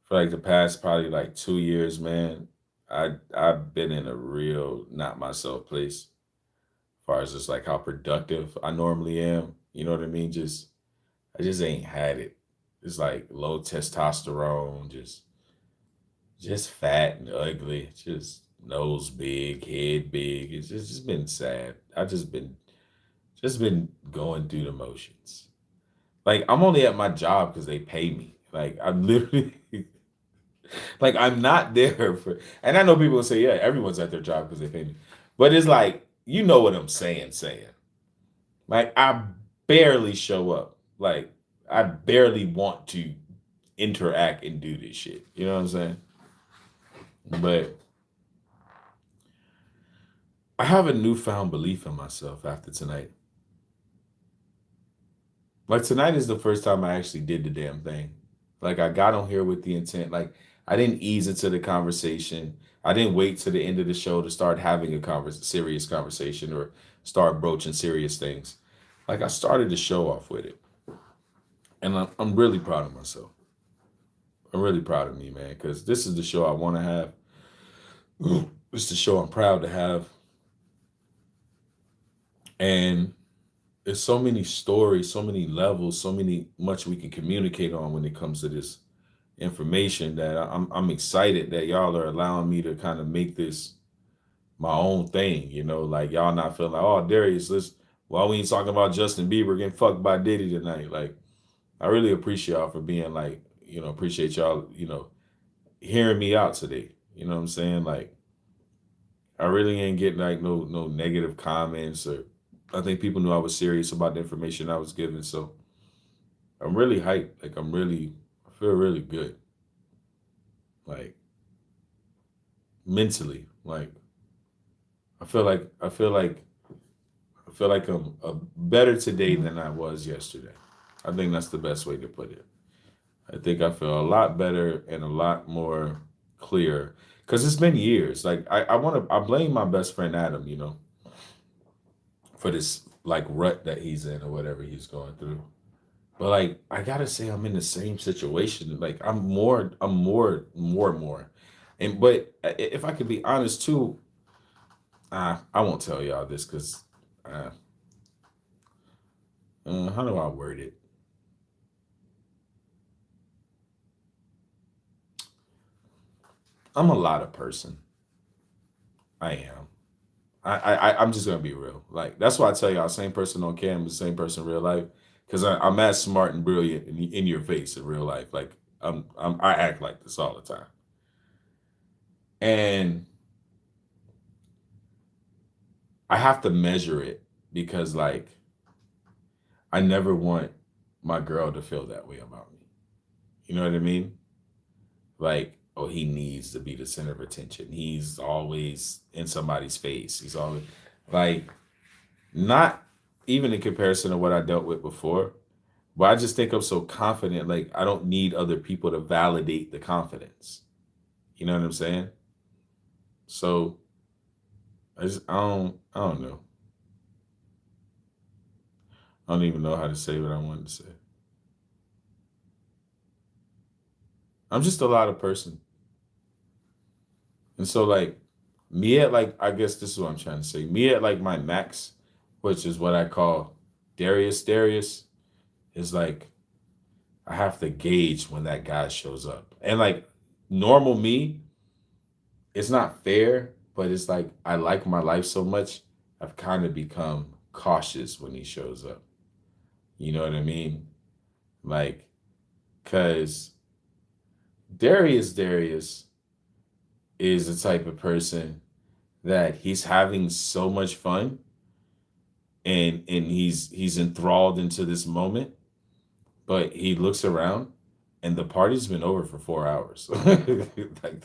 for like the past probably like 2 years, man, I've been in a real not myself place as far as just like how productive I normally am. You know what I mean? I just ain't had it. It's like low testosterone, just fat and ugly, just nose big, head big. It's just been sad. I just been going through the motions. Like I'm only at my job because they pay me. Like I'm literally like I'm not there for, and I know people will say, yeah, everyone's at their job because they pay me. But it's like, you know what I'm saying. Like I barely show up. Like I barely want to interact and do this shit. You know what I'm saying? But I have a newfound belief in myself after tonight. Like tonight is the first time I actually did the damn thing. Like I got on here with the intent. Like I didn't ease into the conversation. I didn't wait to the end of the show to start having a serious conversation or start broaching serious things. Like I started the show off with it, and I'm really proud of myself. I'm really proud of me, man, because this is the show I want to have. It's the show I'm proud to have, and there's so many stories, so many levels, much we can communicate on when it comes to this information that I'm excited that y'all are allowing me to kind of make this my own thing, you know, like y'all not feeling like, oh, Darius, why we ain't talking about Justin Bieber getting fucked by Diddy tonight? Like, I really appreciate y'all for being like, appreciate y'all, hearing me out today. You know what I'm saying? Like, I really ain't getting like no negative comments, or I think people knew I was serious about the information I was giving. So I'm really hyped. Like I feel really good. Like mentally, like I feel like I'm better today than I was yesterday. I think that's the best way to put it. I think I feel a lot better and a lot more clear because it's been years. Like I blame my best friend Adam, for this like rut that he's in or whatever he's going through. But like I gotta say, I'm in the same situation. Like I'm more. And but if I could be honest too, I won't tell y'all this because how do I word it? I'm a lot of person. I am. I'm just gonna be real. Like that's why I tell y'all, same person on camera, same person in real life. Because I'm as smart and brilliant in your face in real life. Like I act like this all the time, and I have to measure it because like I never want my girl to feel that way about me. You know what I mean? Like, oh, he needs to be the center of attention. He's always in somebody's face. He's always like not even in comparison to what I dealt with before, but I just think I'm so confident. Like I don't need other people to validate the confidence. You know what I'm saying? So I don't know. I don't even know how to say what I wanted to say. I'm just a lot of person. And so like me at like I guess this is what I'm trying to say. Me at like my max, which is what I call Darius, is like I have to gauge when that guy shows up. And like normal me, it's not fair, but it's like I like my life so much, I've kind of become cautious when he shows up. You know what I mean? Like, cause Darius is the type of person that he's having so much fun and he's enthralled into this moment, but he looks around and the party's been over for 4 hours. Like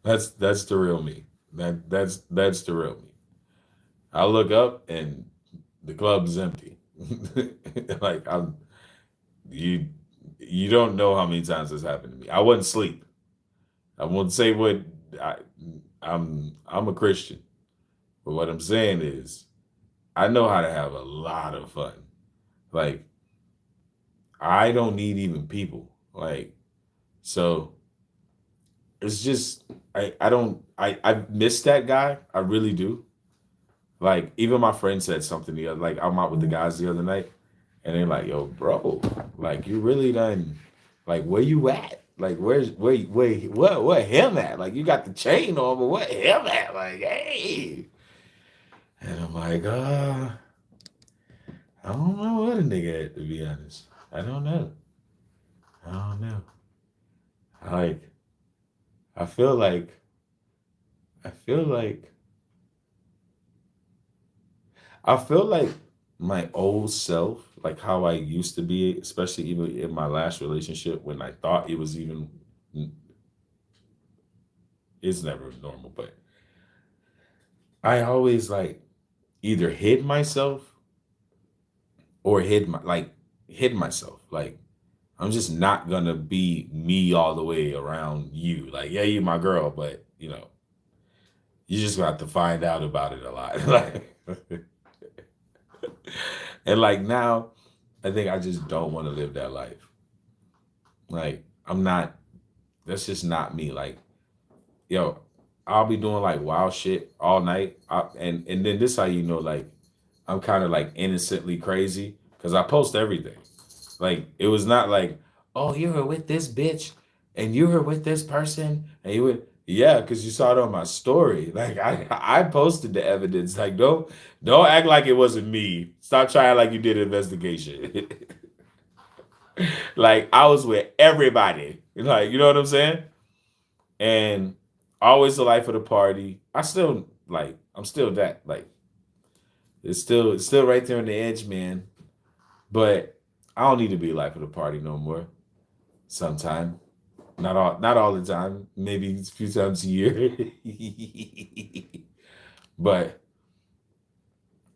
that's the real me. That's the real me. I look up and the club is empty. Like you you don't know how many times this happened to me. I wouldn't sleep. I won't say what I, I'm a Christian, but what I'm saying is I know how to have a lot of fun. Like I don't need even people. Like so it's just I don't I miss that guy. I really do. Like even my friend said something the other like I'm out with the guys the other night and they're like, yo, bro, like you really done like where you at? Like what him at? Like you got the chain on, but what him at? Like, hey. And I'm like, I don't know what a nigga at, to be honest. I don't know. I don't know. Like I feel like I feel like I feel like my old self, like how I used to be, especially even in my last relationship when I thought it was even it's never normal, but I always like either hid myself or hid myself. Like I'm just not gonna be me all the way around you. Like, yeah, you my girl, but you know, you just got to find out about it a lot. Like and like now, I think I just don't want to live that life. Like I'm not. That's just not me. Like yo, I'll be doing like wild shit all night, and then this how you know like I'm kind of like innocently crazy because I post everything. Like it was not like, oh, you were with this bitch and you were with this person and you would yeah, because you saw it on my story. Like I posted the evidence. Like don't act like it wasn't me. Stop trying like you did an investigation. Like I was with everybody. Like you know what I'm saying? And always the life of the party. I still like I'm still that like it's still right there on the edge, man. But I don't need to be life of the party no more. Sometime, not all the time. Maybe a few times a year. But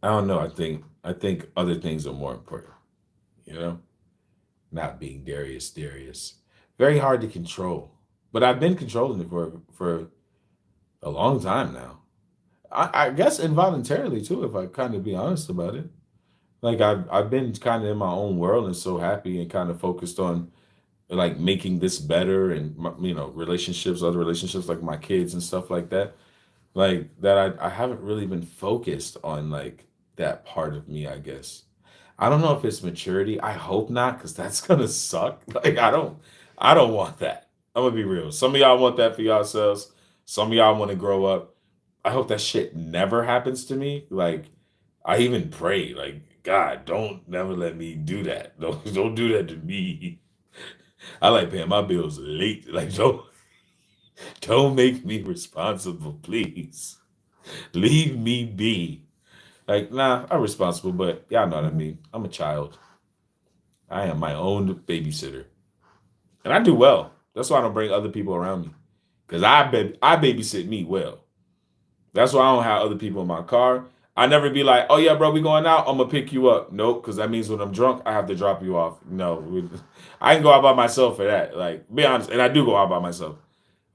I don't know. I think other things are more important. You know, not being Darius. Very hard to control. But I've been controlling it for a long time now. I guess involuntarily too, if I kind of be honest about it. Like I've been kind of in my own world and so happy and kind of focused on like making this better and you know relationships, other relationships like my kids and stuff like that. Like that I haven't really been focused on like that part of me, I guess. I don't know if it's maturity. I hope not, because that's gonna suck. Like I don't want that. I'm gonna be real. Some of y'all want that for yourselves. Some of y'all want to grow up. I hope that shit never happens to me. Like, I even pray, like, God, don't never let me do that. Don't do that to me. I like paying my bills late. Like, don't make me responsible, please. Leave me be. Like, nah, I'm responsible, but y'all know what I mean. I'm a child. I am my own babysitter. And I do well. That's why I don't bring other people around me. Because I babysit me well. That's why I don't have other people in my car. I never be like, oh yeah, bro, we going out. I'm gonna pick you up. Nope, because that means when I'm drunk, I have to drop you off. No, I can go out by myself for that. Like, be honest, and I do go out by myself.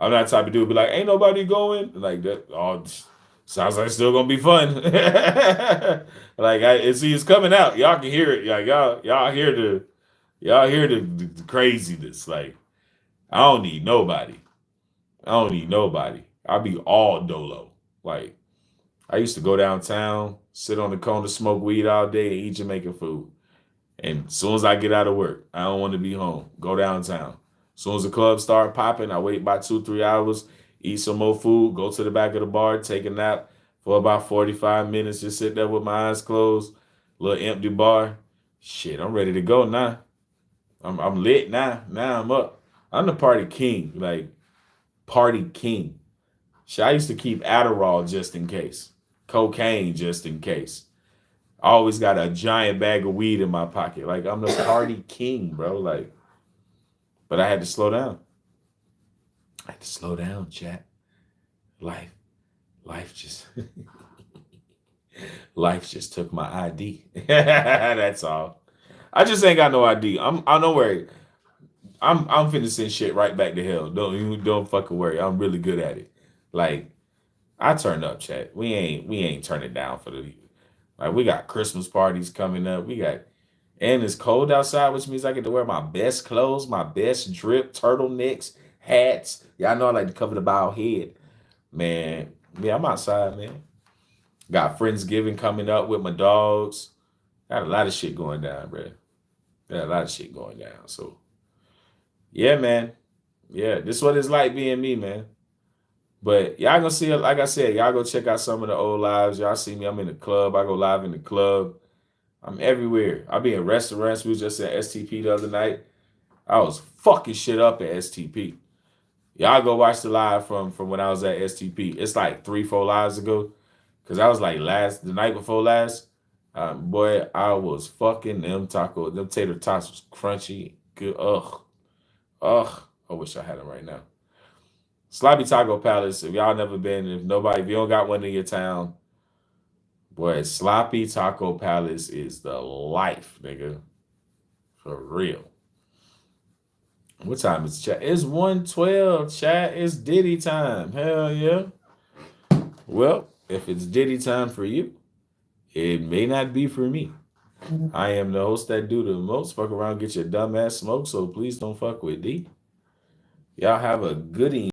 I'm not the type of dude be like, ain't nobody going like that. Oh, sounds like it's still gonna be fun. Like, it's coming out. Y'all can hear it. Like, y'all hear the craziness. Like, I don't need nobody. I don't need nobody. I'll be all dolo. Like, I used to go downtown, sit on the corner, smoke weed all day, and eat Jamaican food. And as soon as I get out of work, I don't want to be home. Go downtown. As soon as the club start popping, I wait about 2-3 hours, eat some more food, go to the back of the bar, take a nap for about 45 minutes, just sit there with my eyes closed, little empty bar. Shit, I'm ready to go now. I'm lit now. Now I'm up. I'm the party king. Like, party king. Shit, I used to keep Adderall just in case. Cocaine just in case. I always got a giant bag of weed in my pocket. Like, I'm the party king, bro. Like, but I had to slow down. I had to slow down, chat. Life just life just took my ID. That's all. I just ain't got no ID. I'm don't worry. I'm finna send shit right back to hell. Don't fucking worry. I'm really good at it. Like, I turn up, chat. We ain't turning down for the, like, we got Christmas parties coming up. And it's cold outside, which means I get to wear my best clothes, my best drip, turtlenecks, hats. Y'all know I like to cover the bald head. Man, yeah, I'm outside, man. Got Friendsgiving coming up with my dogs. Got a lot of shit going down, bro. Got a lot of shit going down. So, yeah, man. Yeah, this is what it's like being me, man. But y'all gonna see, like I said, y'all go check out some of the old lives. Y'all see me, I'm in the club. I go live in the club. I'm everywhere. I be in restaurants. We was just at STP the other night. I was fucking shit up at STP. Y'all go watch the live from when I was at STP. It's like 3-4 lives ago. Cause I was like the night before last. Boy, I was fucking them tacos. Them tater tots was crunchy. Good. Ugh. I wish I had them right now. Sloppy Taco Palace. If y'all never been, if you don't got one in your town, boy, Sloppy Taco Palace is the life, nigga. For real. What time is chat? It's 1:12, chat. It's Diddy time. Hell yeah. Well, if it's Diddy time for you, it may not be for me. I am the host that do the most. Fuck around, get your dumb ass smoked, so please don't fuck with D. Y'all have a good evening.